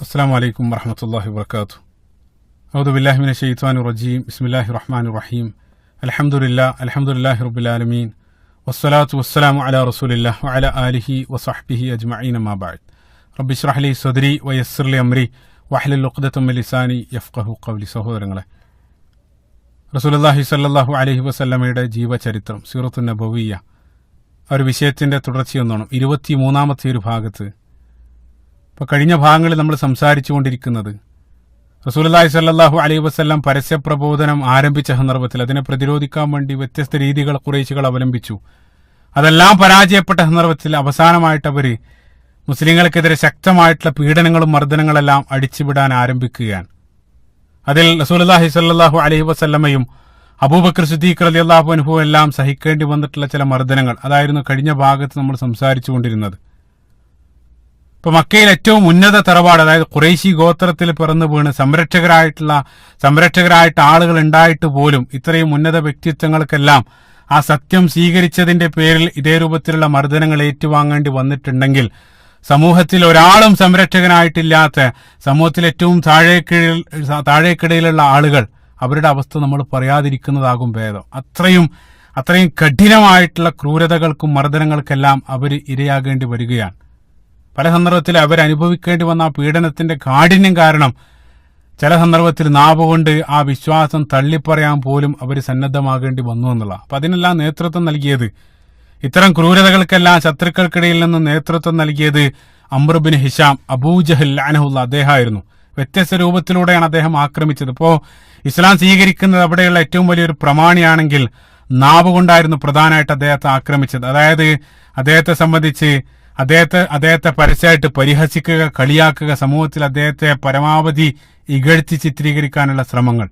അസ്സലാമു അലൈക്കും വറഹ്മത്തുള്ളാഹി വബറകാതുഹു. അഊദു ബില്ലാഹി മിനശ് ശൈത്വാനിർ റജീം. ബിസ്മില്ലാഹിർ റഹ്മാനിർ റഹീം. അൽഹംദുലില്ലാഹി റബ്ബിൽ ആലമീൻ. വസ്സലാത്തു വസ്സലാമു അലാ റസൂലില്ലാഹി വഅലാ ആലിഹി വസഹ്ബിഹി അജ്മഈൻ. അമ്മാ ബഅദ്. റബ്ബി ഇശ്റഹ് ലി സദ്രി വയസ്സിർ ലി അംരി വഹ്ലുൽ ഉഖ്ദതം മിൻ ലിസാനി യഫ്ഖഹു ഖൗലി. സഹോദരങ്ങളെ, റസൂലുള്ളാഹി സ്വല്ലല്ലാഹു അലൈഹി വസല്ലമയുടെ ജീവചരിത്രം സീറത്തുൻ നബവിയ്യ ഒരു വിഷയത്തിന്റെ തുടർച്ചയൊന്നാണ് 23-ാമത്തെ ഒരു ഭാഗത്ത്. ഇപ്പോൾ കഴിഞ്ഞ ഭാഗങ്ങളിൽ നമ്മൾ സംസാരിച്ചുകൊണ്ടിരിക്കുന്നത് റസൂലുള്ളാഹി സ്വല്ലല്ലാഹു അലൈഹി വസല്ലം പരസ്യപ്രബോധനം ആരംഭിച്ച സന്ദർഭത്തിൽ അതിനെ പ്രതിരോധിക്കാൻ വേണ്ടി വ്യത്യസ്ത രീതികൾ ഖുറൈശികൾ അവലംബിച്ചു. അതെല്ലാം പരാജയപ്പെട്ട സന്ദർഭത്തിൽ അവസാനമായിട്ട് അവർ മുസ്ലിങ്ങൾക്കെതിരെ ശക്തമായിട്ടുള്ള പീഡനങ്ങളും മർദ്ദനങ്ങളെല്ലാം അടിച്ചുവിടാൻ ആരംഭിക്കുകയാണ്. അതിൽ റസൂലുള്ളാഹി സ്വല്ലല്ലാഹു അലൈഹി വസല്ലമയും അബൂബക്കർ സിദ്ദീഖ് റളിയല്ലാഹു അൻഹു എല്ലാം സഹിക്കേണ്ടി വന്നിട്ടുള്ള ചില മർദ്ദനങ്ങൾ, അതായിരുന്നു കഴിഞ്ഞ ഭാഗത്ത് നമ്മൾ സംസാരിച്ചു കൊണ്ടിരുന്നത്. ഇപ്പൊ മക്കയിൽ ഏറ്റവും ഉന്നത തറവാട്, അതായത് ഖുറൈശി ഗോത്രത്തിൽ പിറന്നു വീണ് സംരക്ഷകരായിട്ട് ആളുകൾ ഉണ്ടായിട്ട് പോലും ഇത്രയും ഉന്നത വ്യക്തിത്വങ്ങൾക്കെല്ലാം ആ സത്യം സ്വീകരിച്ചതിന്റെ പേരിൽ ഇതേ രൂപത്തിലുള്ള മർദ്ദനങ്ങൾ ഏറ്റുവാങ്ങേണ്ടി വന്നിട്ടുണ്ടെങ്കിൽ സമൂഹത്തിൽ ഒരാളും സംരക്ഷകനായിട്ടില്ലാത്ത, സമൂഹത്തിൽ ഏറ്റവും താഴേക്കിടയിലുള്ള ആളുകൾ, അവരുടെ അവസ്ഥ നമ്മൾ പറയാതിരിക്കുന്നതാകും ഭേദം. അത്രയും കഠിനമായിട്ടുള്ള ക്രൂരതകൾക്കും മർദ്ദനങ്ങൾക്കെല്ലാം അവർ ഇരയാകേണ്ടി വരികയാണ്. പല സന്ദർഭത്തിൽ അവരനുഭവിക്കേണ്ടി വന്ന ആ പീഡനത്തിന്റെ കാഠിന്യം കാരണം ചില സന്ദർഭത്തിൽ നാവ് കൊണ്ട് ആ വിശ്വാസം തള്ളിപ്പറയാൻ പോലും അവർ സന്നദ്ധമാകേണ്ടി വന്നു എന്നുള്ള. അപ്പൊ അതിനെല്ലാം നേതൃത്വം നൽകിയത്, ഇത്തരം ക്രൂരതകൾക്കെല്ലാം ശത്രുക്കൾക്കിടയിൽ നിന്ന് നേതൃത്വം നൽകിയത് അംർ ബിൻ ഹിഷാം അബൂജഹൽ ലഅനഹുള്ള അദ്ദേഹമായിരുന്നു. വ്യത്യസ്ത രൂപത്തിലൂടെയാണ് അദ്ദേഹം ആക്രമിച്ചത്. ഇപ്പോ ഇസ്ലാം സ്വീകരിക്കുന്നത് അവിടെയുള്ള ഏറ്റവും വലിയൊരു പ്രമാണിയാണെങ്കിൽ നാവ് കൊണ്ടായിരുന്നു പ്രധാനമായിട്ട് അദ്ദേഹത്തെ ആക്രമിച്ചത്. അതായത് അദ്ദേഹത്തെ സംബന്ധിച്ച് അദ്ദേഹത്തെ പരസ്യമായിട്ട് പരിഹസിക്കുക, കളിയാക്കുക, സമൂഹത്തിൽ അദ്ദേഹത്തെ പരമാവധി ഇകഴ്ത്തി ചിത്രീകരിക്കാനുള്ള ശ്രമങ്ങൾ.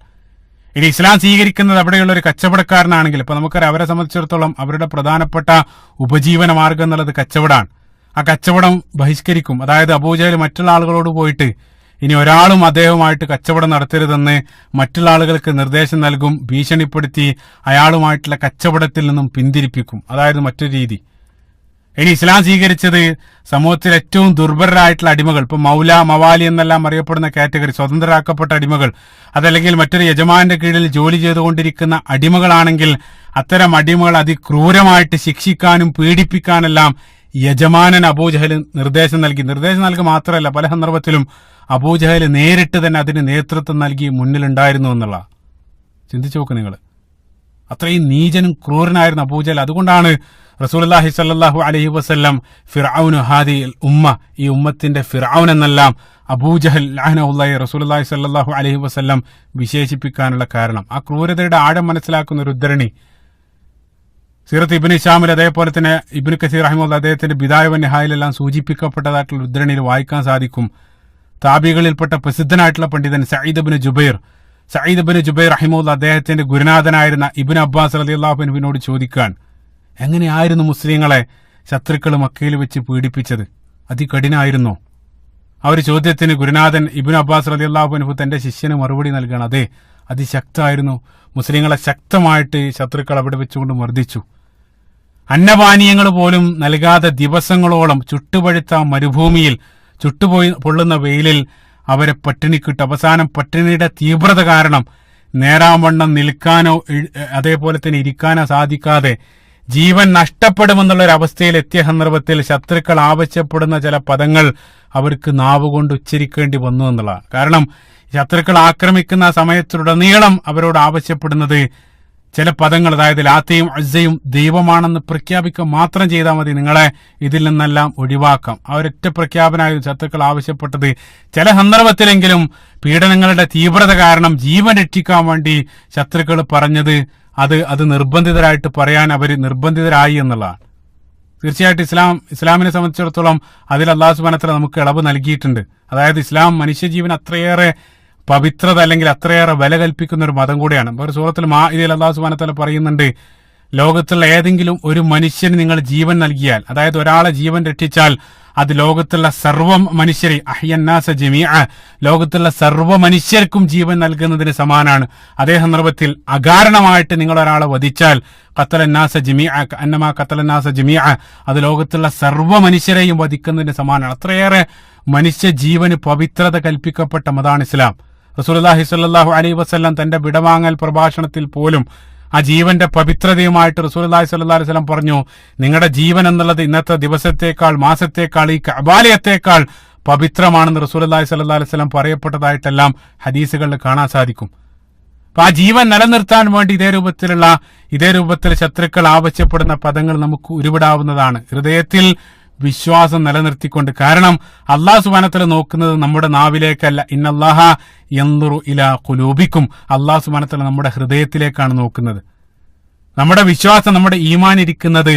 ഇനി ഇസ്ലാം സ്വീകരിക്കുന്നത് അവിടെയുള്ള ഒരു കച്ചവടക്കാരനാണെങ്കിൽ, ഇപ്പൊ നമുക്കറിയാം അവരെ സംബന്ധിച്ചിടത്തോളം അവരുടെ പ്രധാനപ്പെട്ട ഉപജീവന മാർഗം എന്നുള്ളത് കച്ചവടമാണ്. ആ കച്ചവടം ബഹിഷ്കരിക്കും. അതായത് അബൂജഹൽ മറ്റുള്ള ആളുകളോട് പോയിട്ട് ഇനി ഒരാളും അദ്ദേഹവുമായിട്ട് കച്ചവടം നടത്തരുതെന്ന് മറ്റുള്ള ആളുകൾക്ക് നിർദ്ദേശം നൽകും, ഭീഷണിപ്പെടുത്തി അയാളുമായിട്ടുള്ള കച്ചവടത്തിൽ നിന്നും പിന്തിരിപ്പിക്കും. അതായത് മറ്റൊരു രീതി. ഇനി ഇസ്ലാം സ്വീകരിച്ചത് സമൂഹത്തിൽ ഏറ്റവും ദുർബലരായിട്ടുള്ള അടിമകൾ, ഇപ്പൊ മവാലി എന്നെല്ലാം അറിയപ്പെടുന്ന കാറ്റഗറി, സ്വതന്ത്രരാക്കപ്പെട്ട അടിമകൾ, അതല്ലെങ്കിൽ മറ്റൊരു യജമാന്റെ കീഴിൽ ജോലി ചെയ്തുകൊണ്ടിരിക്കുന്ന അടിമകളാണെങ്കിൽ അത്തരം അടിമകൾ അതിക്രൂരമായിട്ട് ശിക്ഷിക്കാനും പീഡിപ്പിക്കാനെല്ലാം യജമാനൻ അബൂജഹൽ നിർദ്ദേശം നൽകി മാത്രമല്ല, പല സന്ദർഭത്തിലും അബൂജഹൽ നേരിട്ട് തന്നെ അതിന് നേതൃത്വം നൽകി മുന്നിലുണ്ടായിരുന്നു എന്നുള്ള. ചിന്തിച്ചു നോക്ക് നിങ്ങൾ. അത്രയും നീചനും ക്രൂരനായിരുന്നു അബൂജഹൽ. അതുകൊണ്ടാണ് റസൂലുള്ളാഹി സ്വല്ലല്ലാഹു അലൈഹി വസല്ലം ഫിർഔനു ഹാദിഹിൽ ഉമ്മ, ഈ ഉമ്മത്തിന്റെ ഫിർഔൻ എന്നെല്ലാം അബൂജഹൽ ലഅനഹുല്ലാഹി റസൂലുള്ളാഹി സ്വല്ലല്ലാഹു അലൈഹി വസല്ലം വിശേഷിപ്പിക്കാനുള്ള കാരണം. ആ ക്രൂരതയുടെ ആഴം മനസ്സിലാക്കുന്ന ഒരു ഉദ്ധരണി സീറത്ത് ഇബ്നു ഹിശാമിൽ, അതേപോലെ തന്നെ ഇബ്നു കസീർ റഹിമഹുല്ലാഹ് അദ്ദേഹത്തിന്റെ ബിദായ വ നിഹായയിലെല്ലാം സൂചിപ്പിക്കപ്പെട്ടതായിട്ടുള്ള ഉദ്ധരണിയിൽ വായിക്കാൻ സാധിക്കും. താബികളിൽപ്പെട്ട പ്രസിദ്ധനായിട്ടുള്ള പണ്ഡിതൻ സഈദ് ഇബ്നു ജുബൈർ റഹിമഹുല്ലാഹ് അദ്ദേഹത്തിന്റെ ഗുരുനാഥനായിരുന്ന ഇബ്നു അബ്ബാസ് റളിയല്ലാഹു അൻഹുവിനോട് ചോദിക്കാൻ, എങ്ങനെയായിരുന്നു മുസ്ലിങ്ങളെ ശത്രുക്കൾ മക്കയിൽ വെച്ച് പീഡിപ്പിച്ചത്? അതികഠിനായിരുന്നോ? ആ ഒരു ചോദ്യത്തിന് ഗുരുനാഥൻ ഇബ്നു അബ്ബാസ് റളിയല്ലാഹു അൻഹു തന്റെ ശിഷ്യന് മറുപടി നൽകണം, അതെ, അതിശക്തമായിരുന്നു. മുസ്ലിങ്ങളെ ശക്തമായിട്ട് ശത്രുക്കൾ അവിടെ വെച്ചുകൊണ്ട് മർദ്ദിച്ചു. അന്നപാനീയങ്ങൾ പോലും നൽകാതെ ദിവസങ്ങളോളം ചുട്ടുപഴുത്ത മരുഭൂമിയിൽ പൊള്ളുന്ന വെയിലിൽ അവരെ പട്ടിണിക്കിട്ട് അവസാനം പട്ടിണിയുടെ തീവ്രത കാരണം നേരാവണ്ണം നിൽക്കാനോ അതേപോലെ തന്നെ ഇരിക്കാനോ സാധിക്കാതെ ജീവൻ നഷ്ടപ്പെടുമെന്നുള്ളൊരവസ്ഥയിൽ എത്തിയ സന്ദർഭത്തിൽ ശത്രുക്കൾ ആവശ്യപ്പെടുന്ന ചില പദങ്ങൾ അവർക്ക് നാവുകൊണ്ട് ഉച്ചരിക്കേണ്ടി വന്നു എന്നുള്ളതാണ്. കാരണം ശത്രുക്കൾ ആക്രമിക്കുന്ന സമയത്തുടനീളം അവരോട് ആവശ്യപ്പെടുന്നത് ചില പദങ്ങൾ, അതായത് ലാത്തയും അസ്സയും ദൈവമാണെന്ന് പ്രഖ്യാപിക്കുക മാത്രം ചെയ്താൽ മതി, നിങ്ങളെ ഇതിൽ നിന്നെല്ലാം ഒഴിവാക്കാം. ആ ഒരൊറ്റ പ്രഖ്യാപനമായിരുന്നു ശത്രുക്കൾ ആവശ്യപ്പെട്ടത്. ചില സന്ദർഭത്തിലെങ്കിലും പീഡനങ്ങളുടെ തീവ്രത കാരണം ജീവൻ രക്ഷിക്കാൻ വേണ്ടി ശത്രുക്കൾ പറഞ്ഞത് അത് നിർബന്ധിതരായിട്ട് പറയാൻ അവർ നിർബന്ധിതരായി എന്നുള്ളതാണ്. തീർച്ചയായിട്ടും ഇസ്ലാമിനെ സംബന്ധിച്ചിടത്തോളം അതിൽ അല്ലാഹു സുബ്ഹാനഹു വ തആല നമുക്ക് ഇളവ് നൽകിയിട്ടുണ്ട്. അതായത് ഇസ്ലാം മനുഷ്യജീവൻ അത്രയേറെ പവിത്രത അല്ലെങ്കിൽ അത്രയേറെ വില കൽപ്പിക്കുന്ന ഒരു മതം കൂടിയാണ്. ഒരു സൂറത്തുൽ മാഇദയിൽ അല്ലാഹു സുബ്ഹാനഹു വ തആല പറയുന്നുണ്ട്, ലോകത്തുള്ള ഏതെങ്കിലും ഒരു മനുഷ്യന് നിങ്ങൾ ജീവൻ നൽകിയാൽ, അതായത് ഒരാളെ ജീവൻ രക്ഷിച്ചാൽ അത് ലോകത്തുള്ള സർവ്വ മനുഷ്യരെ അഹ്യന്നാസ ജമീഅ, ലോകത്തുള്ള സർവ്വ മനുഷ്യർക്കും ജീവൻ നൽകുന്നതിന് സമാനാണ്. അതേ സന്ദർഭത്തിൽ അകാരണമായിട്ട് നിങ്ങൾ ഒരാളെ വധിച്ചാൽ ഖത്തലന്നാസ ജമീഅ അന്നമാ ഖത്തലന്നാസ ജമീഅ, അത് ലോകത്തുള്ള സർവ്വ മനുഷ്യരെയും വധിക്കുന്നതിന് സമാനാണ്. അത്രയേറെ മനുഷ്യ ജീവന് പവിത്രത കൽപ്പിക്കപ്പെട്ട മതാണ് ഇസ്ലാം. റസൂലുള്ളാഹി സ്വല്ലല്ലാഹു അലൈഹി വസല്ലം തന്റെ വിടവാങ്ങൽ പ്രഭാഷണത്തിൽ പോലും ആ ജീവന്റെ പവിത്രതയുമായിട്ട് റസൂലുള്ളാഹി സ്വല്ലല്ലാഹു അലൈഹി വസല്ലം പറഞ്ഞു, നിങ്ങളുടെ ജീവൻ എന്നുള്ളത് ഇന്നത്തെ ദിവസത്തേക്കാൾ, മാസത്തേക്കാൾ, ഈ കഅബാലയത്തേക്കാൾ പവിത്രമാണെന്ന് റസൂലുള്ളാഹി സ്വല്ലല്ലാഹു അലൈഹി വസല്ലം പറയപ്പെട്ടതായിട്ടെല്ലാം ഹദീസുകളിൽ കാണാൻ സാധിക്കും. അപ്പൊ ആ ജീവൻ നിലനിർത്താൻ വേണ്ടി ഇതേ രൂപത്തിൽ ശത്രുക്കൾ ആവശ്യപ്പെടുന്ന പദങ്ങൾ നമുക്ക് ഉരുവിടാവുന്നതാണ്. ഹൃദയത്തിൽ വിശ്വാസം നിലനിർത്തിക്കൊണ്ട്. കാരണം അല്ലാഹു സുബ്ഹാനഹു വ തആല നോക്കുന്നത് നമ്മുടെ നാവിലേക്കല്ല. ഇന്നല്ലാഹ യൻദുറു ഇലാ ഖുലൂബിക്കും. അല്ലാഹു സുബ്ഹാനഹു വ തആല നമ്മുടെ ഹൃദയത്തിലേക്കാണ് നോക്കുന്നത്. നമ്മുടെ വിശ്വാസം, നമ്മുടെ ഈമാൻ ഇരിക്കുന്നത്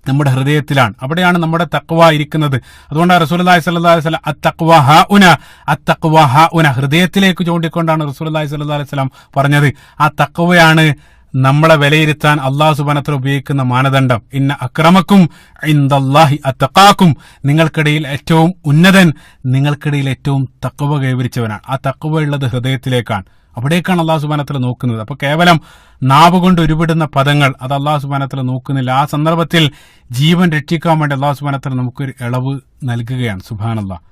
നമ്മുടെ ഹൃദയത്തിലാണ്. അവിടെയാണ് നമ്മുടെ തഖ്വ ഇരിക്കുന്നത്. അതുകൊണ്ടാണ് റസൂലുള്ളാഹി സ്വല്ലല്ലാഹു അലൈഹി വസല്ലം അത്തഖ്വ ഹാഉന ഹൃദയത്തിലേക്ക് ചൂണ്ടിക്കൊണ്ടാണ് റസൂലുള്ളാഹി സ്വല്ലല്ലാഹു അലൈഹി വസല്ലം പറഞ്ഞത്. ആ തഖ്വയാണ് നമ്മളെ വിലയിരുത്താൻ അല്ലാഹു സുബ്ഹാനഹു വ തആല ഉപയോഗിക്കുന്ന മാനദണ്ഡം. ഇന്ന അക്രമക്കും ഇൻദല്ലാഹി അത്തഖാക്കും. നിങ്ങൾക്കിടയിൽ ഏറ്റവും ഉന്നതൻ നിങ്ങൾക്കിടയിൽ ഏറ്റവും തഖ്വ കൈവരിച്ചവനാണ്. ആ തഖ്വ ഉള്ളത് ഹൃദയത്തിലേക്കാണ്. അവിടേക്കാണ് അല്ലാഹു സുബ്ഹാനഹു വ തആല നോക്കുന്നത്. അപ്പൊ കേവലം നാവ് കൊണ്ട് ഉരുവിടുന്ന പദങ്ങൾ അത് അല്ലാഹു സുബ്ഹാനഹു വ തആല നോക്കുന്നില്ല. ആ സന്ദർഭത്തിൽ ജീവൻ രക്ഷിക്കാൻ വേണ്ടി അല്ലാഹു സുബ്ഹാനഹു വ തആല നമുക്കൊരു ഇളവ് നൽകുകയാണ്. സുബ്ഹാനല്ലാഹ്.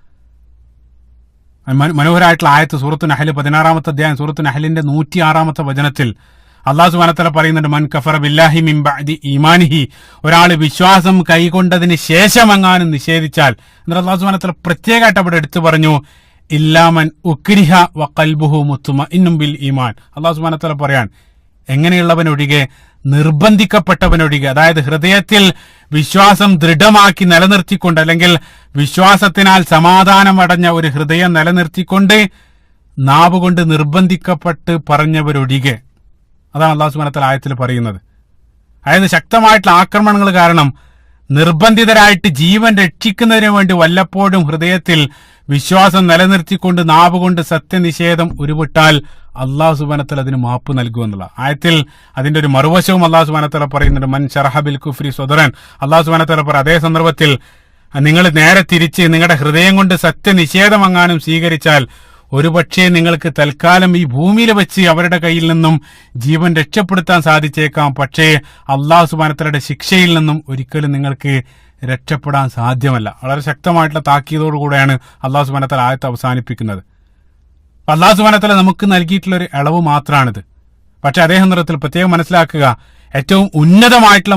മനോഹരമായിട്ടുള്ള ആയത്ത് സൂറത്തു നഹ്ൽ 16-ാമത്തെ അധ്യായം സൂറത്തു നഹ്ലിന്റെ 106-ാമത്തെ വചനത്തിൽ അല്ലാഹു സുബ്ഹാനഹു വ തആല പറയുന്നുണ്ട്, മൻ കഫറ ബില്ലാഹി മിൻ ബഅദി ഈമാനിഹി. ഒരാൾ വിശ്വാസം കൈകൊണ്ടതിന് ശേഷം എങ്ങാനും നിഷേധിച്ചാൽ, എന്നിട്ട് അല്ലാഹു സുബ്ഹാനഹു വ തആല പ്രത്യേകമായിട്ട് അവിടെ എടുത്തു പറഞ്ഞു, ഇല്ലാമൻ ഉക്രിഹ വ ഖൽബുഹു മുത്മഇന്നും ബിൽ ഈമാൻ. അല്ലാഹു സുബ്ഹാനഹു വ തആല പറയാൻ, എങ്ങനെയുള്ളവനൊഴികെ, നിർബന്ധിക്കപ്പെട്ടവനൊഴികെ, അതായത് ഹൃദയത്തിൽ വിശ്വാസം ദൃഢമാക്കി നിലനിർത്തിക്കൊണ്ട്, അല്ലെങ്കിൽ വിശ്വാസത്തിനാൽ സമാധാനമടഞ്ഞ ഒരു ഹൃദയം നിലനിർത്തിക്കൊണ്ട് നാവുകൊണ്ട് നിർബന്ധിക്കപ്പെട്ട് പറഞ്ഞവരൊഴികെ. അതാണ് അല്ലാഹു സുബ്ഹാനഹു വ തആല ആയത്തിൽ പറയുന്നത്. അതായത് ശക്തമായിട്ടുള്ള ആക്രമണങ്ങൾ കാരണം നിർബന്ധിതരായിട്ട് ജീവൻ രക്ഷിക്കുന്നതിന് വേണ്ടി വല്ലപ്പോഴും ഹൃദയത്തിൽ വിശ്വാസം നിലനിർത്തിക്കൊണ്ട് നാവുകൊണ്ട് സത്യനിഷേധം ഉരുവിട്ടാൽ അല്ലാഹു സുബ്ഹാനഹു വ തആല അതിന് മാപ്പ് നൽകുമെന്നുള്ള ആയത്തിൽ അതിന്റെ ഒരു മറുവശവും അല്ലാഹു സുബ്ഹാനഹു വ തആല പറയുന്നുണ്ട്. മൻ ശറഹ ബിൽ കുഫ്രി സദറൻ. അല്ലാഹു സുബ്ഹാനഹു വ തആല പറയും, അതേ സന്ദർഭത്തിൽ നിങ്ങൾ നേരെ തിരിച്ച് നിങ്ങളുടെ ഹൃദയം കൊണ്ട് സത്യനിഷേധം അങ്ങാനും സ്വീകരിച്ചാൽ ഒരുപക്ഷെ നിങ്ങൾക്ക് തൽക്കാലം ഈ ഭൂമിയിൽ വെച്ച് അവരുടെ കയ്യിൽ നിന്നും ജീവൻ രക്ഷപ്പെടുത്താൻ സാധിച്ചേക്കാം. പക്ഷേ അല്ലാഹു സുബ്ഹാനഹു വ തആലയുടെ ശിക്ഷയിൽ നിന്നും ഒരിക്കലും നിങ്ങൾക്ക് രക്ഷപ്പെടാൻ സാധ്യമല്ല. വളരെ ശക്തമായിട്ടുള്ള താക്കീതോടുകൂടെയാണ് അല്ലാഹു സുബ്ഹാനഹു വ തആല ആയത്ത് അവസാനിപ്പിക്കുന്നത്. അല്ലാഹു സുബ്ഹാനഹു വ തആല നമുക്ക് നൽകിയിട്ടുള്ള ഒരു ഇളവ് മാത്രമാണിത്. പക്ഷെ അതേ സന്ദർഭത്തിൽ പ്രത്യേകം മനസ്സിലാക്കുക, ഏറ്റവും ഉന്നതമായിട്ടുള്ള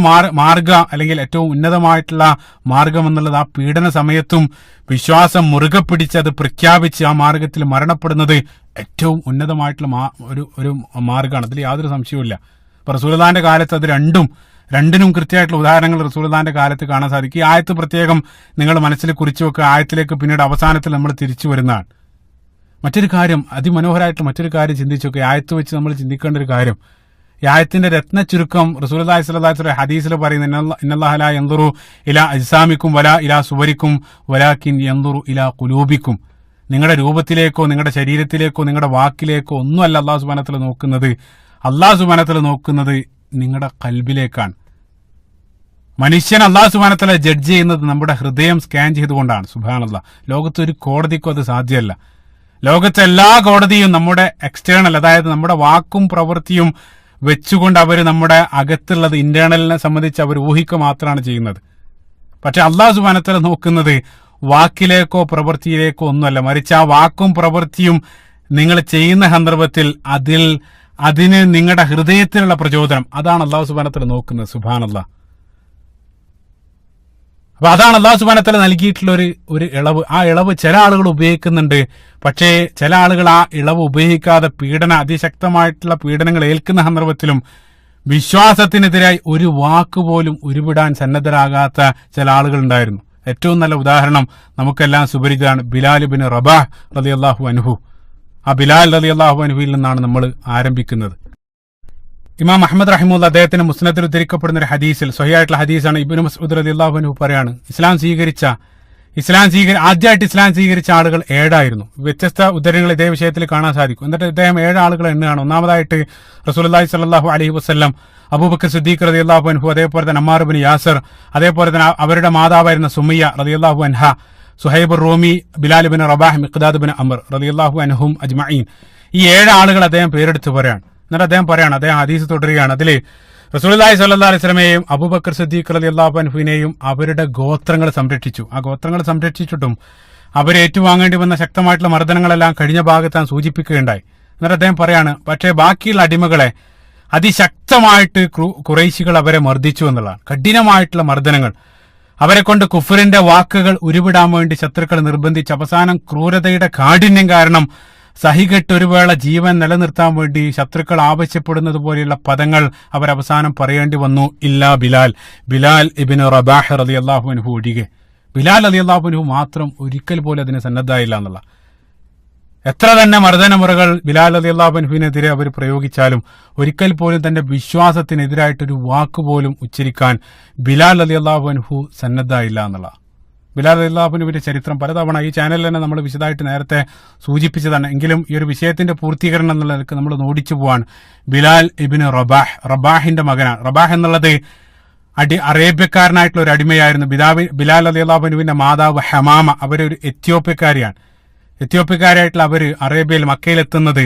അല്ലെങ്കിൽ ഏറ്റവും ഉന്നതമായിട്ടുള്ള മാർഗം എന്നുള്ളത് ആ പീഡന സമയത്തും വിശ്വാസം മുറുകെ പിടിച്ച് അത് പ്രഖ്യാപിച്ച് ആ മാർഗത്തിൽ മരണപ്പെടുന്നത് ഏറ്റവും ഉന്നതമായിട്ടുള്ള ഒരു മാർഗമാണ്. അതിൽ യാതൊരു സംശയവുമില്ല. ഇപ്പൊ റസൂലുള്ളാഹിന്റെ കാലത്ത് അത് രണ്ടിനും കൃത്യമായിട്ടുള്ള ഉദാഹരണങ്ങൾ റസൂലുള്ളാഹിന്റെ കാലത്ത് കാണാൻ സാധിക്കും. ഈ ആയത്ത് പ്രത്യേകം നിങ്ങൾ മനസ്സിൽ കുറിച്ചു വെക്കുക. ആയത്തിലേക്ക് പിന്നീട് അവസാനത്തിൽ നമ്മൾ തിരിച്ചു വരുന്നതാണ്. മറ്റൊരു കാര്യം, അതിമനോഹരമായിട്ടുള്ള മറ്റൊരു കാര്യം ചിന്തിച്ചു നോക്കുക. ആയത്ത് വെച്ച് നമ്മൾ ചിന്തിക്കേണ്ട ഒരു കാര്യം, ഈ ആയത്തിന്റെ രത്ന ചുരുക്കം റസൂലുള്ളാഹി സ്വല്ലല്ലാഹു അലൈഹി വസല്ലം ഹദീസിൽ പറയുന്നത്, ഇന്നല്ലാഹ ലാ യൻദുറു ഇലാ അജ്സാമിക്കും വലാ ഇലാ സുവരിക്കും വലാകിൻ യൻദുറു ഇലാ ഖുലൂബിക്കും. നിങ്ങളുടെ രൂപത്തിലേക്കോ നിങ്ങളുടെ ശരീരത്തിലേക്കോ നിങ്ങളുടെ വാക്കിലേക്കോ ഒന്നുമല്ല അല്ലാഹു സുബ്ഹാനഹു വ തആല നോക്കുന്നത്. അല്ലാഹു സുബ്ഹാനഹു വ തആല നോക്കുന്നത് നിങ്ങളുടെ ഖൽബിലേക്കാണ്. മനുഷ്യൻ അല്ലാഹു സുബ്ഹാനഹു വ തആല ജഡ്ജ് ചെയ്യുന്നത് നമ്മുടെ ഹൃദയം സ്കാൻ ചെയ്തുകൊണ്ടാണ്. സുബ്ഹാനല്ലാഹ്. ലോകത്തൊരു കോടതിക്കും അത് സാധ്യമല്ല. ലോകത്തെ എല്ലാ കോടതിയും നമ്മുടെ എക്സ്റ്റേണൽ, അതായത് നമ്മുടെ വാക്കും പ്രവൃത്തിയും വെച്ചുകൊണ്ട് അവർ നമ്മുടെ അകത്തുള്ളത് ഇന്റേണലിനെ സംബന്ധിച്ച് അവർ ഊഹിക്കുക മാത്രമാണ് ചെയ്യുന്നത്. പക്ഷെ അല്ലാഹു സുബ്ഹാനഹു വ തആല നോക്കുന്നത് വാക്കിലേക്കോ പ്രവൃത്തിയിലേക്കോ ഒന്നുമല്ല, മറിച്ച് ആ വാക്കും പ്രവൃത്തിയും നിങ്ങൾ ചെയ്യുന്ന സന്ദർഭത്തിൽ അതിന് നിങ്ങളുടെ ഹൃദയത്തിലുള്ള പ്രചോദനം, അതാണ് അല്ലാഹു സുബ്ഹാനഹു വ തആല നോക്കുന്നത്. സുബ്ഹാനല്ലാഹ്. അപ്പൊ അതാണ് അല്ലാഹു സുബ്ഹാനഹു വ തആല നൽകിയിട്ടുള്ള ഒരു ഇളവ്. ആ ഇളവ് ചില ആളുകൾ ഉപയോഗിക്കുന്നുണ്ട്. പക്ഷേ ചില ആളുകൾ ആ ഇളവ് ഉപയോഗിക്കാതെ അതിശക്തമായിട്ടുള്ള പീഡനങ്ങൾ ഏൽക്കുന്ന സന്ദർഭത്തിലും വിശ്വാസത്തിനെതിരായി ഒരു വാക്കുപോലും ഉരുവിടാൻ സന്നദ്ധരാകാത്ത ചില ആളുകൾ ഉണ്ടായിരുന്നു. ഏറ്റവും നല്ല ഉദാഹരണം നമുക്കെല്ലാം സുപരിചിതമാണ്, ബിലാൽ ഇബ്നു റബാഹ് റളിയല്ലാഹു അൻഹു. ആ ബിലാൽ റളിയല്ലാഹു അൻഹുവിൽ നിന്നാണ് നമ്മൾ ആരംഭിക്കുന്നത്. ഇമാം അഹ്മദ് റഹിമഹുല്ലാഹ് അദ്ദേഹത്തിന് മുസ്നദിൽ ഉദ്ധരിക്കപ്പെടുന്ന ഒരു ഹദീസിൽ, സ്വഹീഹായിട്ടുള്ള ഹദീസാണ്, ഇബ്നു മസ്ഊദ് റളിയല്ലാഹു അൻഹു പറയാണ്, ആദ്യമായിട്ട് ഇസ്ലാം സ്വീകരിച്ച ആളുകൾ 7 ആയിരുന്നു. വ്യത്യസ്ത ഉദ്ധരണികൾ ഇതേ വിഷയത്തിൽ കാണാൻ സാധിക്കും. എന്നിട്ട് ഇദ്ദേഹം 7 ആളുകൾ എണ്ണുകയാണ്. ഒന്നാമതായിട്ട് റസൂലുള്ളാഹി സ്വല്ലല്ലാഹു അലൈഹി വസല്ലം, അബൂബക്കർ സിദ്ദീഖ് റളിയല്ലാഹു അൻഹു, അതേപോലെ തന്നെ അമ്മാർ ഇബ്നു യാസിർ, അതേപോലെ തന്നെ അവരുടെ മാതാവായിരുന്ന സുമയ്യ റളിയല്ലാഹു അൻഹ, സുഹൈബ് റൂമി, ബിലാൽ ഇബ്നു റബാഹ്, മിഖ്ദാദ് ഇബ്നു അംർ റളിയല്ലാഹു അൻഹും അജ്മഈൻ. ഈ 7 ആളുകൾ അദ്ദേഹം പേരെടുത്ത് പറയാണ്. എന്നിട്ട് അദ്ദേഹം ഹദീസ് തുടരുകയാണ്. അതിൽ റസൂലുള്ളാഹി സ്വല്ലല്ലാഹു അലൈഹി വസല്ലമയെയും അബൂബക്കർ സിദ്ദീഖ് റളിയല്ലാഹു അൻഹുവിനെയും അവരുടെ ഗോത്രങ്ങൾ സംരക്ഷിച്ചു. ആ ഗോത്രങ്ങൾ സംരക്ഷിച്ചിട്ടും അവരേറ്റുവാങ്ങേണ്ടി വന്ന ശക്തമായിട്ടുള്ള മർദ്ദനങ്ങളെല്ലാം കഴിഞ്ഞ ഭാഗത്ത് ഞാൻ സൂചിപ്പിക്കുകയുണ്ടായി. എന്നിട്ട് അദ്ദേഹം പറയാണ്, പക്ഷേ ബാക്കിയുള്ള അടിമകളെ അതിശക്തമായിട്ട് ഖുറൈശികൾ അവരെ മർദ്ദിച്ചു എന്നുള്ളതാണ്. കഠിനമായിട്ടുള്ള മർദ്ദനങ്ങൾ, അവരെ കൊണ്ട് കുഫറിന്റെ വാക്കുകൾ ഉരുവിടാൻ വേണ്ടി ശത്രുക്കൾ നിർബന്ധിച്ച് അവസാനം ക്രൂരതയുടെ കാഠിന്യം കാരണം സഹികെട്ട് ഒരു വേള ജീവൻ നിലനിർത്താൻ വേണ്ടി ശത്രുക്കൾ ആവശ്യപ്പെടുന്നത് പോലെയുള്ള പദങ്ങൾ അവരവസാനം പറയേണ്ടി വന്നു. ഇല്ലാ ബിലാൽ ഇബ്നു റബാഹ് റളിയല്ലാഹു അൻഹു ഒഴികെ. ബിലാൽ റളിയല്ലാഹു അൻഹു മാത്രം ഒരിക്കൽ പോലും അതിന് സന്നദ്ധമായില്ല എന്നുള്ള. എത്ര തന്നെ മർദ്ദനമുറകൾ ബിലാൽ റളിയല്ലാഹു അൻഹുവിനെതിരെ അവർ പ്രയോഗിച്ചാലും ഒരിക്കൽ പോലും തന്റെ വിശ്വാസത്തിനെതിരായിട്ടൊരു വാക്കുപോലും ഉച്ചരിക്കാൻ ബിലാൽ റളിയല്ലാഹു അൻഹു സന്നദ്ധമായില്ല എന്നുള്ള. ബിലാൽ റളിയല്ലാഹു അൻഹുവിന്റെ ചരിത്രം പലതവണ ഈ ചാനലിൽ തന്നെ നമ്മൾ വിശദമായിട്ട് നേരത്തെ സൂചിപ്പിച്ചതാണ്. എങ്കിലും ഈ ഒരു വിഷയത്തിന്റെ പൂർത്തീകരണം എന്നുള്ള നിലക്ക് നമ്മൾ നോടിച്ചു പോവാണ്. ബിലാൽ ഇബ്നു റബാഹിന്റെ മകനാണ്. റബാഹ് എന്നുള്ളത് അറേബ്യക്കാരനായിട്ടുള്ള ഒരു അടിമയായിരുന്നു. ബിലാൽ റളിയല്ലാഹു അൻഹുവിന്റെ മാതാവ് ഹമാമ, അവരൊരു എത്യോപ്യക്കാരിയാണ്. എത്യോപ്യക്കാരായിട്ടുള്ള അവര് അറേബ്യയിൽ മക്കയിലെത്തുന്നത്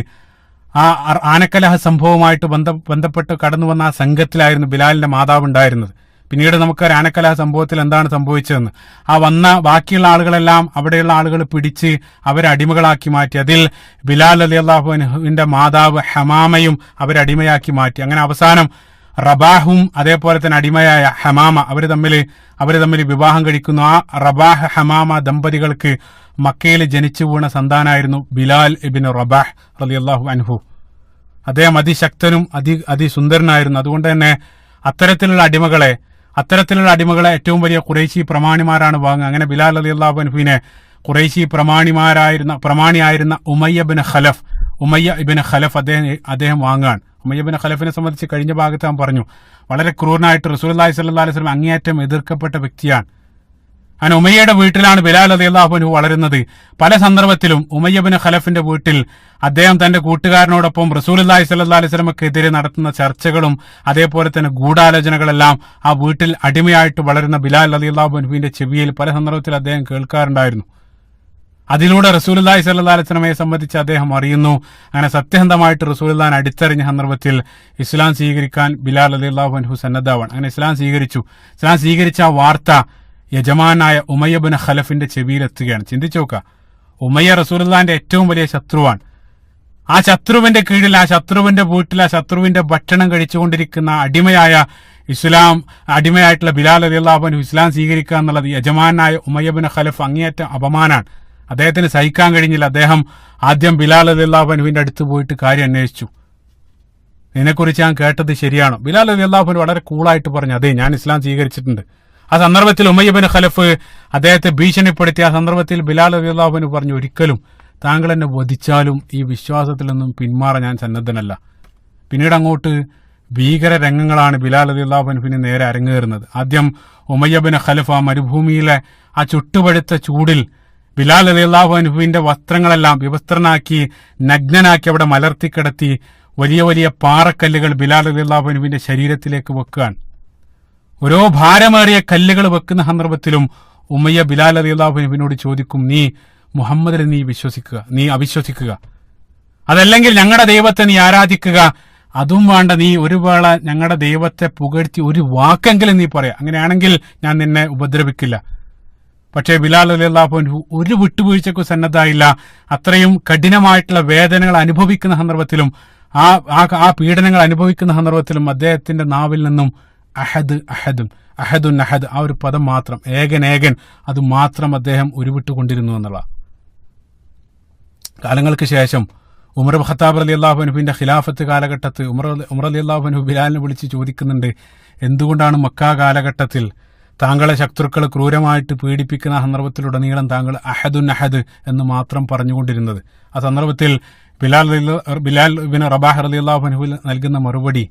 ആ ആനക്കലഹ സംഭവവുമായിട്ട് ബന്ധപ്പെട്ട് കടന്നു വന്ന ആ സംഘത്തിലായിരുന്നു ബിലാലിന്റെ മാതാവ് ഉണ്ടായിരുന്നത്. പിന്നീട് നമുക്ക് ആനക്കലഹ സംഭവത്തിൽ എന്താണ് സംഭവിച്ചതെന്ന്, ആ വന്ന ബാക്കിയുള്ള ആളുകളെല്ലാം അവിടെയുള്ള ആളുകൾ പിടിച്ച് അവരെ അടിമകളാക്കി മാറ്റി. അതിൽ ബിലാൽ റളിയല്ലാഹു അൻഹുവിന്റെ മാതാവ് ഹമാമയും അവരടിമയാക്കി മാറ്റി. അങ്ങനെ അവസാനം റബാഹും അതേപോലെ തന്നെ അടിമയായ ഹമാമ അവര് തമ്മിൽ വിവാഹം കഴിക്കുന്നു. ആ റബാഹ് ഹമാമ ദമ്പതികൾക്ക് മക്കയിൽ ജനിച്ചു വീണ സന്താനായിരുന്നു ബിലാൽ ഇബ്നു റബാഹ് റളിയല്ലാഹു അൻഹു. അദ്ദേഹം അതിശക്തനും അതിസുന്ദരനായിരുന്നു. അതുകൊണ്ട് തന്നെ അത്തരത്തിലുള്ള അടിമകളെ ഏറ്റവും വലിയ ഖുറൈശി പ്രമാണിമാരാണ് വാങ്ങുക. അങ്ങനെ ബിലാൽ റളിയല്ലാഹു അൻഹുവിനെ ഖുറൈശി പ്രമാണിയായിരുന്ന ഉമയ്യ ഇബ്നു ഖലഫ് അദ്ദേഹം വാങ്ങുകയാണ്. ഉമയ്യ ഇബ്നു ഖലഫിനെ സംബന്ധിച്ച് കഴിഞ്ഞ ഭാഗത്ത് ഞാൻ പറഞ്ഞു, വളരെ ക്രൂരനായിട്ട് റസൂലുള്ളാഹി സ്വല്ലല്ലാഹു അലൈഹി വസല്ലം അങ്ങേയറ്റം എതിർക്കപ്പെട്ട വ്യക്തിയാണ്. അങ്ങനെ ഉമയ്യയുടെ വീട്ടിലാണ് ബിലാൽ റളിയല്ലാഹു അൻഹു വളരുന്നത്. പല സന്ദർഭത്തിലും ഉമയ്യ ഇബ്നു ഖലഫിന്റെ വീട്ടിൽ അദ്ദേഹം തന്റെ കൂട്ടുകാരനോടൊപ്പം റസൂലുള്ളാഹി സ്വല്ലല്ലാഹു അലൈഹി വസല്ലമക്കെതിരെ നടത്തുന്ന ചർച്ചകളും അതേപോലെ തന്നെ ഗൂഢാലോചനകളെല്ലാം ആ വീട്ടിൽ അടിമയായിട്ട് വളരുന്ന ബിലാൽ റളിയല്ലാഹു അൻഹുവിന്റെ ചെവിയിൽ പല സന്ദർഭത്തിൽ അദ്ദേഹം കേൾക്കാറുണ്ടായിരുന്നു. അതിലൂടെ റസൂലുള്ളാഹി സ്വല്ലല്ലാഹു അലൈഹി വസല്ലമയെ സംബന്ധിച്ച് അദ്ദേഹം അറിയുന്നു. അങ്ങനെ സത്യസന്ധമായിട്ട് റസൂലുള്ളാഹിനെ അടിച്ചറിഞ്ഞ സന്ദർഭത്തിൽ ഇസ്ലാം സ്വീകരിക്കാൻ ബിലാൽ റളിയല്ലാഹു അൻഹു സന്നദ്ധമാണ്. അങ്ങനെ ഇസ്ലാം സ്വീകരിച്ച ആ വാർത്ത യജമാനായ ഉമയ്യ ഇബ്നു ഖലഫിന്റെ ചെവിയിലെത്തുകയാണ്. ചിന്തിച്ചു നോക്കുക, ഉമയ്യ റസൂലുള്ളാഹിന്റെ ഏറ്റവും വലിയ ശത്രുവാണ്. ആ ശത്രുവിന്റെ കീഴിൽ, ആ ശത്രുവിന്റെ വീട്ടിൽ, ആ ശത്രുവിന്റെ ഭക്ഷണം കഴിച്ചുകൊണ്ടിരിക്കുന്ന അടിമയായിട്ടുള്ള ബിലാൽ റളിയല്ലാഹു അൻഹു ഇസ്ലാം സ്വീകരിക്കുക എന്നുള്ളത് യജമാനായ ഉമയ്യ ഇബ്നു ഖലഫ് അങ്ങേയറ്റം അപമാനാണ്. അദ്ദേഹത്തിന് സഹിക്കാൻ കഴിഞ്ഞില്ല. അദ്ദേഹം ആദ്യം ബിലാൽ റളിയല്ലാഹു അൻഹുവിന്റെ അടുത്ത് പോയിട്ട് കാര്യം അന്വേഷിച്ചു. ഇതിനെക്കുറിച്ച് ഞാൻ കേട്ടത് ശരിയാണോ? ബിലാൽ റളിയല്ലാഹു അൻഹു വളരെ കൂളായിട്ട് പറഞ്ഞു, അതെ ഞാൻ ഇസ്ലാം സ്വീകരിച്ചിട്ടുണ്ട്. ആ സന്ദർഭത്തിൽ ഉമയ്യ ഇബ്നു ഖലഫ് അദ്ദേഹത്തെ ഭീഷണിപ്പെടുത്തി. ആ സന്ദർഭത്തിൽ ബിലാൽ റളിയല്ലാഹു അൻഹു പറഞ്ഞു, ഒരിക്കലും താങ്കൾ എന്നെ വധിച്ചാലും ഈ വിശ്വാസത്തിൽ നിന്നും പിന്മാറാൻ ഞാൻ സന്നദ്ധനല്ല. പിന്നീട് അങ്ങോട്ട് ഭീകര രംഗങ്ങളാണ് ബിലാൽ റളിയല്ലാഹു അൻഹുവിന് നേരെ അരങ്ങേറുന്നത്. ആദ്യം ഉമയ്യ ഇബ്നു ഖലഫ് ആ മരുഭൂമിയിലെ ആ ചുട്ടുപഴുത്ത ചൂടിൽ ബിലാൽ റളിയല്ലാഹു അൻഹുവിന്റെ വസ്ത്രങ്ങളെല്ലാം വിവസ്ത്രനാക്കി നഗ്നനാക്കി അവിടെ മലർത്തിക്കിടത്തി വലിയ വലിയ പാറക്കല്ലുകൾ ബിലാൽ റളിയല്ലാഹു അൻഹുവിന്റെ ശരീരത്തിലേക്ക് വെക്കുകയാണ്. ഓരോ ഭാരമേറിയ കല്ലുകൾ വെക്കുന്ന സന്ദർഭത്തിലും ഉമയ്യ ബിലാൽ റളിയല്ലാഹു അൻഹുവിനോട് ചോദിക്കും, നീ മുഹമ്മദിനെ നീ അവിശ്വസിക്കുക, അതല്ലെങ്കിൽ ഞങ്ങളുടെ ദൈവത്തെ നീ ആരാധിക്കുക, അതും വേണ്ട, നീ ഒരു വേള ഞങ്ങളുടെ ദൈവത്തെ പുകഴ്ത്തി ഒരു വാക്കെങ്കിലും നീ പറയാ, അങ്ങനെയാണെങ്കിൽ ഞാൻ നിന്നെ ഉപദ്രവിക്കില്ല. പക്ഷേ ബിലാൽ റളിയല്ലാഹു അൻഹു ഒരു വിട്ടുവീഴ്ചക്കും സന്നദ്ധമായില്ല. അത്രയും കഠിനമായിട്ടുള്ള വേദനകൾ അനുഭവിക്കുന്ന സന്ദർഭത്തിലും ആ പീഡനങ്ങൾ അനുഭവിക്കുന്ന സന്ദർഭത്തിലും അദ്ദേഹത്തിന്റെ നാവിൽ നിന്നും അഹദുൻ ആ ഒരു പദം മാത്രം, ഏകൻ അത് മാത്രം അദ്ദേഹം ഉരുവിട്ടുകൊണ്ടിരുന്നു എന്നുള്ള. കാലങ്ങൾക്ക് ശേഷം ഉമർ ഖത്താബ് റളിയല്ലാഹു അൻഹുവിന്റെ ഖിലാഫത്ത് കാലഘട്ടത്ത് ഉമർ റളിയല്ലാഹു അൻഹു ബിലാലിനെ വിളിച്ച് ചോദിക്കുന്നുണ്ട്, എന്തുകൊണ്ടാണ് മക്ക കാലഘട്ടത്തിൽ താങ്കളെ ശത്രുക്കൾ ക്രൂരമായിട്ട് പീഡിപ്പിക്കുന്ന സന്ദർഭത്തിലുടനീളം താങ്കൾ അഹദ് എന്ന് മാത്രം പറഞ്ഞുകൊണ്ടിരുന്നത്? ആ സന്ദർഭത്തിൽ ബിലാൽ ഇബ്നു റബാഹ് റളിയല്ലാഹു അൻഹു നൽകുന്ന മറുപടി,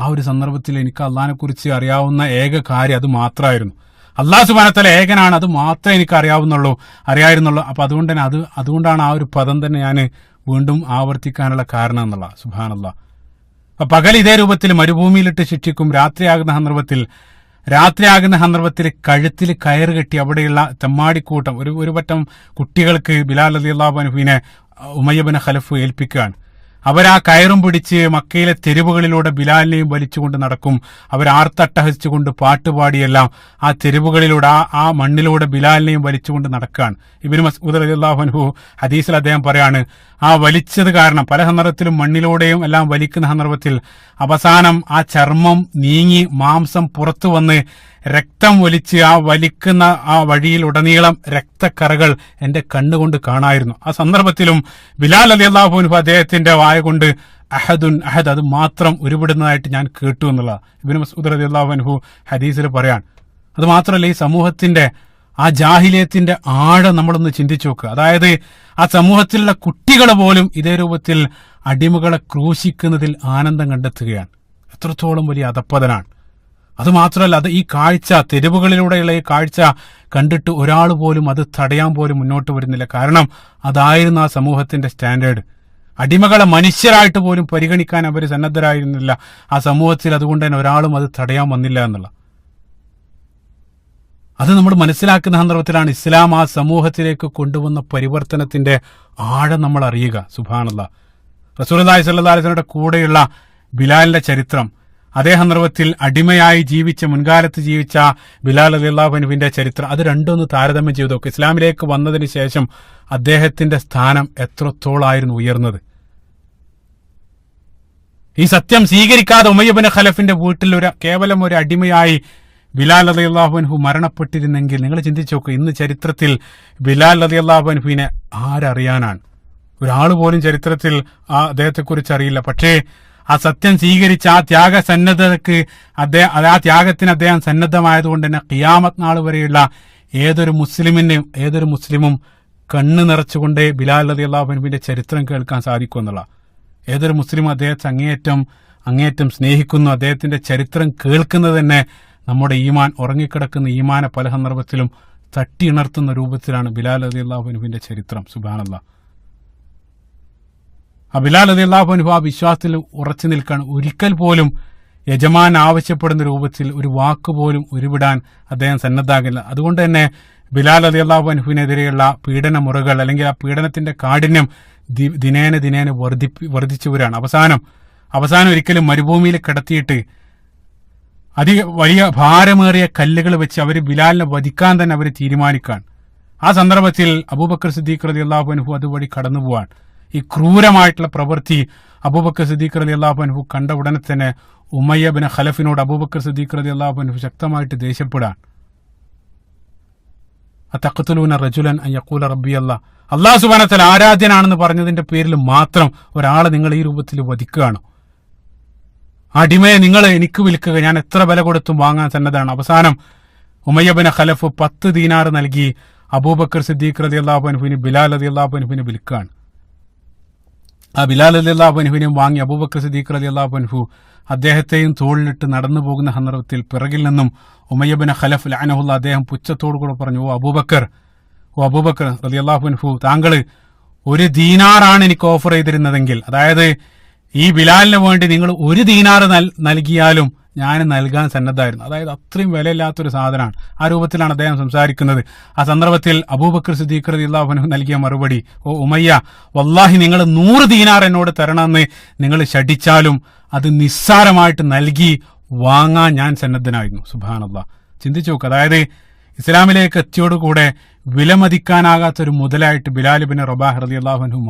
ആ ഒരു സന്ദർഭത്തിൽ എനിക്ക് അള്ളാഹിനെ കുറിച്ച് അറിയാവുന്ന ഏക കാര്യം അത് മാത്രമായിരുന്നു. അള്ളാഹു സുബ്ഹാനഹു വ തആല ഏകനാണ്, അത് മാത്രമേ എനിക്ക് അറിയായിരുന്നുള്ളൂ. അപ്പൊ അതുകൊണ്ടാണ് ആ ഒരു പദം തന്നെ ഞാൻ വീണ്ടും ആവർത്തിക്കാനുള്ള കാരണം എന്നുള്ള. സുബ്ഹാനല്ലാഹ്. അപ്പൊ പകൽ ഇതേ രൂപത്തിൽ മരുഭൂമിയിലിട്ട് ശിക്ഷിക്കും. രാത്രിയാകുന്ന സന്ദർഭത്തിൽ കഴുത്തിൽ കയറ് കെട്ടി അവിടെയുള്ള തെമ്മാടിക്കൂട്ടം ഒരു പറ്റം കുട്ടികൾക്ക് ബിലാൽ റളിയല്ലാഹു അൻഹുവിനെ ഉമയ്യ ഇബ്നു ഖലഫ് ഏൽപ്പിക്കുകയാണ്. അവരാ കയറും പിടിച്ച് മക്കയിലെ തെരുവുകളിലൂടെ ബിലാലിനെയും വലിച്ചുകൊണ്ട് നടക്കും. അവർ ആർത്തട്ടഹസിച്ചുകൊണ്ട് പാട്ടുപാടിയെല്ലാം ആ തെരുവുകളിലൂടെ ആ മണ്ണിലൂടെ ബിലാലിനെയും വലിച്ചുകൊണ്ട് നടക്കുകയാണ്. ഇബ്നു മസ്ഊദ് റളിയല്ലാഹു അൻഹു ഹദീസിൽ അദ്ദേഹം പറയാണ്, ആ വലിച്ചത് കാരണം പല സന്ദർഭത്തിലും മണ്ണിലൂടെയും എല്ലാം വലിക്കുന്ന സന്ദർഭത്തിൽ അവസാനം ആ ചർമ്മം നീങ്ങി മാംസം പുറത്തു വന്ന് രക്തം ഒലിച്ച് ആ വലിക്കുന്ന ആ വഴിയിൽ ഉടനീളം രക്തക്കറകൾ എന്റെ കണ്ണുകൊണ്ട് കാണായിരുന്നു. ആ സന്ദർഭത്തിലും ബിലാൽ റളിയല്ലാഹു അൻഹു അദ്ദേഹത്തിന്റെ വായ കൊണ്ട് അഹദുൻ അഹദ് അത് മാത്രം ഉരുവിടുന്നതായിട്ട് ഞാൻ കേട്ടു എന്നുള്ള ഇബ്നു മസ്ഊദ് റളിയല്ലാഹു അൻഹു ഹദീസിൽ പറയാൻ. അത് മാത്രമല്ല, ഈ സമൂഹത്തിന്റെ ആ ജാഹിലിയത്തിന്റെ ആഴം നമ്മളൊന്ന് ചിന്തിച്ചു നോക്കുക. അതായത് ആ സമൂഹത്തിലുള്ള കുട്ടികൾ പോലും ഇതേ രൂപത്തിൽ അടിമകളെ ക്രൂശിക്കുന്നതിൽ ആനന്ദം കണ്ടെത്തുകയാണ്. എത്രത്തോളം വലിയ അധപ്പതനാണ്. അതുമാത്രമല്ല, അത് ഈ കാഴ്ച, തെരുവുകളിലൂടെയുള്ള ഈ കാഴ്ച കണ്ടിട്ട് ഒരാൾ പോലും അത് തടയാൻ പോലും മുന്നോട്ട് വരുന്നില്ല. കാരണം അതായിരുന്നു ആ സമൂഹത്തിന്റെ സ്റ്റാൻഡേർഡ്. അടിമകളെ മനുഷ്യരായിട്ട് പോലും പരിഗണിക്കാൻ അവർ സന്നദ്ധരായിരുന്നില്ല ആ സമൂഹത്തിൽ. അതുകൊണ്ട് തന്നെ ഒരാളും അത് തടയാൻ വന്നില്ല എന്നുള്ള അത് നമ്മൾ മനസ്സിലാക്കുന്ന സന്ദർഭത്തിലാണ് ഇസ്ലാം ആ സമൂഹത്തിലേക്ക് കൊണ്ടുവന്ന പരിവർത്തനത്തിന്റെ ആഴം നമ്മൾ അറിയുക. സുബ്ഹാനല്ലാഹ്. റസൂലുള്ളാഹി സ്വല്ലല്ലാഹു അലൈഹി വസല്ലമയുടെ കൂടെയുള്ള ബിലാലിന്റെ ചരിത്രം, അതേ സന്ദർഭത്തിൽ അടിമയായി ജീവിച്ച, മുൻകാലത്ത് ജീവിച്ച ബിലാൽ റളിയല്ലാഹു അൻഹുവിന്റെ ചരിത്രം, അത് രണ്ടൊന്ന് താരതമ്യം ചെയ്തു നോക്കുക. ഇസ്ലാമിലേക്ക് വന്നതിന് ശേഷം അദ്ദേഹത്തിന്റെ സ്ഥാനം എത്രത്തോളായിരുന്നു ഉയർന്നത്. ഈ സത്യം സ്വീകരിക്കാതെ ഉമയ്യ ഇബ്നു ഖലഫിന്റെ വീട്ടിൽ കേവലം ഒരു അടിമയായി ബിലാൽ റളിയല്ലാഹു അൻഹു മരണപ്പെട്ടിരുന്നെങ്കിൽ നിങ്ങൾ ചിന്തിച്ചു നോക്കുക, ഇന്ന് ചരിത്രത്തിൽ ബിലാൽ റളിയല്ലാഹു അൻഹുവിനെ ആരറിയാനാണ്? ഒരാൾ പോലും ചരിത്രത്തിൽ അദ്ദേഹത്തെക്കുറിച്ച് അറിയില്ല. പക്ഷേ ആ സത്യം സ്വീകരിച്ച ആ ത്യാഗസന്നദ്ധതക്ക് ആ ത്യാഗത്തിന് അദ്ദേഹം സന്നദ്ധമായതുകൊണ്ട് തന്നെ ഖിയാമത്ത് നാൾ വരെയുള്ള ഏതൊരു മുസ്ലിമും കണ്ണ് നിറച്ചുകൊണ്ട് ബിലാൽ റളിയല്ലാഹു അൻഹുവിന്റെ ചരിത്രം കേൾക്കാൻ സാധിക്കും എന്നുള്ള. ഏതൊരു മുസ്ലിം അദ്ദേഹത്തെ അങ്ങേയറ്റം സ്നേഹിക്കുന്നു. അദ്ദേഹത്തിന്റെ ചരിത്രം കേൾക്കുന്നത് തന്നെ നമ്മുടെ ഈമാൻ, ഉറങ്ങിക്കിടക്കുന്ന ഈമാനെ പല സന്ദർഭത്തിലും തട്ടിയുണർത്തുന്ന രൂപത്തിലാണ് ബിലാൽ റളിയല്ലാഹു അൻഹുവിന്റെ ചരിത്രം. സുബ്ഹാനല്ലാഹ്. ആ ബിലാൽ റളിയല്ലാഹു അൻഹു ആ വിശ്വാസത്തിൽ ഉറച്ചു നിൽക്കാൻ ഒരിക്കൽ പോലും യജമാൻ ആവശ്യപ്പെടുന്ന രൂപത്തിൽ ഒരു വാക്കുപോലും ഉരുവിടാൻ അദ്ദേഹം സന്നദ്ധാകില്ല. അതുകൊണ്ട് തന്നെ ബിലാൽ റളിയല്ലാഹു അൻഹുവിനെതിരെയുള്ള പീഡന മുറകൾ അല്ലെങ്കിൽ ആ പീഡനത്തിന്റെ കാഠിന്യം ദിനേന വർദ്ധിച്ചു വരികയാണ്. അവസാനം ഒരിക്കലും മരുഭൂമിയിൽ കിടത്തിയിട്ട് വലിയ ഭാരമേറിയ കല്ലുകൾ വെച്ച് അവർ ബിലാലിനെ വധിക്കാൻ തന്നെ അവർ തീരുമാനിക്കാൻ. ആ സന്ദർഭത്തിൽ അബൂബക്കർ സിദ്ദീഖ് റളിയല്ലാഹു അൻഹു അതുവഴി കടന്നു പോവാൻ. ഈ ക്രൂരമായിട്ടുള്ള പ്രവൃത്തി അബൂബക്കർ സിദ്ദീഖ് റളിയല്ലാഹു അൻഹു കണ്ട ഉടനെ തന്നെ ഉമയ്യ ഇബ്നു ഖലഫിനോട് അബൂബക്കർ സിദ്ദീഖ് റളിയല്ലാഹു അൻഹു ശക്തമായിട്ട് ദേഷ്യപ്പെടാൻ. അതഖ്തുലൂന റജുലൻ അൻ യഖൂല റബ്ബി അല്ലാഹ്, അല്ലാഹു സുബ്ഹാനഹു വ തആല ആരാധ്യനാണെന്ന് പറഞ്ഞതിന്റെ പേരിൽ മാത്രം ഒരാളെ നിങ്ങൾ ഈ രൂപത്തിൽ വധിക്കുകയാണ്. അടിമയെ നിങ്ങൾ എനിക്ക് വിൽക്കുക, ഞാൻ എത്ര വില കൊടുത്തും വാങ്ങാൻ സന്നദ്ധമാണ്. അവസാനം ഉമയ്യ ഇബ്നു ഖലഫ് 10 ദീനാർ നൽകി അബൂബക്കർ സിദ്ദീഖ് റളിയല്ലാഹു അൻഹുവിന് ബിലാൽ റളിയല്ലാഹു അൻഹുവിനെ വിൽക്കുകയാണ്. ആ ബിലാൽ റളിയല്ലാഹു അൻഹുവിനെയും വാങ്ങി അബൂബക്കർ സിദ്ദീഖ് റളിയല്ലാഹു അൻഹു അദ്ദേഹത്തെയും തോളിലിട്ട് നടന്നു പോകുന്ന സന്ദർഭത്തിൽ പിറകിൽ നിന്നും ഉമയ്യ ഇബ്നു ഖലഫ് ലഅനഹുല്ലാഹ് അദ്ദേഹം പുച്ഛത്തോടു കൂടെ പറഞ്ഞു, ഓ അബൂബക്കർ റളിയല്ലാഹു അൻഹു, താങ്കൾ 1 ദീനാറാണ് എനിക്ക് ഓഫർ ചെയ്തിരുന്നതെങ്കിൽ, അതായത് ഈ ബിലാലിന് വേണ്ടി നിങ്ങൾ 1 ദീനാർ നൽകിയാലും ഞാൻ നൽകാൻ സന്നദ്ധമായിരുന്നു. അതായത് അത്രയും വിലയില്ലാത്തൊരു സാധനമാണ്. ആ രൂപത്തിലാണ് അദ്ദേഹം സംസാരിക്കുന്നത്. ആ സന്ദർഭത്തിൽ അബൂബക്കർ സിദ്ദീഖ് റളിയല്ലാഹു അൻഹു നൽകിയ മറുപടി, ഓ ഉമയ്യ, വല്ലാഹി നിങ്ങൾ 100 ദീനാർ എന്നോട് തരണമെന്ന് നിങ്ങൾ ശഠിച്ചാലും അത് നിസ്സാരമായിട്ട് നൽകി വാങ്ങാൻ ഞാൻ സന്നദ്ധനായിരുന്നു. സുബ്ഹാനല്ലാഹ്. ചിന്തിച്ചു നോക്കുക. അതായത് ഇസ്ലാമിലേക്ക് എത്തിയോടുകൂടെ വിലമതിക്കാനാകാത്തൊരു മുതലായിട്ട് ബിലാൽ ഇബ്നു റബാഹ് റളിയല്ലാഹു അൻഹു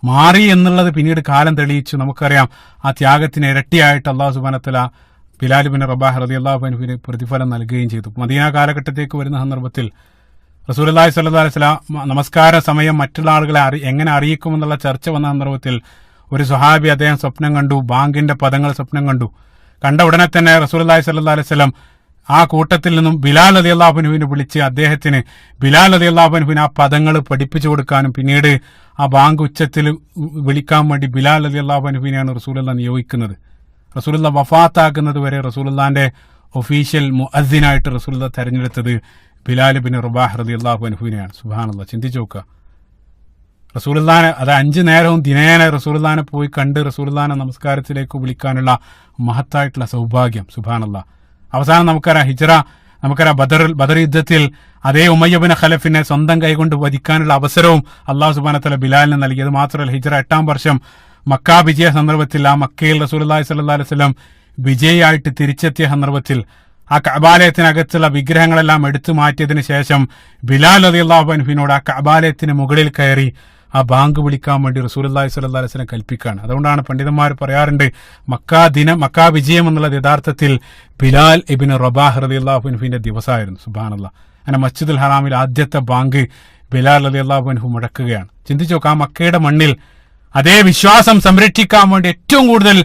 മാറി എന്നുള്ളത് പിന്നീട് കാലം തെളിയിച്ചു. നമുക്കറിയാം ആ ത്യാഗത്തിന് ഇരട്ടിയായിട്ട് അല്ലാഹു സുബ്ഹാനഹു വ തആല ബിലാൽ ഇബ്നു റബാഹ് റളിയല്ലാഹു അൻഹുവിന് പ്രതിഫലം നൽകുകയും ചെയ്തു. മദീന കാലഘട്ടത്തേക്ക് വരുന്ന സന്ദർഭത്തിൽ റസൂലുള്ളാഹി സ്വല്ലല്ലാഹു അലൈഹി വസല്ലം നമസ്കാര സമയം മറ്റുള്ള ആളുകളെ എങ്ങനെ അറിയിക്കുമെന്നുള്ള ചർച്ച വന്ന സന്ദർഭത്തിൽ ഒരു സ്വഹാബി അദ്ദേഹം സ്വപ്നം കണ്ടു, ബാങ്കിന്റെ പദങ്ങൾ സ്വപ്നം കണ്ട ഉടനെ തന്നെ റസൂലുള്ളാഹി സ്വല്ലല്ലാഹു അലൈഹി വസല്ലം ആ കൂട്ടത്തിൽ നിന്നും ബിലാൽ റളിയല്ലാഹു അൻഹുവിനെ വിളിച്ച് ബിലാൽ റളിയല്ലാഹു അൻഹുവിന് ആ പദങ്ങൾ പഠിപ്പിച്ചു കൊടുക്കാനും പിന്നീട് ആ ബാങ്ക് ഉച്ചത്തിൽ വിളിക്കാൻ വേണ്ടി ബിലാൽ റളിയല്ലാഹു അൻഹുവിനെയാണ് റസൂലുള്ളാഹി നിയോഗിക്കുന്നത്. റസൂലുള്ളാഹി വഫാത്താക്കുന്നത് വരെ റസൂലുള്ളാഹിന്റെ ഒഫീഷ്യൽ മുഅദ്ദിനായിട്ട് റസൂലുള്ളാഹി തെരഞ്ഞെടുത്തത് ബിലാൽ ഇബ്നു റബാഹ് റളിയല്ലാഹു അൻഹുവിനെയാണ്. സുബ്ഹാനല്ലാഹ്. ചിന്തിച്ചു നോക്കുക. റസൂലുള്ളാഹിനെ അത് 5 നേരവും ദിനേന റസൂലുള്ളാഹിനെ പോയി കണ്ട് റസൂലുള്ളാഹിനെ നമസ്കാരത്തിലേക്ക് വിളിക്കാനുള്ള മഹത്തായിട്ടുള്ള സൗഭാഗ്യം. സുബ്ഹാനല്ലാഹ്. അവസാനം നമുക്കറിയാം ഹിജ്റ നമുക്കറിയാം ബദർ യുദ്ധത്തിൽ അതേ ഉമയ്യ ബിൻ ഖലഫിനെ സ്വന്തം കൈകൊണ്ട് വധിക്കാനുള്ള അവസരവും അള്ളാഹു സുബ്ഹാനഹു വ തആല ബിലാലിന് നൽകി. അത് മാത്രമല്ല ഹിജ്റ 8-ാം വർഷം മക്ക വിജയ സന്ദർഭത്തിൽ ആ മക്കയിൽ റസൂലുള്ളാഹി സ്വല്ലല്ലാഹു അലൈഹി വസല്ലം വിജയിയായിട്ട് തിരിച്ചെത്തിയ സന്ദർഭത്തിൽ ആ കഅബാലയത്തിനകത്തുള്ള വിഗ്രഹങ്ങളെല്ലാം എടുത്തു മാറ്റിയതിനു ശേഷം ബിലാൽ റളിയല്ലാഹു അൻഹുവിനോട് ആ കഅബാലയത്തിന് മുകളിൽ കയറി ആ ബാങ്ക് വിളിക്കാൻ വേണ്ടി റസൂലുള്ളാഹി സ്വല്ലല്ലാഹു അലൈഹി വസല്ലം കൽപ്പിക്കുകയാണ്. അതുകൊണ്ടാണ് പണ്ഡിതന്മാർ പറയാറുണ്ട് മക്ക വിജയം എന്നുള്ളത് യഥാർത്ഥത്തിൽ ബിലാൽ ഇബ്നു റബാഹ് റളിയല്ലാഹു അൻഹുവിന്റെ ദിവസമായിരുന്നു. സുബ്ഹാനല്ലാഹ്. അങ്ങനെ മസ്ജിദുൽ ഹറാമിൽ ആദ്യത്തെ ബാങ്ക് ബിലാൽ റളിയല്ലാഹു അൻഹു മുഴക്കുകയാണ്. ചിന്തിച്ചു നോക്കാം, ആ മക്കയുടെ മണ്ണിൽ അതേ വിശ്വാസം സംരക്ഷിക്കാൻ വേണ്ടി ഏറ്റവും കൂടുതൽ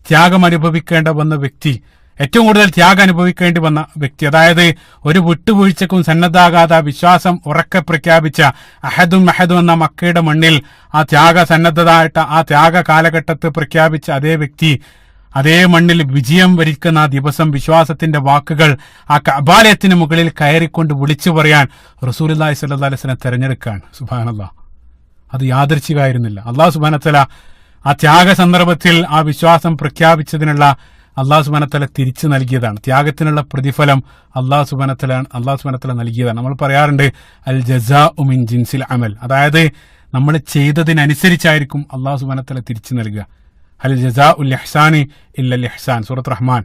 ത്യാഗം അനുഭവിക്കേണ്ട വന്ന വ്യക്തി, ഏറ്റവും കൂടുതൽ ത്യാഗം അനുഭവിക്കേണ്ടി വന്ന വ്യക്തി, അതായത് ഒരു വിട്ടുവീഴ്ചക്കും സന്നദ്ധാകാതെ വിശ്വാസം ഉറക്കെ പ്രഖ്യാപിച്ച അഹദും അഹദും എന്ന മക്കയുടെ മണ്ണിൽ ആ ത്യാഗ സന്നദ്ധതായിട്ട് ആ ത്യാഗ കാലഘട്ടത്ത് പ്രഖ്യാപിച്ച അതേ വ്യക്തി അതേ മണ്ണിൽ വിജയം വരിക്കുന്ന ആ ദിവസം വിശ്വാസത്തിന്റെ വാക്കുകൾ ആ കഅബാലയത്തിന് മുകളിൽ കയറിക്കൊണ്ട് വിളിച്ചു പറയാൻ റസൂലുള്ളാഹി സ്വല്ലല്ലാഹു അലൈഹി വസല്ലം തെരഞ്ഞെടുക്കുകയാണ്. സുബ്ഹാനല്ലാഹ്. അത് യാദൃച്ഛികമായിരുന്നില്ല. അല്ലാഹു സുബ്ഹാനഹു വ തആല ആ ത്യാഗ സന്ദർഭത്തിൽ ആ വിശ്വാസം പ്രഖ്യാപിച്ചതിനുള്ള അള്ളാഹു സുബ്ഹാനഹു വ തആല തിരിച്ചു നൽകിയതാണ്. ത്യാഗത്തിനുള്ള പ്രതിഫലം അള്ളാഹു സുബ്ഹാനഹു വ തആല നൽകിയതാണ്. നമ്മൾ പറയാറുണ്ട് അൽ ജസാഉ മിൻ ജിൻസിൽ അമൽ, അതായത് നമ്മൾ ചെയ്തതിനനുസരിച്ചായിരിക്കും അള്ളാഹു സുബ്ഹാനഹു വ തആല തിരിച്ചു നൽകുക. അൽ ജസാഉൽ ഇഹ്സാനി ഇല്ലൽ ഇഹ്സാൻ, സൂറത്ത് റഹ്മാൻ.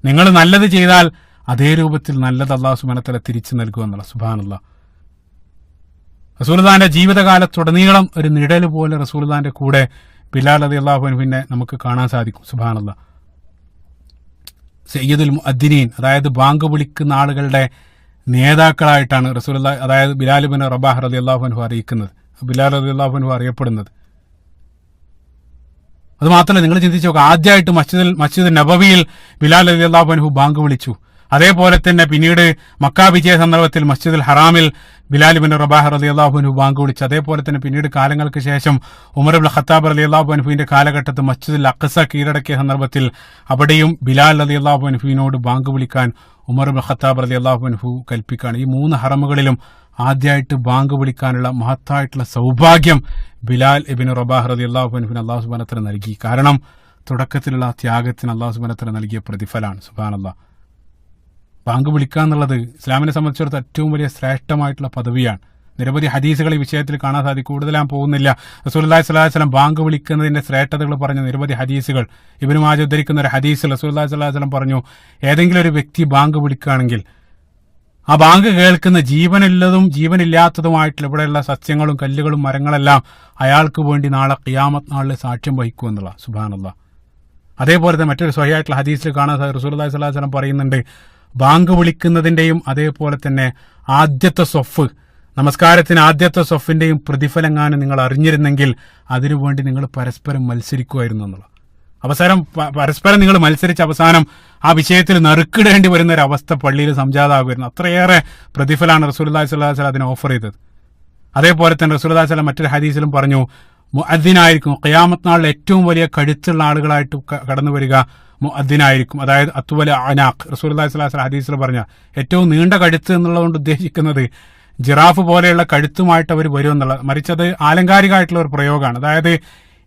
നിങ്ങൾ നല്ലത് ചെയ്താൽ അതേ രൂപത്തിൽ നല്ലത് അള്ളാഹു സുബ്ഹാനഹു വ തആല തിരിച്ചു നൽകുക എന്നുള്ള. സുബ്ഹാനല്ലാഹ്. റസൂലുള്ളാഹിന്റെ ജീവിതകാലത്തുടനീളം ഒരു നിഴല് പോലെ റസൂലുള്ളാഹിന്റെ കൂടെ ബിലാൽ റളിയല്ലാഹു അൻഹുവിനെ നമുക്ക് കാണാൻ സാധിക്കും. സുബ്ഹാനല്ലാഹ്. സയ്യിദുൽ മുഅദ്ദിനീൻ, അതായത് ബാങ്ക് വിളിക്കുന്ന ആളുകളുടെ നേതാക്കളായിട്ടാണ് റസൂലുള്ളാഹി, അതായത് ബിലാൽ ഇബ്നു റബാഹ് റളിയല്ലാഹു അൻഹു ബിലാൽ റളിയല്ലാഹു അൻഹു അറിയപ്പെടുന്നത്. അത് മാത്രമല്ല, നിങ്ങൾ ചിന്തിച്ചു നോക്കുക, ആദ്യമായിട്ട് മസ്ജിദ് നബവിയിൽ ബിലാൽ റളിയല്ലാഹു അൻഹു ബാങ്ക് വിളിച്ചു. അതേപോലെ തന്നെ പിന്നീട് മക്ക വിജയ സന്ദർഭത്തിൽ മസ്ജിദുൽ ഹറാമിൽ ബിലാൽ ഇബ്നു റബാഹ് റളിയല്ലാഹു അൻഹു ബാങ്ക് വിളിച്ചു. അതേപോലെ തന്നെ പിന്നീട് കാലങ്ങൾക്ക് ശേഷം ഉമർ ഇബ്നു ഖത്താബ് റളിയല്ലാഹു അൻഹുവിന്റെ കാലഘട്ടത്തിൽ മസ്ജിദുൽ അഖ്സ കീഴടക്കിയ സന്ദർഭത്തിൽ അവിടെയും ബിലാൽ റളിയല്ലാഹു അൻഹുവിനോട് ബാങ്ക് വിളിക്കാൻ ഉമർ ഇബ്നു ഖത്താബ് റളിയല്ലാഹു അൻഹു കൽപ്പിക്കുകയാണ്. ഈ 3 ഹറമുകളിലും ആദ്യമായിട്ട് ബാങ്ക് വിളിക്കാനുള്ള മഹത്തായിട്ടുള്ള സൗഭാഗ്യം ബിലാൽ ഇബ്നു റബാഹ് റളിയല്ലാഹു അൻഹുവിന് അല്ലാഹു സുബ്ഹാനഹു വ തആല നൽകി. കാരണം തുടക്കത്തിലുള്ള ആ ത്യാഗത്തിന് അല്ലാഹു സുബ്ഹാനഹു വ തആല നൽകിയ പ്രതിഫലമാണ്. സുബ്ഹാനല്ലാഹ്. ബാങ്ക് വിളിക്കുക എന്നുള്ളത് ഇസ്ലാമിനെ സംബന്ധിച്ചിടത്തോളം ഏറ്റവും വലിയ ശ്രേഷ്ഠമായിട്ടുള്ള പദവിയാണ്. നിരവധി ഹദീസുകൾ ഈ വിഷയത്തിൽ കാണാൻ സാധിക്കും. കൂടുതൽ ഞാൻ പോകുന്നില്ല. റസൂലുള്ളാഹി സ്വല്ലല്ലാഹു അലൈഹി വസല്ലം ബാങ്ക് വിളിക്കുന്നതിന്റെ ശ്രേഷ്ഠതകൾ പറഞ്ഞ നിരവധി ഹദീസുകൾ ഇബ്നു മാജ ഉദ്ധരിക്കുന്ന ഒരു ഹദീസിൽ റസൂലുള്ളാഹി സ്വല്ലല്ലാഹു അലൈഹി വസല്ലം പറഞ്ഞു, ഏതെങ്കിലും ഒരു വ്യക്തി ബാങ്ക് വിളിക്കുകയാണെങ്കിൽ ആ ബാങ്ക് കേൾക്കുന്ന ജീവനുള്ളതും ജീവനില്ലാത്തതുമായിട്ടുള്ള ഇവിടെയുള്ള സസ്യങ്ങളും കല്ലുകളും മരങ്ങളെല്ലാം അയാൾക്ക് വേണ്ടി നാളെ ഖിയാമത്ത് നാളിൽ സാക്ഷ്യം വഹിക്കും എന്നുള്ള. സുബ്ഹാനല്ലാഹ്. അതേപോലെ തന്നെ മറ്റൊരു സ്വഹീഹായിട്ടുള്ള ഹദീസിൽ കാണാൻ റസൂലുള്ളാഹി സ്വല്ലല്ലാഹു അലൈഹി വസല്ലം പറയുന്നുണ്ട്, ബാങ്ക് വിളിക്കുന്നതിന്റെയും അതേപോലെ തന്നെ ആദ്യത്തെ സ്വഫ്, നമസ്കാരത്തിന് ആദ്യത്തെ സ്വഫിന്റെയും പ്രതിഫലങ്ങാനും നിങ്ങൾ അറിഞ്ഞിരുന്നെങ്കിൽ അതിനുവേണ്ടി നിങ്ങൾ പരസ്പരം മത്സരിക്കുമായിരുന്നു എന്നുള്ള. പരസ്പരം നിങ്ങൾ മത്സരിച്ച് അവസാനം ആ വിഷയത്തിൽ നറുക്കിടേണ്ടി വരുന്ന ഒരു അവസ്ഥ പള്ളിയിൽ സംജാതമാകുമായിരുന്നു. അത്രയേറെ പ്രതിഫലമാണ് റസൂലുള്ളാഹി സ്വല്ലല്ലാഹു അലൈഹി വസല്ലം അതിനെ ഓഫർ ചെയ്തത്. അതേപോലെ തന്നെ റസൂലുള്ളാഹി സ്വല്ലല്ലാഹു അലൈഹി വസല്ലം മറ്റൊരു ഹദീസിലും പറഞ്ഞു, മുഅദ്ദിനായിരിക്കും ഖിയാമത്ത് നാളിൽ ഏറ്റവും വലിയ കഴുത്തുള്ള ആളുകളായിട്ട് കടന്നു വരിക മുഅദ്ദിനായിരിക്കും, അതായത് അത്വല അനാഖ്. റസൂലുള്ളാഹി സ്വല്ലല്ലാഹു അലൈഹി വസല്ലം ഹദീസിൽ പറഞ്ഞ ഏറ്റവും നീണ്ട കഴുത്ത് എന്നുള്ളതുകൊണ്ട് ഉദ്ദേശിക്കുന്നത് ജിറാഫ് പോലെയുള്ള കഴുത്തുമായിട്ട് അവർ വരും എന്നുള്ള, മറിച്ചത് ആലങ്കാരികമായിട്ടുള്ള ഒരു പ്രയോഗമാണ്. അതായത്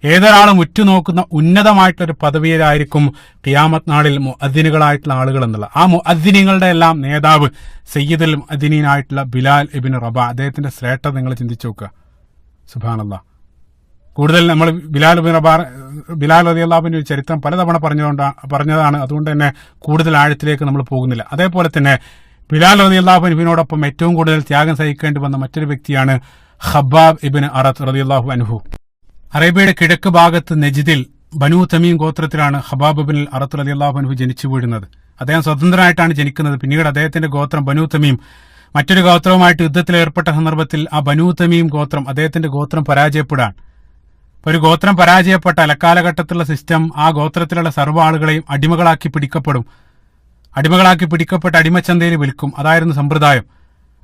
ഏതൊരാളും ഉറ്റുനോക്കുന്ന ഉന്നതമായിട്ടൊരു പദവിയിലായിരിക്കും ഖിയാമത്ത് നാളിൽ മുഅദ്ദിനുകളായിട്ടുള്ള ആളുകൾ എന്നുള്ള. ആ മുഅദ്ദിനുകളുടെ എല്ലാം നേതാവ് സയ്യിദുൽ മുഅദ്ദിനീനായിട്ടുള്ള ബിലാൽ ഇബ്നു റബാഹ്, അദ്ദേഹത്തിന്റെ ശ്രേഷ്ഠത നിങ്ങൾ ചിന്തിച്ചു നോക്കുക. സുബ്ഹാനല്ലാഹ്. കൂടുതൽ നമ്മൾ ബിലാൽ റളിയല്ലാഹു അൻഹു ചരിത്രം പലതവണ പറഞ്ഞതാണ്. അതുകൊണ്ട് തന്നെ കൂടുതൽ ആഴത്തിലേക്ക് നമ്മൾ പോകുന്നില്ല. അതേപോലെ തന്നെ ബിലാൽ റളിയല്ലാഹു അൻഹുവിനോടൊപ്പം ഏറ്റവും കൂടുതൽ ത്യാഗം സഹിക്കേണ്ടി വന്ന മറ്റൊരു വ്യക്തിയാണ് ഖബ്ബാബ് ഇബ്നു അറത്ത് റളിയല്ലാഹു അൻഹു. അറേബ്യയുടെ കിഴക്ക് ഭാഗത്ത് നജിദിൽ ബനൂ തമീം ഗോത്രത്തിലാണ് ഖബ്ബാബ് ഇബ്നു അറത്ത് റളിയല്ലാഹു അൻഹു ജനിച്ചു വീഴുന്നത്. അദ്ദേഹം സ്വതന്ത്രനായിട്ടാണ് ജനിക്കുന്നത്. പിന്നീട് അദ്ദേഹത്തിന്റെ ഗോത്രം ബനൂ തമീം മറ്റൊരു ഗോത്രവുമായിട്ട് യുദ്ധത്തിൽ ഏർപ്പെട്ട സന്ദർഭത്തിൽ ആ ബനൂ തമീം ഗോത്രം, അദ്ദേഹത്തിന്റെ ഗോത്രം പരാജയപ്പെടാൻ. ഒരു ഗോത്രം പരാജയപ്പെട്ടാൽ അക്കാലഘട്ടത്തിലുള്ള സിസ്റ്റം ആ ഗോത്രത്തിലുള്ള സർവ്വ ആളുകളെയും അടിമകളാക്കി പിടിക്കപ്പെട്ട് അടിമച്ചന്തയിൽ വിൽക്കും. അതായിരുന്നു സമ്പ്രദായം.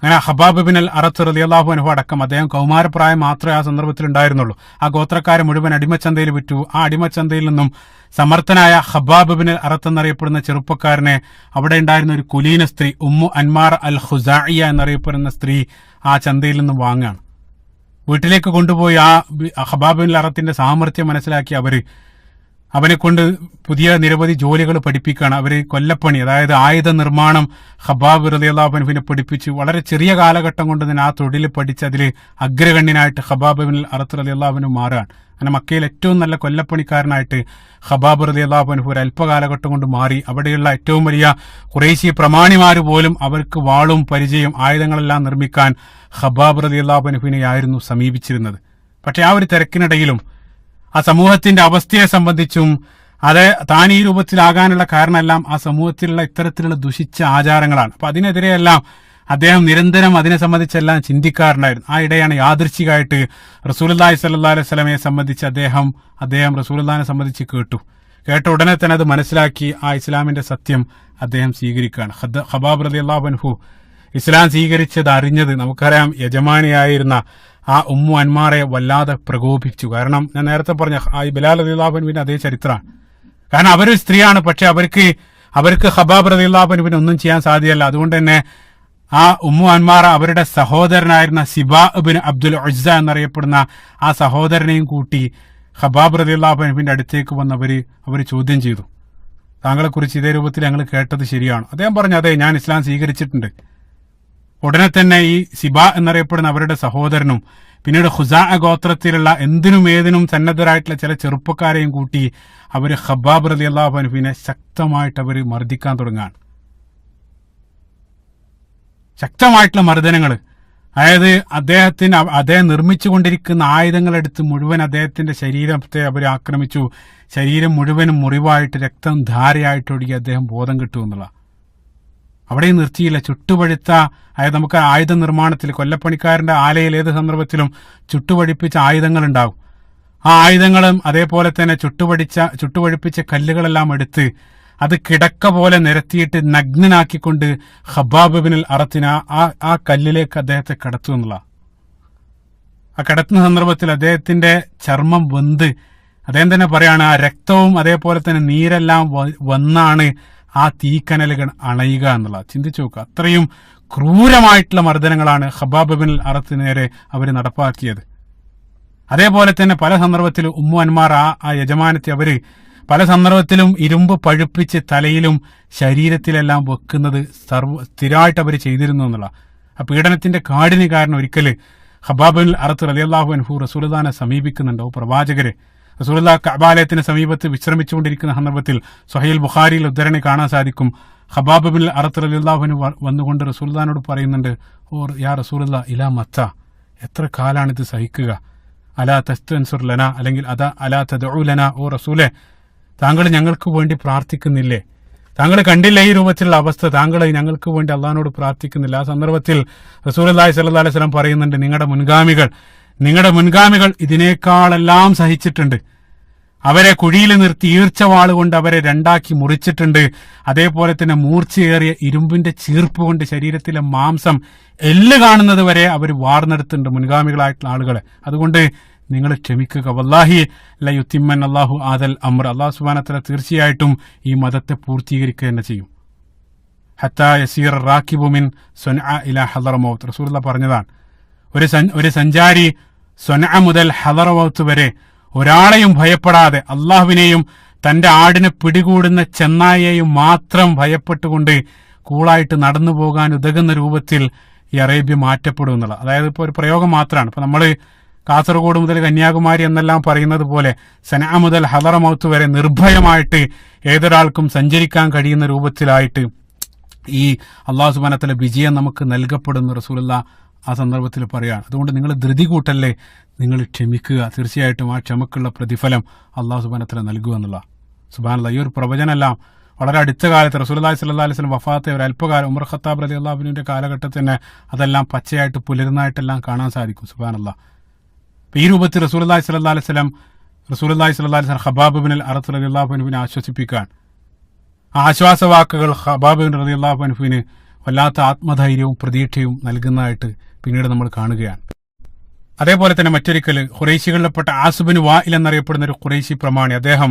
അങ്ങനെ ഖബ്ബാബ് ഇബ്നു അറത്ത് റളിയല്ലാഹു അൻഹു അടക്കം, അദ്ദേഹം കൗമാരപ്രായം മാത്രമേ ആ സന്ദർഭത്തിൽ ഉണ്ടായിരുന്നുള്ളൂ. ആ ഗോത്രക്കാരെ മുഴുവൻ അടിമച്ചന്തയിൽ വിറ്റു. ആ അടിമച്ചന്തയിൽ നിന്നും സമർത്ഥനായ ഖബ്ബാബ് ഇബ്നു അറത്ത് എന്നറിയപ്പെടുന്ന ചെറുപ്പക്കാരനെ അവിടെ ഉണ്ടായിരുന്ന ഒരു കുലീന സ്ത്രീ ഉമ്മു അൻമാർ അൽ ഖുസാഇയ എന്നറിയപ്പെടുന്ന സ്ത്രീ ആ ചന്തയിൽ നിന്നും വാങ്ങുകയാണ്. വീട്ടിലേക്ക് കൊണ്ടുപോയി ആ ഖബ്ബാബ് ഇബ്നു അറത്തിന്റെ സാമർത്ഥ്യം മനസ്സിലാക്കി അവര് അവനെ കൊണ്ട് പുതിയ നിരവധി ജോലികൾ പഠിപ്പിക്കുകയാണ്. അവര് കൊല്ലപ്പണി, അതായത് ആയുധ നിർമ്മാണം ഖബ്ബാബ് റളിയല്ലാഹു അൻഹുവിനെ പഠിപ്പിച്ചു. വളരെ ചെറിയ കാലഘട്ടം കൊണ്ട് തന്നെ ആ തൊഴിൽ പഠിച്ച് അതിൽ അഗ്രഗണ്യനായിട്ട് ഖബ്ബാബ് ഇബ്നുൽ അറത്ത് റളിയല്ലാഹു അൻഹു മാറുകയാണ്. അങ്ങനെ മക്കയിൽ ഏറ്റവും നല്ല കൊല്ലപ്പണിക്കാരനായിട്ട് ഖബ്ബാബ് റളിയല്ലാഹു അൻഹു ഒരു അല്പകാലഘട്ടം കൊണ്ട് മാറി. അവിടെയുള്ള ഏറ്റവും വലിയ ഖുറൈശി പ്രമാണിമാർ പോലും അവർക്ക് വാളും പരിചയം ആയുധങ്ങളെല്ലാം നിർമ്മിക്കാൻ ഖബ്ബാബ് റളിയല്ലാഹു അൻഹുവിനെയായിരുന്നു സമീപിച്ചിരുന്നത്. പക്ഷെ ആ ഒരു തിരക്കിനിടയിലും ആ സമൂഹത്തിന്റെ അവസ്ഥയെ സംബന്ധിച്ചും അത് താൻ ഈ രൂപത്തിലാകാനുള്ള കാരണമെല്ലാം ആ സമൂഹത്തിലുള്ള ഇത്തരത്തിലുള്ള ദുഷിച്ച ആചാരങ്ങളാണ്. അപ്പൊ അതിനെതിരെയെല്ലാം അദ്ദേഹം നിരന്തരം അതിനെ സംബന്ധിച്ചെല്ലാം ചിന്തിക്കാറുണ്ടായിരുന്നു. ആ ഇടെയാണ് യാദൃശ്ചികമായിട്ട് റസൂലുള്ളാഹി സ്വല്ലല്ലാഹു അലൈഹി വസല്ലമയെ സംബന്ധിച്ച് അദ്ദേഹം റസൂലുള്ളാഹിനെ സംബന്ധിച്ച് കേട്ട ഉടനെ തന്നെ അത് മനസ്സിലാക്കി ആ ഇസ്ലാമിന്റെ സത്യം അദ്ദേഹം സ്വീകരിക്കുകയാണ്. ഖബ്ബാബ് റളിയല്ലാഹു അൻഹു ഇസ്ലാം സ്വീകരിച്ചത് അറിഞ്ഞത് നമുക്കറിയാം, യജമാനിയായിരുന്ന ആ ഉമ്മു അൻമാറെ വല്ലാതെ പ്രകോപിച്ചു. കാരണം ഞാൻ നേരത്തെ പറഞ്ഞ ആ ബിലാൽ റളിയല്ലാഹു അൻഹുവിന്റെ അതേ ചരിത്രമാണ്. കാരണം അവരൊരു സ്ത്രീയാണ്, പക്ഷെ അവർക്ക് ഖബ്ബാബ് റളിയല്ലാഹു അൻഹുവിനെ ഒന്നും ചെയ്യാൻ സാധ്യമല്ല. അതുകൊണ്ട് തന്നെ ആ ഉമ്മു അൻമാറ അവരുടെ സഹോദരനായിരുന്ന സിബാ ഇബ്നു അബ്ദുൽ ഉസ്സ എന്നറിയപ്പെടുന്ന ആ സഹോദരനെയും കൂട്ടി ഖബ്ബാബ് റളിയല്ലാഹു അൻഹുവിന്റെ അടുത്തേക്ക് വന്ന് അവർ ചോദ്യം ചെയ്തു. താങ്കളെക്കുറിച്ച് ഇതേ രൂപത്തിൽ ഞങ്ങൾ കേട്ടത് ശരിയാണ്? അദ്ദേഹം പറഞ്ഞു, അതെ, ഞാൻ ഇസ്ലാം സ്വീകരിച്ചിട്ടുണ്ട്. ഉടനെ തന്നെ ഈ സിബാ എന്നറിയപ്പെടുന്ന അവരുടെ സഹോദരനും പിന്നീട് ഖുസാഅ ഗോത്രത്തിലുള്ള എന്തിനും ഏതിനും സന്നദ്ധരായിട്ടുള്ള ചില ചെറുപ്പക്കാരെയും കൂട്ടി അവര് ഖബ്ബാബ് റളിയല്ലാഹു അൻഹുവിനെ ശക്തമായിട്ട് അവർ മർദ്ദിക്കാൻ തുടങ്ങാണ്. ശക്തമായിട്ടുള്ള മർദ്ദനങ്ങൾ, അതായത് അദ്ദേഹം നിർമ്മിച്ചുകൊണ്ടിരിക്കുന്ന ആയുധങ്ങളെടുത്ത് മുഴുവൻ അദ്ദേഹത്തിന്റെ ശരീരത്തെ അവർ ആക്രമിച്ചു. ശരീരം മുഴുവനും മുറിവായിട്ട് രക്തം ധാരയായിട്ടൊഴുകി അദ്ദേഹം ബോധം കിട്ടുമെന്നുള്ള. അവിടെയും നിർത്തിയില്ല. ചുട്ടുപഴുത്ത, അതായത് നമുക്ക് ആയുധ നിർമ്മാണത്തിൽ കൊല്ലപ്പണിക്കാരന്റെ ആലയിൽ ഏത് സന്ദർഭത്തിലും ചുട്ടുപഴിപ്പിച്ച ആയുധങ്ങൾ ഉണ്ടാവും. ആ ആയുധങ്ങളും അതേപോലെ തന്നെ ചുട്ടുപഴിപ്പിച്ച കല്ലുകളെല്ലാം എടുത്ത് അത് കിടക്ക പോലെ നിരത്തിയിട്ട് നഗ്നനാക്കിക്കൊണ്ട് ഖബ്ബാബ് ഇബ്നുൽ അറത്തിന് ആ കല്ലിലേക്ക് അദ്ദേഹത്തെ കടത്തു എന്നുള്ള. ആ കടത്തുന്ന സന്ദർഭത്തിൽ അദ്ദേഹത്തിന്റെ ചർമ്മം വെന്ത് അദ്ദേഹം തന്നെ പറയാണ്, ആ രക്തവും അതേപോലെ തന്നെ നീരെല്ലാം വന്നാണ് ആ തീക്കനലുകൾ അണയുക എന്നുള്ളത്. ചിന്തിച്ചു നോക്കുക, അത്രയും ക്രൂരമായിട്ടുള്ള മർദ്ദനങ്ങളാണ് ഖബ്ബാബ് ഇബ്നുൽ അറത്തിന് നേരെ അവർ നടപ്പാക്കിയത്. അതേപോലെ തന്നെ പല സന്ദർഭത്തിലും ഉമ്മു അൻമാർ ആ യജമാനത്തെ അവര് പല സന്ദർഭത്തിലും ഇരുമ്പ് പഴുപ്പിച്ച് തലയിലും ശരീരത്തിലെല്ലാം വെക്കുന്നത് സ്ഥിരമായിട്ട് അവർ ചെയ്തിരുന്നു എന്നുള്ള. ആ പീഡനത്തിന്റെ കാഠിന്യ കാരണം ഒരിക്കല് ഖബ്ബാബ് ഇബ്നുൽ അറത്ത് റളിയല്ലാഹു അൻഹു റസൂലുള്ളാഹിനെ സമീപിക്കുന്നുണ്ടോ, പ്രവാചകരെ, റസൂലുള്ളാഹി കഅബാലയത്തിന് സമീപത്ത് വിശ്രമിച്ചുകൊണ്ടിരിക്കുന്ന സന്ദർഭത്തിൽ സ്വഹീഹുൽ ബുഖാരിയിൽ ഉദ്ധരണി കാണാൻ സാധിക്കും. ഖബ്ബാബ് ഇബ്നുൽ അറത്ത് റളിയല്ലാഹു അൻഹു വന്നുകൊണ്ട് റസൂലുള്ളാഹിനോട് പറയുന്നുണ്ട്, ഓ യാ റസൂലുള്ളാഹി, ഇലാ മത്ത, എത്ര കാലാണിത് സഹിക്കുക? അലാ തസ്തൻസുർ ലന, അല്ലെങ്കിൽ അലാ തദ്ഉ ലന, ഓ റസൂലെ, താങ്കൾ ഞങ്ങൾക്ക് വേണ്ടി പ്രാർത്ഥിക്കുന്നില്ലേ? താങ്കൾ കണ്ടില്ല ഈ രൂപത്തിലുള്ള അവസ്ഥ, താങ്കൾ ഞങ്ങൾക്ക് വേണ്ടി അള്ളാഹിനോട് പ്രാർത്ഥിക്കുന്നില്ല? ആ സന്ദർഭത്തിൽ റസൂലുള്ളാഹി സ്വല്ലല്ലാഹു അലൈഹി വസല്ലം പറയുന്നുണ്ട്, നിങ്ങളുടെ മുൻഗാമികൾ ഇതിനേക്കാളെല്ലാം സഹിച്ചിട്ടുണ്ട്. അവരെ കുഴിയിൽ നിർത്തി ഈർച്ചവാള് കൊണ്ട് അവരെ രണ്ടാക്കി മുറിച്ചിട്ടുണ്ട്. അതേപോലെ തന്നെ മൂർച്ചയേറിയ ഇരുമ്പിന്റെ ചീർപ്പ് കൊണ്ട് ശരീരത്തിലെ മാംസം എല്ല് കാണുന്നത് വരെ അവർ വാർന്നെടുത്തിട്ടുണ്ട് മുൻഗാമികളായിട്ടുള്ള ആളുകളെ. അതുകൊണ്ട് നിങ്ങൾ ക്ഷമിക്കുക. വല്ലാഹി ലയുത്തിമ്മൻ അല്ലാഹു ആദൽ അംർ, അല്ലാഹു സുബ്ഹാനഹു വ തആല തീർച്ചയായിട്ടും ഈ മതത്തെ പൂർത്തീകരിക്കുക തന്നെ ചെയ്യും. ഹത്താ യസീർ റാക്കിബു മിൻ സ്വൻഅ ഇലാ ഹളറമൗത്ത്, റസൂലുള്ളാഹി പറഞ്ഞതാണ്, ഒരു സഞ്ചാരി സ്വൻഅ മുതൽ ഹളറമൗത്ത് വരെ ഒരാളെയും ഭയപ്പെടാതെ അള്ളാഹുവിനെയും തന്റെ ആടിനെ പിടികൂടുന്ന ചെന്നായെയും മാത്രം ഭയപ്പെട്ടുകൊണ്ട് കൂളായിട്ട് നടന്നു പോകാൻ ഉതകുന്ന രൂപത്തിൽ ഈ അറേബ്യ മാറ്റപ്പെടും എന്നുള്ള. അതായത് ഇപ്പോൾ ഒരു പ്രയോഗം മാത്രമാണ്. ഇപ്പൊ നമ്മൾ കാസർഗോഡ് മുതൽ കന്യാകുമാരി എന്നെല്ലാം പറയുന്നത് പോലെ സനഅ മുതൽ ഹളറമൗത്ത് വരെ നിർഭയമായിട്ട് ഏതൊരാൾക്കും സഞ്ചരിക്കാൻ കഴിയുന്ന രൂപത്തിലായിട്ട് ഈ അള്ളാഹു സുബ്ഹാനഹു വ തആല വിജയം നമുക്ക് നൽകപ്പെടുന്ന റസൂലുള്ളാഹി ആ സന്ദർഭത്തിൽ പറയാണ്. അതുകൊണ്ട് നിങ്ങൾ ധൃതി കൂട്ടല്ലേ, നിങ്ങൾ ക്ഷമിക്കുക, തീർച്ചയായിട്ടും ആ ക്ഷമക്കുള്ള പ്രതിഫലം അള്ളാഹു സുബ്ഹാനഹു വ തആല നൽകുക എന്നുള്ള. സുബ്ഹാനല്ലാഹ്, ഈ ഒരു പ്രവചനമെല്ലാം വളരെ അടുത്ത കാലത്ത് റസൂലുള്ളാഹി സ്വല്ലല്ലാഹു അലൈഹി വസല്ലം വഫാത്തെ ഒരു അല്പകാലം ഉമർ ഖത്താബ് റളിയല്ലാഹു അൻഹുവിന്റെ കാലഘട്ടത്തിൽ തന്നെ അതെല്ലാം പച്ചയായിട്ട് പുലരുന്നതായിട്ടെല്ലാം കാണാൻ സാധിക്കും. സുബ്ഹാനല്ലാഹ്, ഈ രൂപത്തിൽ റസൂലുള്ളാഹി സ്വല്ലല്ലാഹു അലൈഹി വസല്ലം ഖബ്ബാബ് ഇബ്നുൽ അറത്ത് റളിയല്ലാഹു അൻഹുവിനെ ആശ്വസിപ്പിക്കാൻ ആശ്വാസവാക്കുകൾ ഖബ്ബാബ് ഇബ്നു റളിയല്ലാഹു അൻഹുവിന് വല്ലാത്ത ആത്മധൈര്യവും പ്രതീക്ഷയും നൽകുന്നതായിട്ട് പിന്നീട് നമ്മൾ കാണുകയാണ്. അതേപോലെ തന്നെ മറ്റൊരിക്കൽ ഖുറൈശികളിൽപ്പെട്ട ആസിബിന് വാഇൽ എന്നറിയപ്പെടുന്ന ഒരു ഖുറൈശി പ്രമാണി, അദ്ദേഹം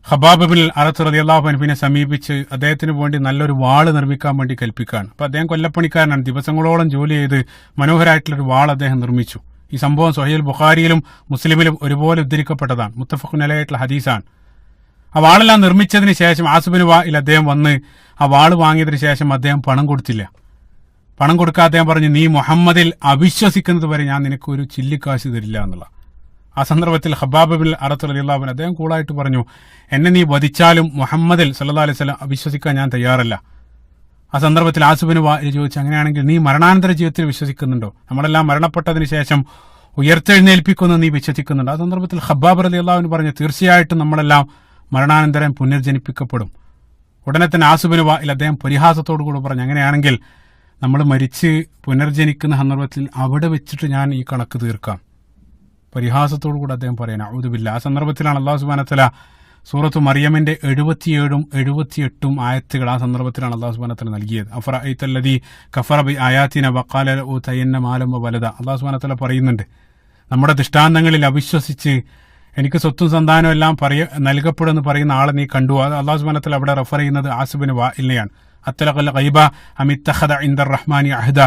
ഖബ്ബാബ് ഇബ്നുൽ അറത്ത് റളിയല്ലാഹു അൻഹുവിനെ സമീപിച്ച് അദ്ദേഹത്തിന് വേണ്ടി നല്ലൊരു വാള് നിർമ്മിക്കാൻ വേണ്ടി കൽപ്പിക്കുകയാണ്. അപ്പൊ അദ്ദേഹം കൊല്ലപ്പണിക്കാരനാണ്. ദിവസങ്ങളോളം ജോലി ചെയ്ത് മനോഹരമായിട്ടുള്ളൊരു വാൾ അദ്ദേഹം നിർമ്മിച്ചു. ഈ സംഭവം സ്വഹീഹുൽ ബുഖാരിയിലും മുസ്ലിമിലും ഒരുപോലെ ഉദ്ധരിക്കപ്പെട്ടതാണ്. മുത്തഫഖുൻ അലൈഹിയുള്ള ഹദീസാണ്. ആ വാളെല്ലാം നിർമ്മിച്ചതിന് ശേഷം ആസിബിന് വായിൽ അദ്ദേഹം വന്ന് ആ വാള് വാങ്ങിയതിന് ശേഷം അദ്ദേഹം പണം കൊടുത്തില്ല. പണം കൊടുക്കാതെ അദ്ദേഹം പറഞ്ഞു, നീ മുഹമ്മദിൽ അവിശ്വസിക്കുന്നത് വരെ ഞാൻ നിനക്ക് ഒരു ചില്ലിക്കാശ് തരില്ല എന്നുള്ള. ആ സന്ദർഭത്തിൽ ഖബ്ബാബ് ബിൻ അറത്ത് റളിയല്ലാഹു അൻഹു അദ്ദേഹം കൂളായിട്ട് പറഞ്ഞു, എന്നെ നീ വധിച്ചാലും മുഹമ്മദിൽ സല്ലല്ലാഹു അലൈഹി വസല്ലം അവിശ്വസിക്കാൻ ഞാൻ തയ്യാറല്ല. ആ സന്ദർഭത്തിൽ ആസിബിന് വായിൽ ചോദിച്ചു, അങ്ങനെയാണെങ്കിൽ നീ മരണാനന്തര ജീവിതത്തിൽ വിശ്വസിക്കുന്നുണ്ടോ? നമ്മളെല്ലാം മരണപ്പെട്ടതിന് ശേഷം ഉയർത്തെഴുന്നേൽപ്പിക്കുമെന്ന് നീ വിശ്വസിക്കുന്നുണ്ടോ? ആ സന്ദർഭത്തിൽ ഖബ്ബാബ് റളിയല്ലാഹു അൻഹു പറഞ്ഞു, തീർച്ചയായിട്ടും നമ്മളെല്ലാം മരണാനന്തരം പുനർജനിപ്പിക്കപ്പെടും. ഉടനെ തന്നെ ആസിബിന് വായിൽ അദ്ദേഹം പരിഹാസത്തോടു കൂടി പറഞ്ഞു, അങ്ങനെയാണെങ്കിൽ നമ്മൾ മരിച്ച് പുനർജനിക്കുന്ന സന്ദർഭത്തിൽ അവിടെ വെച്ചിട്ട് ഞാൻ ഈ കണക്ക് തീർക്കാം. പരിഹാസത്തോടു കൂടി അദ്ദേഹം പറയാൻ അഊദു ബില്ലാഹ്. ആ സന്ദർഭത്തിലാണ് അല്ലാഹു സുബ്ഹാനഹു വ തആല സൂറത്തു മറിയമിന്റെ 77 78 ആയത്തുകൾ ആ സന്ദർഭത്തിലാണ് അല്ലാഹു സുബ്ഹാനഹു വ തആല നൽകിയത്. അഫറഅയ്തല്ലദീ കഫറ ബി ആയാതിന വഖാല ലഉതയന്ന മാലം വവലദ. അല്ലാഹു സുബ്ഹാനഹു വ തആല പറയുന്നുണ്ട്, നമ്മുടെ ദൃഷ്ടാന്തങ്ങളിൽ അവിശ്വസിച്ച് എനിക്ക് സ്വത്തും സന്താനവും എല്ലാം നൽകപ്പെടുമെന്ന് പറയുന്ന ആളെ നീ കണ്ടു. അത് അല്ലാഹു സുബ്ഹാനഹു വ തആല അവിടെ റെഫർ ചെയ്യുന്നത് ആസിബിന് വായിലിനെയാണ്. അത്തലഖൽ ഗൈബ അം ഇത്തഖദ ഇൻദർ റഹ്മാനി അഹ്ദ.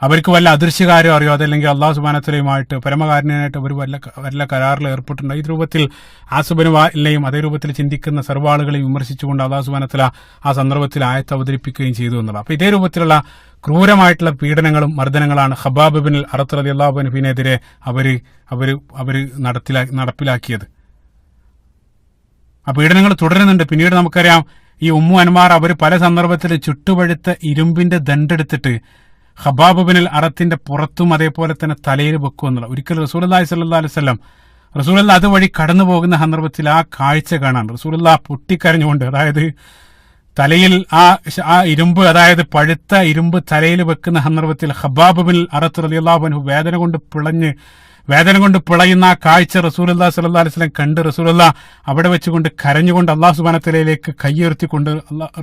അവർക്ക് വല്ല അദൃശ്യകാര്യം അറിയോ, അതല്ലെങ്കിൽ അള്ളാഹു സുബ്ഹാനഹു വ തആലയുമായിട്ട് പരമകാരുണ്യനായിട്ട് അവർ വല്ല കരാറിൽ ഏർപ്പെട്ടിട്ടുണ്ട്. ഈ രൂപത്തിൽ ആസിബിന് വായിലിനെയും അതേ രൂപത്തിൽ ചിന്തിക്കുന്ന സർവ്വാളുകളെയും വിമർശിച്ചുകൊണ്ട് അള്ളാഹു സുബ്ഹാനഹു വ തആല ആ സന്ദർഭത്തിൽ ആയത്ത് അവതരിപ്പിക്കുകയും ചെയ്തു എന്നുള്ളത്. അപ്പൊ ഇതേ രൂപത്തിലുള്ള ക്രൂരമായിട്ടുള്ള പീഡനങ്ങളും മർദ്ദനങ്ങളാണ് ഖബ്ബാബ് ബിൻ അറത്ത് റളിയല്ലാഹു അൻഹുവിനെതിരെ അവര് നടപ്പിലാക്കിയത്. ആ പീഡനങ്ങൾ തുടരുന്നുണ്ട്. പിന്നീട് നമുക്കറിയാം, ഈ ഉമ്മു അൻമാർ അവർ പല സന്ദർഭത്തിൽ ചുട്ടുപഴുത്ത ഇരുമ്പിന്റെ ദണ്ടെടുത്തിട്ട് ഖബ്ബാബ് ബിൻ അറത്തിന്റെ പുറത്തും അതേപോലെ തന്നെ തലയിൽ വെക്കും എന്നുള്ള. ഒരിക്കൽ റസൂലുള്ളാഹി സ്വല്ലല്ലാഹു അലൈഹി വസല്ലം റസൂലുള്ളാഹി അതുവഴി കടന്നു പോകുന്ന സന്ദർഭത്തിൽ ആ കാഴ്ച കാണാൻ റസൂലുള്ളാഹി പൊട്ടിക്കരഞ്ഞുകൊണ്ട്, അതായത് തലയിൽ ആ ഇരുമ്പ്, അതായത് പഴുത്ത ഇരുമ്പ് തലയിൽ വെക്കുന്ന സന്ദർഭത്തിൽ ഖബ്ബാബ് ബിൻ അറത്ത് റളിയല്ലാഹു അൻഹു വേദന കൊണ്ട് പിളയുന്ന ആ കാഴ്ച റസൂലുള്ളാഹി സ്വല്ലല്ലാഹു അലൈഹി വസല്ലം കണ്ട് റസൂലുള്ളാഹി അവിടെ വെച്ചുകൊണ്ട് കരഞ്ഞുകൊണ്ട് അല്ലാഹു സുബ്ഹാനഹു വ തആലയിലേക്ക് കൈയുയർത്തിക്കൊണ്ട്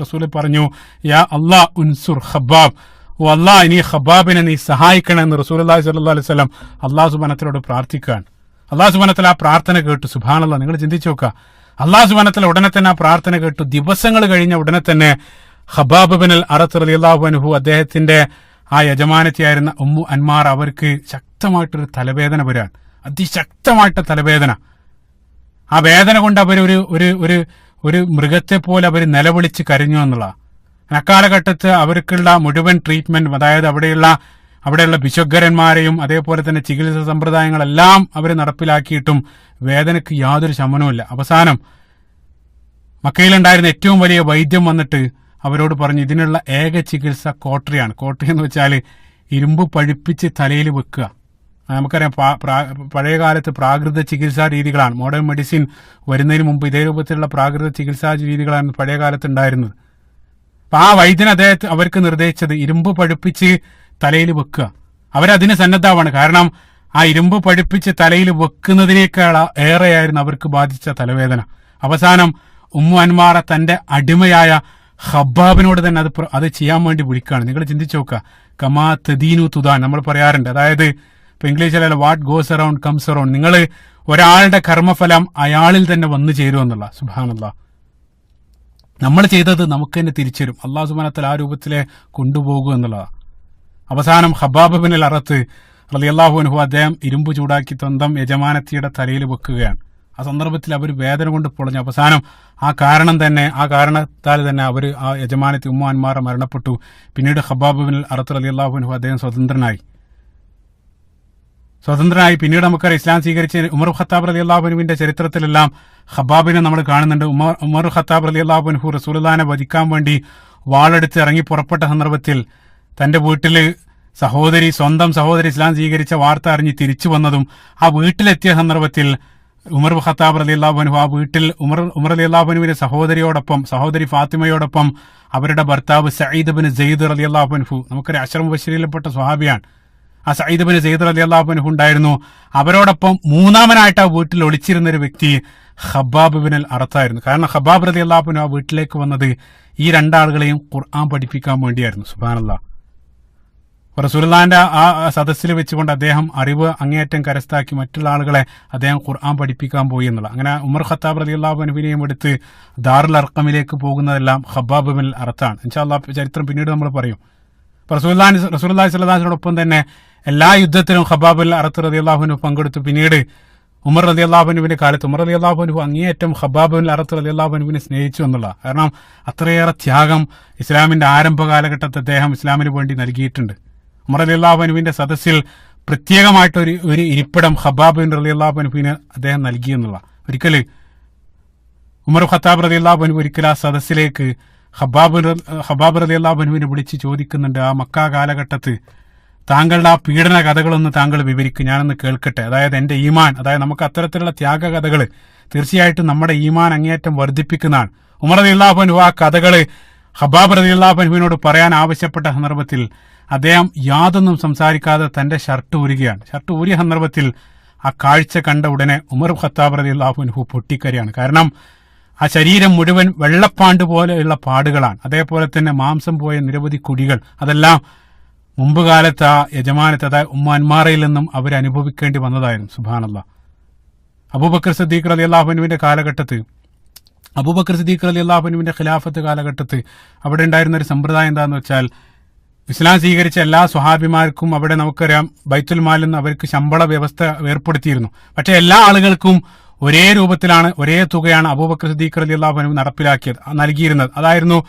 റസൂൽ പറഞ്ഞു, യാ അല്ലാഹ് ഉൻസുർ ഖബ്ബാബ്, ഓ അല്ലാഹ് ഇനി ഖബ്ബാബിനെ നീ സഹായിക്കണമെന്ന് റസൂലുള്ളാഹി സ്വല്ലല്ലാഹു അലൈഹി വസല്ലം അല്ലാഹു സുബ്ഹാനഹു വ തആലയോട് പ്രാർത്ഥിക്കുകയാണ്. അല്ലാഹു സുബ്ഹാനഹു വ തആല ആ പ്രാർത്ഥന കേട്ടു. സുബ്ഹാനല്ലാഹ്, നിങ്ങൾ ചിന്തിച്ചു നോക്കുക, അല്ലാഹു സുബ്ഹാനഹു വ തആല ഉടനെ തന്നെ ആ പ്രാർത്ഥന കേട്ടു. ദിവസങ്ങൾ കഴിഞ്ഞ ഉടനെ തന്നെ ഖബ്ബാബ് ബിൻ അറത്ത് റളിയല്ലാഹു അൻഹു അദ്ദേഹത്തിന്റെ ആ യജമാനത്തിയായിരുന്ന ഉമ്മു അൻമാർ അവർക്ക് ശക്തമായിട്ടൊരു തലവേദന വരാൻ, അതിശക്തമായിട്ട് തലവേദന. ആ വേദന കൊണ്ട് അവർ ഒരു മൃഗത്തെ പോലെ അവർ നിലവിളിച്ച് കരഞ്ഞു എന്നുള്ള. അക്കാലഘട്ടത്ത് അവർക്കുള്ള മുഴുവൻ ട്രീറ്റ്മെന്റ്, അതായത് അവിടെയുള്ള ബിഷഗ്ഗരന്മാരെയും അതേപോലെ തന്നെ ചികിത്സാ സമ്പ്രദായങ്ങളെല്ലാം അവർ നടപ്പിലാക്കിയിട്ടും വേദനയ്ക്ക് യാതൊരു ശമനവുമില്ല. അവസാനം മക്കയിലുണ്ടായിരുന്ന ഏറ്റവും വലിയ വൈദ്യം വന്നിട്ട് അവരോട് പറഞ്ഞു, ഇതിനുള്ള ഏക ചികിത്സ കോട്ടറിയാണ്. കോട്ടറി എന്ന് വെച്ചാൽ ഇരുമ്പ് പഴുപ്പിച്ച് തലയിൽ വെക്കുക. നമുക്കറിയാം, പഴയ കാലത്ത് പ്രാകൃത ചികിത്സാ രീതികളാണ്. മോഡേൺ മെഡിസിൻ വരുന്നതിന് മുമ്പ് ഇതേ രൂപത്തിലുള്ള പ്രാകൃത ചികിത്സാ രീതികളാണ് പഴയ കാലത്ത് ഉണ്ടായിരുന്നത്. അപ്പൊ ആ വൈദ്യൻ അവർക്ക് നിർദ്ദേശിച്ചത് ഇരുമ്പ് പഴുപ്പിച്ച് തലയിൽ വെക്കുക. അവരതിന് സന്നദ്ധമാണ്. കാരണം ആ ഇരുമ്പ് പഴുപ്പിച്ച് തലയിൽ വെക്കുന്നതിനേക്കാൾ ഏറെയായിരുന്നു അവർക്ക് ബാധിച്ച തലവേദന. അവസാനം ഉമ്മു അൻമാറ തന്റെ അടിമയായ ഖബ്ബാബിനോട് തന്നെ അത് ചെയ്യാൻ വേണ്ടി വിളിക്കുകയാണ്. നിങ്ങൾ ചിന്തിച്ചു നോക്കുക, കമാ തദീനു തുദാൻ നമ്മൾ പറയാറുണ്ട്. അതായത് ഇപ്പൊ ഇംഗ്ലീഷിലല്ല, what goes around comes around. നിങ്ങൾ ഒരാളുടെ കർമ്മഫലം അയാളിൽ തന്നെ വന്നു ചേരും എന്നുള്ള. സുബ്ഹാനല്ലാഹ്, നമ്മൾ ചെയ്തത് നമുക്ക് തന്നെ തിരിച്ചു തരും. അല്ലാഹു സുബ്ഹാനഹു വ തആല ആ രൂപത്തിലെ കൊണ്ടുപോകും എന്നുള്ളതാണ്. അവസാനം ഖബ്ബാബ് ബിൻ അറത്ത് റളിയല്ലാഹു അൻഹു അദ്ദേഹം ഇരുമ്പ് ചൂടാക്കി സ്വന്തം യജമാനത്തിയുടെ തലയിൽ വെക്കുകയാണ്. ആ സന്ദർഭത്തിൽ അവർ വേദന കൊണ്ട് പൊളഞ്ഞു. അവസാനം ആ കാരണത്താൽ തന്നെ അവർ ആ യജമാനത്തി ഉമ്മു അൻമാറ മരണപ്പെട്ടു. പിന്നീട് ഖബ്ബാബ് ബിൻ അറത്ത് റളിയല്ലാഹു അൻഹു അദ്ദേഹം സ്വതന്ത്രനായി. പിന്നീട് നമുക്കറിയാം, ഇസ്ലാം സ്വീകരിച്ച ഉമർ ഖത്താബ് റളിയല്ലാഹു അൻഹുവിന്റെ ചരിത്രത്തിലെല്ലാം ഖബ്ബാബിനെ നമ്മൾ കാണുന്നുണ്ട്. ഉമർ ഖത്താബ് റളിയല്ലാഹു അൻഹു റസൂലുള്ളാഹിനെ വധിക്കാൻ വേണ്ടി വാളെടുത്ത് ഇറങ്ങി പുറപ്പെട്ട സന്ദർഭത്തിൽ തന്റെ വീട്ടില് സ്വന്തം സഹോദരി ഇസ്ലാം സ്വീകരിച്ച വാർത്ത അറിഞ്ഞ് തിരിച്ചു വന്നതും ആ വീട്ടിലെത്തിയ സന്ദർഭത്തിൽ ഉമർ ഖത്താബ് റളിയല്ലാഹു അൻഹു ആ വീട്ടിൽ ഉമർ റളിയല്ലാഹു അൻഹുവിന്റെ സഹോദരി ഫാത്തിമയോടൊപ്പം അവരുടെ ഭർത്താവ് സഈദ് ബിൻ സെയ്ദ് റളിയല്ലാഹു അൻഹു, നമുക്കൊരു അശ്റ മുബശ്ശിരീലിൽപ്പെട്ട സ്വഹാബിയാണ്. ആ സഈദ് ബിൻ സെയ്ദ് റളിയല്ലാഹു അൻഹു ഉണ്ടായിരുന്നു. അവരോടൊപ്പം മൂന്നാമനായിട്ട് ആ വീട്ടിൽ ഒളിച്ചിരുന്ന ഒരു വ്യക്തി ഖബ്ബാബ് ബിൻ അറത്തായിരുന്നു. കാരണം ഖബ്ബാബ് റളിയല്ലാഹു അൻഹു ആ വീട്ടിലേക്ക് വന്നത് ഈ രണ്ടാളുകളെയും ഖുർആൻ പഠിപ്പിക്കാൻ വേണ്ടിയായിരുന്നു. സുബ്ഹാനല്ലാഹ്, റസൂലുള്ളാഹിന്റെ ആ സദസ്സിൽ വെച്ചുകൊണ്ട് അദ്ദേഹം അറിവ് അങ്ങേയറ്റം കരസ്ഥമാക്കി മറ്റുള്ള ആളുകളെ അദ്ദേഹം ഖുർആൻ പഠിപ്പിക്കാൻ പോയി എന്നുള്ള. അങ്ങനെ ഉമർ ഖത്താബ് റളിയല്ലാഹു അൻഹുവിനെയും എടുത്ത് ദാറുൽ അർഖമിലേക്ക് പോകുന്നതെല്ലാം ഖബ്ബാബ് ബിൻ അറത്താണ്. ഇൻഷാ അല്ലാഹ് ചരിത്രം പിന്നീട് നമ്മൾ പറയും. റസൂലുള്ളാഹി സ്വല്ലല്ലാഹു അലൈഹി വസല്ലമയോടൊപ്പം തന്നെ എല്ലാ യുദ്ധത്തിലും ഖബ്ബാബ് ബിൻ അറത്ത് റളിയല്ലാഹു അൻഹു പങ്കെടുത്തു. പിന്നീട് ഉമർ റളിയല്ലാഹുവിന്റെ കാലത്ത് ഉമർ റളിയല്ലാഹു അങ്ങേയറ്റം ഖബ്ബാബ് ബിൻ അറത്ത് റളിയല്ലാഹുവിനെ സ്നേഹിച്ചു എന്നുള്ള, കാരണം അത്രയേറെ ത്യാഗം ഇസ്ലാമിന്റെ ആരംഭ കാലഘട്ടത്തിൽ അദ്ദേഹം ഇസ്ലാമിന് വേണ്ടി നൽകിയിട്ടുണ്ട്. ഉമർ റളിയല്ലാഹുവിന്റെ സദസ്സിൽ പ്രത്യേകമായിട്ട് ഒരു ഇരിപ്പിടം ഖബ്ബാബ് ബിൻ റളിയല്ലാഹുവിന് അദ്ദേഹം നൽകി എന്നുള്ള. ഒരിക്കല് ഉമർ ഖത്താബ് റളിയല്ലാഹു ഒരിക്കൽ ആ സദസ്സിലേക്ക് ഖബ്ബാബ് റളിയല്ലാഹുവിനെ വിളിച്ച് ചോദിക്കുന്നുണ്ട്, ആ മക്ക കാലഘട്ടത്ത് താങ്കളുടെ ആ പീഡന കഥകളൊന്ന് താങ്കൾ വിവരിക്കും, ഞാനൊന്ന് കേൾക്കട്ടെ. അതായത് എന്റെ ഈമാൻ, അതായത് നമുക്ക് അത്തരത്തിലുള്ള ത്യാഗ കഥകൾ തീർച്ചയായിട്ടും നമ്മുടെ ഈമാൻ അങ്ങേയറ്റം വർദ്ധിപ്പിക്കുന്നതാണ്. ഉമർ റളിയല്ലാഹു അൻഹു ആ കഥകള് ഖബ്ബാബ് റളിയല്ലാഹു അൻഹുവിനോട് പറയാൻ ആവശ്യപ്പെട്ട സന്ദർഭത്തിൽ അദ്ദേഹം യാതൊന്നും സംസാരിക്കാതെ തന്റെ ഷർട്ട് ഊരുകയാണ്. ഷർട്ട് ഊരിയ സന്ദർഭത്തിൽ ആ കാഴ്ച കണ്ട ഉടനെ ഉമർ ഖത്താബ് റളിയല്ലാഹു അൻഹു പൊട്ടിക്കരയാണ്. കാരണം ആ ശരീരം മുഴുവൻ വെള്ളപ്പാണ്ട് പോലെയുള്ള പാടുകളാണ്, അതേപോലെ തന്നെ മാംസം പോയ നിരവധി കുഴികൾ. അതെല്ലാം മുമ്പ് കാലത്ത് ആ യജമാനത്ത്, അതായത് ഉമ്മ അൻമാറയിൽ നിന്നും അവർ അനുഭവിക്കേണ്ടി വന്നതായിരുന്നു. സുബ്ഹാനല്ലാഹ്. അബൂബക്കർ സിദ്ദീഖ് റളിയല്ലാഹു അൻഹുവിന്റെ കാലഘട്ടത്ത്, അബൂബക്കർ സിദ്ദീഖ് റളിയല്ലാഹു അൻഹുവിന്റെ ഖിലാഫത്ത് കാലഘട്ടത്ത് അവിടെ ഉണ്ടായിരുന്ന ഒരു സമ്പ്രദായം എന്താണെന്ന് വെച്ചാൽ, ഇസ്ലാം സ്വീകരിച്ച എല്ലാ സ്വഹാബിമാർക്കും അവിടെ നമുക്കറിയാം ബൈത്തുൽ മാലിൽ നിന്ന് അവർക്ക് ശമ്പള വ്യവസ്ഥ ഏർപ്പെടുത്തിയിരുന്നു. പക്ഷെ എല്ലാ ആളുകൾക്കും ഒരേ രൂപത്തിലാണ്, ഒരേ തുകയാണ് അബൂബക്കർ സിദ്ദീഖ് റളിയല്ലാഹു അൻഹു നൽകിയിരുന്നത്. അതായിരുന്നു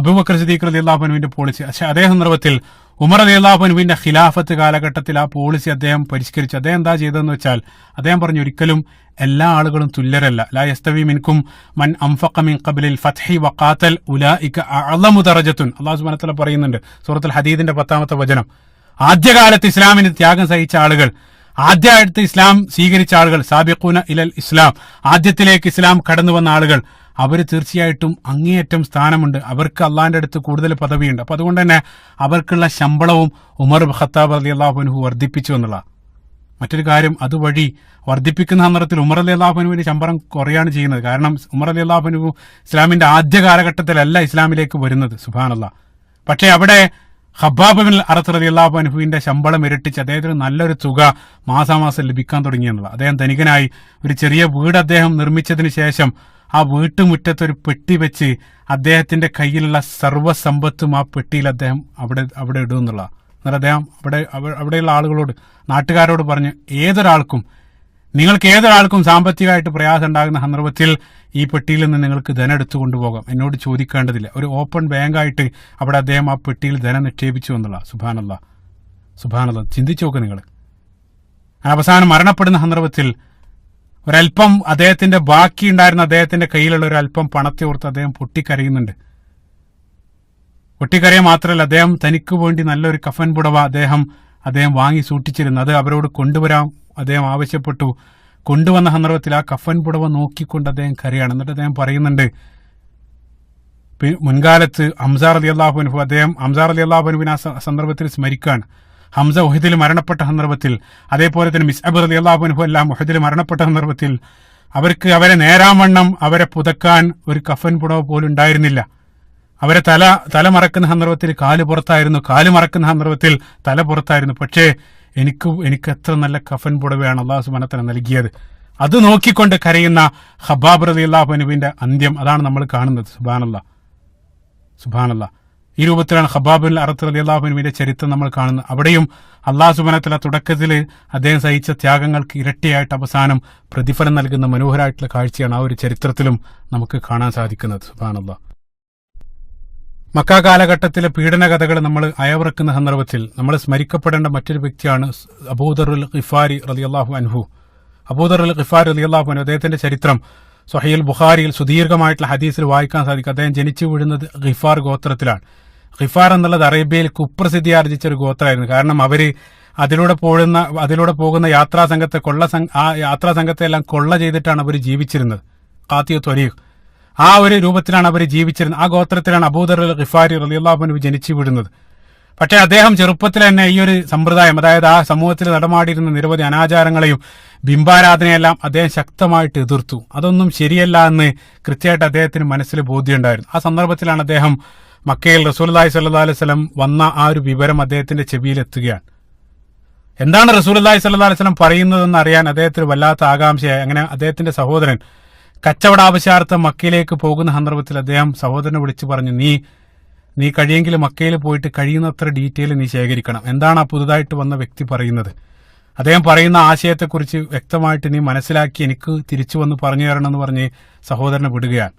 അബൂബക്കർ സിദ്ദീഖ് റളിയല്ലാഹു അൻഹുവിന്റെ പോളിസി. പക്ഷെ അതേ സന്ദർഭത്തിൽ ഉമർ റളിയല്ലാഹു അൻഹുവിന്റെ ഖിലാഫത്ത് കാലഘട്ടത്തിൽ ആ പോളിസി അദ്ദേഹം പരിഷ്കരിച്ചു. അദ്ദേഹം എന്താ ചെയ്തതെന്ന് വെച്ചാൽ, അദ്ദേഹം പറഞ്ഞു, ഒരിക്കലും എല്ലാ ആളുകളും തുല്യരല്ല. ലാ യസ്തവി മിൻകും മൻ അൻഫഖ മിൻ ഖബ്ലിൽ ഫത്ഹി വഖാതൽ ഉലൈക അഅ്ളമു ദറജത്തുൻ. അല്ലാഹു സുബ്ഹാനഹു വ തആല പറയുന്നുണ്ട് സൂറത്തുൽ ഹദീദിന്റെ 10-ാമത്തെ വചനം. ആദ്യകാലത്ത് ഇസ്ലാമിന് ത്യാഗം സഹിച്ച ആളുകൾ, ആദ്യമായിട്ട് ഇസ്ലാം സ്വീകരിച്ച ആളുകൾ, സാബിഖൂന ഇലൽ ഇസ്ലാം, ആദ്യത്തിലേക്ക് ഇസ്ലാം കടന്നു വന്ന ആളുകൾ, അവർ തീർച്ചയായിട്ടും അങ്ങേയറ്റം സ്ഥാനമുണ്ട്, അവർക്ക് അള്ളാഹിന്റെ അടുത്ത് കൂടുതൽ പദവിയുണ്ട്. അപ്പൊ അതുകൊണ്ട് തന്നെ അവർക്കുള്ള ശമ്പളവും ഉമർ ഖത്താബ് റളിയല്ലാഹു അൻഹു വർദ്ധിപ്പിച്ചു എന്നുള്ള. മറ്റൊരു കാര്യം, അതുവഴി വർദ്ധിപ്പിക്കുന്ന സന്ദർഭത്തിൽ ഉമർ റളിയല്ലാഹു അൻഹുവിന്റെ ശമ്പളം കുറയാണ് ചെയ്യുന്നത്. കാരണം ഉമർ റളിയല്ലാഹു അൻഹു ഇസ്ലാമിന്റെ ആദ്യ കാലഘട്ടത്തിലല്ല ഇസ്ലാമിലേക്ക് വരുന്നത്. സുബ്ഹാനല്ലാഹ്. പക്ഷേ അവിടെ ഖബ്ബാബ് ബിൻ അറത്ത് റളിയല്ലാഹു അൻഹുവിന്റെ ശമ്പളം ഇരട്ടിച്ച് അദ്ദേഹത്തിന് നല്ലൊരു തുക മാസാമാസം ലഭിക്കാൻ തുടങ്ങിയെന്നുള്ള. അദ്ദേഹം ധനികനായി ഒരു ചെറിയ വീട് അദ്ദേഹം നിർമ്മിച്ചതിന് ശേഷം ആ വീട്ടുമുറ്റത്ത് ഒരു പെട്ടി വെച്ച് അദ്ദേഹത്തിന്റെ കയ്യിലുള്ള സർവ്വസമ്പത്തും ആ പെട്ടിയിൽ അദ്ദേഹം അവിടെ ഇടുന്നുള്ള. എന്നാൽ അദ്ദേഹം അവിടെയുള്ള ആളുകളോട്, നാട്ടുകാരോട് പറഞ്ഞ്, നിങ്ങൾക്ക് ഏതൊരാൾക്കും സാമ്പത്തികമായിട്ട് പ്രയാസം ഉണ്ടാകുന്ന സന്ദർഭത്തിൽ ഈ പെട്ടിയിൽ നിന്ന് നിങ്ങൾക്ക് ധനം എടുത്തു കൊണ്ടുപോകാം, എന്നോട് ചോദിക്കേണ്ടതില്ല. ഒരു ഓപ്പൺ ബാങ്കായിട്ട് അവിടെ അദ്ദേഹം ആ പെട്ടിയിൽ ധനം നിക്ഷേപിച്ചു എന്നുള്ള. സുബ്ഹാനല്ലാഹ്, സുബ്ഹാനല്ലാഹ്. ചിന്തിച്ചു നോക്ക് നിങ്ങൾ. അവസാനം മരണപ്പെടുന്ന സന്ദർഭത്തിൽ ഒരല്പം അദ്ദേഹത്തിന്റെ ബാക്കി ഉണ്ടായിരുന്ന അദ്ദേഹത്തിന്റെ കയ്യിലുള്ള ഒരല്പം പണത്തെ ഓർത്ത് അദ്ദേഹം പൊട്ടിക്കരയുന്നുണ്ട്. പൊട്ടിക്കരയ മാത്രമല്ല, അദ്ദേഹം തനിക്ക് വേണ്ടി നല്ലൊരു കഫൻ പുടവ അദ്ദേഹം വാങ്ങി സൂക്ഷിച്ചിരുന്നു. അത് അവരോട് കൊണ്ടുവരാൻ അദ്ദേഹം ആവശ്യപ്പെട്ടു. കൊണ്ടുവന്ന സന്ദർഭത്തിൽ ആ കഫൻ പുടവ നോക്കിക്കൊണ്ട് അദ്ദേഹം കരയാണ്. എന്നിട്ട് അദ്ദേഹം പറയുന്നുണ്ട്, മുൻകാലത്ത് ഹംസ റളിയല്ലാഹു അൻഹുവിനെ ആ സന്ദർഭത്തിൽ സ്മരിക്കുകയാണ്. ഹംസ ഉഹദിൽ മരണപ്പെട്ട സന്ദർഭത്തിൽ, അതേപോലെ തന്നെ മിസ്അബ് റളിയല്ലാഹു അൻഹു എല്ലാം ഉഹദിൽ മരണപ്പെട്ട സന്ദർഭത്തിൽ അവരെ നേരാവണ്ണം അവരെ പുതക്കാൻ ഒരു കഫൻ പുടവ പോലും ഉണ്ടായിരുന്നില്ല. അവരെ തല മറക്കുന്ന സന്ദർഭത്തിൽ കാല് പുറത്തായിരുന്നു, കാല് മറക്കുന്ന സന്ദർഭത്തിൽ തല പുറത്തായിരുന്നു. പക്ഷേ എനിക്ക് എത്ര നല്ല കഫൻ പുടവയാണ് അല്ലാഹു സുബ്ഹാനഹു വ തആല നൽകിയത്. അത് നോക്കിക്കൊണ്ട് കരയുന്ന ഖബ്ബാബ് റളിയല്ലാഹു അൻഹുവിന്റെ അന്ത്യം അതാണ് നമ്മൾ കാണുന്നത്. സുബ്ഹാനല്ലാഹ്, സുബ്ഹാനല്ലാഹ്. ഈ രൂപത്തിലാണ് ഖബ്ബാബ് ബിൻ അറത്ത് റളിയല്ലാഹു അൻഹുവിന്റെ ചരിത്രം നമ്മൾ കാണുന്നത്. അവിടെയും അല്ലാഹു സുബ്ഹാനഹു വ തആല തുടക്കത്തിൽ അദ്ദേഹം സഹിച്ച ത്യാഗങ്ങൾക്ക് ഇരട്ടിയായിട്ട് അവസാനം പ്രതിഫലം നൽകുന്ന മനോഹരമായിട്ടുള്ള കാഴ്ചയാണ് ആ ഒരു ചരിത്രത്തിലും നമുക്ക് കാണാൻ സാധിക്കുന്നത്. സുബ്ഹാനല്ലാഹ്. മക്ക കാലഘട്ടത്തിലെ പീഡന കഥകൾ നമ്മൾ അയവിറക്കുന്ന സന്ദർഭത്തിൽ നമ്മൾ സ്മരിക്കപ്പെടേണ്ട മറ്റൊരു വ്യക്തിയാണ് അബൂദറുൽ ഖിഫാരി റളിയല്ലാഹു അൻഹു. അബൂദറുൽ ഖിഫാരി റളിയല്ലാഹു അൻഹു, അദ്ദേഹത്തിന്റെ ചരിത്രം സ്വഹീഹുൽ ബുഖാരിയിൽ സുദീർഘമായിട്ടുള്ള ഹദീസിൽ വായിക്കാൻ സാധിക്കും. അദ്ദേഹം ജനിച്ചു വീഴുന്നത് ഖിഫാർ ഗോത്രത്തിലാണ്. ഖിഫാർ എന്നുള്ളത് അറേബ്യയിൽ കുപ്രസിദ്ധി ആർജിച്ച ഒരു ഗോത്രമായിരുന്നു. കാരണം അവര് അതിലൂടെ പോകുന്ന യാത്രാ സംഘത്തെ എല്ലാം കൊള്ള ചെയ്തിട്ടാണ് അവർ ജീവിച്ചിരുന്നത്. ഖാത്തിയ ത്വരീഖ്, ആ ഒരു രൂപത്തിലാണ് അവർ ജീവിച്ചിരുന്നത്. ആ ഗോത്രത്തിലാണ് അബൂദറുൽ ഖിഫാരി റളിയല്ലാഹു അൻഹു ജനിച്ചു വീഴുന്നത്. പക്ഷേ അദ്ദേഹം ചെറുപ്പത്തിൽ തന്നെ ഈ ഒരു സമ്പ്രദായം, അതായത് ആ സമൂഹത്തിൽ നടമാടിയിരുന്ന നിരവധി അനാചാരങ്ങളെയും ബിംബാരാധനയെല്ലാം അദ്ദേഹം ശക്തമായിട്ട് എതിർത്തു. അതൊന്നും ശരിയല്ല എന്ന് കൃത്യമായിട്ട് അദ്ദേഹത്തിന് മനസ്സിൽ ബോധ്യമുണ്ടായിരുന്നു. ആ സന്ദർഭത്തിലാണ് അദ്ദേഹം മക്കയിൽ റസൂലുള്ളാഹി സ്വല്ലല്ലാഹു അലൈഹി വസല്ലം വന്ന ആ ഒരു വിവരം അദ്ദേഹത്തിന്റെ ചെവിയിൽ എത്തുകയാണ്. എന്താണ് റസൂലുള്ളാഹി സ്വല്ലല്ലാഹു അലൈഹി വസല്ലം പറയുന്നതെന്ന് അറിയാൻ അദ്ദേഹത്തിന് വല്ലാത്ത ആകാംക്ഷയായി. അങ്ങനെ അദ്ദേഹത്തിന്റെ സഹോദരൻ കച്ചവട ആവശ്യാർത്ഥം മക്കയിലേക്ക് പോകുന്ന സന്ദർഭത്തിൽ അദ്ദേഹം സഹോദരനെ വിളിച്ചു പറഞ്ഞു, നീ കഴിയെങ്കിൽ മക്കയിൽ പോയിട്ട് കഴിയുന്നത്ര ഡീറ്റെയിൽ നീ ശേഖരിക്കണം. എന്താണ് ആ പുതുതായിട്ട് വന്ന വ്യക്തി പറയുന്നത്? അദ്ദേഹം പറയുന്ന ആശയത്തെക്കുറിച്ച് വ്യക്തമായിട്ട് നീ മനസ്സിലാക്കി എനിക്ക് തിരിച്ചു വന്ന് പറഞ്ഞു തരണമെന്ന് പറഞ്ഞ് സഹോദരനെ വിടുകയാണ്.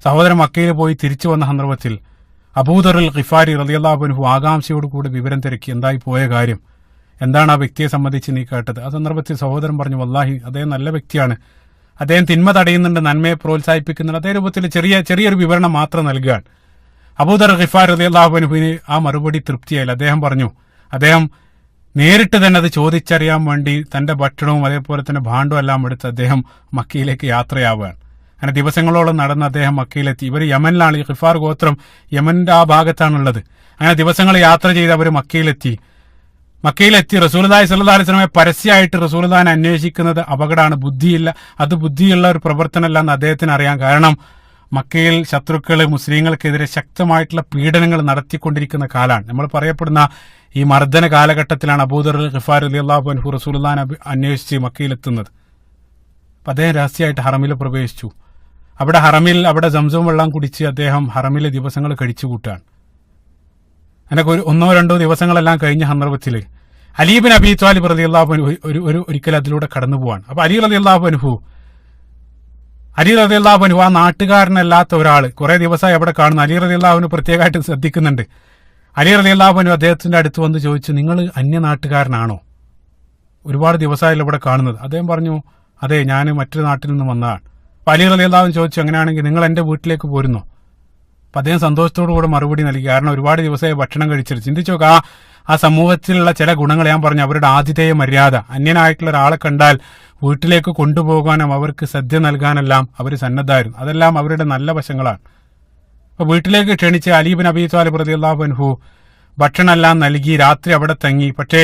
സഹോദരൻ മക്കയിൽ പോയി തിരിച്ചു വന്ന സന്ദർഭത്തിൽ അബൂദറുൽ ഖിഫാരി റളിയല്ലാഹു അൻഹു ആകാംക്ഷയോട് കൂടി വിവരം തിരക്കി, എന്തായി പോയ കാര്യം, എന്താണ് ആ വ്യക്തിയെ സംബന്ധിച്ച് നീ കേട്ടത്? ആ സന്ദർഭത്തിൽ സഹോദരൻ പറഞ്ഞു, വല്ലാഹി അദ്ദേഹം നല്ല വ്യക്തിയാണ്, അദ്ദേഹം തിന്മ തടയുന്നുണ്ട്, നന്മയെ പ്രോത്സാഹിപ്പിക്കുന്നുണ്ട്. അതേ രൂപത്തിൽ ചെറിയൊരു വിവരണം മാത്രം നൽകുകയാണ്. അബൂദർ ഖിഫാർ റളിയല്ലാഹു അൻഹുവിന് ആ മറുപടി തൃപ്തിയായില്ല. അദ്ദേഹം പറഞ്ഞു, അദ്ദേഹം നേരിട്ട് തന്നെ അത് ചോദിച്ചറിയാൻ വേണ്ടി തന്റെ ഭക്ഷണവും അതേപോലെ തന്നെ ഭാണ്ഡവും എല്ലാം എടുത്ത് അദ്ദേഹം മക്കയിലേക്ക് യാത്രയാവുകയാണ്. അങ്ങനെ ദിവസങ്ങളോളം നടന്ന് അദ്ദേഹം മക്കയിലെത്തി. ഇവർ യമനിലാണ്, ഈ ഖിഫാർ ഗോത്രം യമന്റെ ആ ഭാഗത്താണുള്ളത്. അങ്ങനെ ദിവസങ്ങൾ യാത്ര ചെയ്ത് അവർ മക്കയിലെത്തി റസൂലുള്ളാഹി സ്വല്ലല്ലാഹു അലൈഹി വസല്ലമയെ പരസ്യമായിട്ട് റസൂലുള്ളാഹിനെ അന്വേഷിക്കുന്നത് അപകടമാണ്, ബുദ്ധിയുള്ള ഒരു പ്രവർത്തനമല്ല എന്ന് അദ്ദേഹത്തിന് അറിയാം. കാരണം മക്കയിൽ ശത്രുക്കൾ മുസ്ലിങ്ങൾക്കെതിരെ ശക്തമായിട്ടുള്ള പീഡനങ്ങൾ നടത്തിക്കൊണ്ടിരിക്കുന്ന കാലമാണ്. നമ്മൾ പറയപ്പെടുന്ന ഈ മർദ്ദന കാലഘട്ടത്തിലാണ് അബൂദർ ഖിഫാർ റളിയല്ലാഹു അൻഹു റസൂലുള്ളാഹിനെ അന്വേഷിച്ച് മക്കയിലെത്തുന്നത്. അപ്പം അദ്ദേഹം രഹസ്യമായിട്ട് ഹറമിൽ പ്രവേശിച്ചു. അവിടെ സംസം വെള്ളം കുടിച്ച് അദ്ദേഹം ഹറമിലെ ദിവസങ്ങൾ കഴിച്ചു കൂട്ടുകയാണ്. അങ്ങനെ 1-2 ദിവസങ്ങളെല്ലാം കഴിഞ്ഞ സന്ദർഭത്തിൽ അലി ഇബ്നു അബീ ത്വാലിബ് റളിയല്ലാഹു അൻഹു ഒരിക്കൽ അതിലൂടെ കടന്നു പോവാണ്. അപ്പൊ അലി റളിയല്ലാഹു അൻഹു ആ നാട്ടുകാരനല്ലാത്ത ഒരാൾ കുറെ ദിവസമായി അവിടെ കാണുന്നു. അലി റളിയല്ലാഹു അൻഹു പ്രത്യേകമായിട്ട് ശ്രദ്ധിക്കുന്നുണ്ട്. അലി റളിയല്ലാഹു അൻഹു അദ്ദേഹത്തിന്റെ അടുത്ത് വന്ന് ചോദിച്ചു, നിങ്ങൾ അന്യ നാട്ടുകാരനാണോ? ഒരുപാട് ദിവസമായല്ലോ ഇവിടെ കാണുന്നത്. അദ്ദേഹം പറഞ്ഞു, അതെ, ഞാൻ മറ്റൊരു നാട്ടിൽ നിന്ന് വന്നതാണ്. അപ്പൊ അലി റളിയല്ലാഹു അൻഹു ചോദിച്ചു, അങ്ങനെയാണെങ്കിൽ നിങ്ങൾ എന്റെ വീട്ടിലേക്ക് പോരുന്നോ? അപ്പൊ അദ്ദേഹം സന്തോഷത്തോടുകൂടെ മറുപടി നൽകി. കാരണം ഒരുപാട് ദിവസമായി ഭക്ഷണം കഴിച്ചിട്ട് ചിന്തിച്ചു നോക്കുക, ആ സമൂഹത്തിലുള്ള ചില ഗുണങ്ങൾ ഞാൻ പറഞ്ഞു. അവരുടെ ആതിഥേയ മര്യാദ, അന്യനായിട്ടുള്ള ഒരാളെ കണ്ടാൽ വീട്ടിലേക്ക് കൊണ്ടുപോകാനും അവർക്ക് സദ്യ നൽകാനെല്ലാം അവർ സന്നദ്ധമായിരുന്നു. അതെല്ലാം അവരുടെ നല്ല വശങ്ങളാണ്. അപ്പൊ വീട്ടിലേക്ക് ക്ഷണിച്ച് അലി ഇബ്നു അബീ ത്വാലിബ് റളിയല്ലാഹു അൻഹു ഭക്ഷണമെല്ലാം നൽകി. രാത്രി അവിടെ തങ്ങി. പക്ഷേ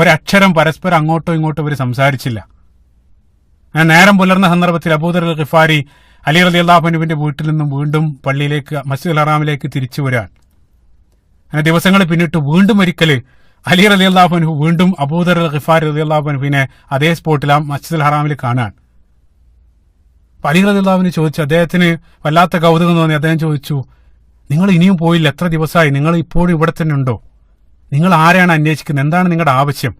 ഒരക്ഷരം പരസ്പരം അങ്ങോട്ടോ ഇങ്ങോട്ടോ ഇവർ സംസാരിച്ചില്ല. നേരം പുലർന്ന സന്ദർഭത്തിൽ അബൂദർ ഖിഫാരി അലി റളിയല്ലാഹു അൻഹുവിന്റെ വീട്ടിൽ നിന്നും വീണ്ടും പള്ളിയിലേക്ക്, മസ്ജിദുൽ ഹറാമിലേക്ക് തിരിച്ചു വരാൻ. അങ്ങനെ ദിവസങ്ങൾ പിന്നിട്ട് വീണ്ടും ഒരിക്കൽ അലി റളിയല്ലാഹു അൻഹു വീണ്ടും അബൂദർ ഖിഫാരി റളിയല്ലാഹു അൻഹുവിനെ അതേ സ്പോട്ടിൽ ആ മസ്ജിദുൽ ഹറാമിൽ കാണാൻ. അലി റളിയല്ലാഹു അൻഹു ചോദിച്ചു, അദ്ദേഹത്തിന് വല്ലാത്ത കൗതുകം തോന്നി. അദ്ദേഹം ചോദിച്ചു, നിങ്ങൾ ഇനിയും പോയില്ല, എത്ര ദിവസമായി, നിങ്ങൾ ഇപ്പോഴും ഇവിടെ തന്നെ ഉണ്ടോ? നിങ്ങൾ ആരെയാണ് അന്വേഷിക്കുന്നത്? എന്താണ് നിങ്ങളുടെ ആവശ്യം?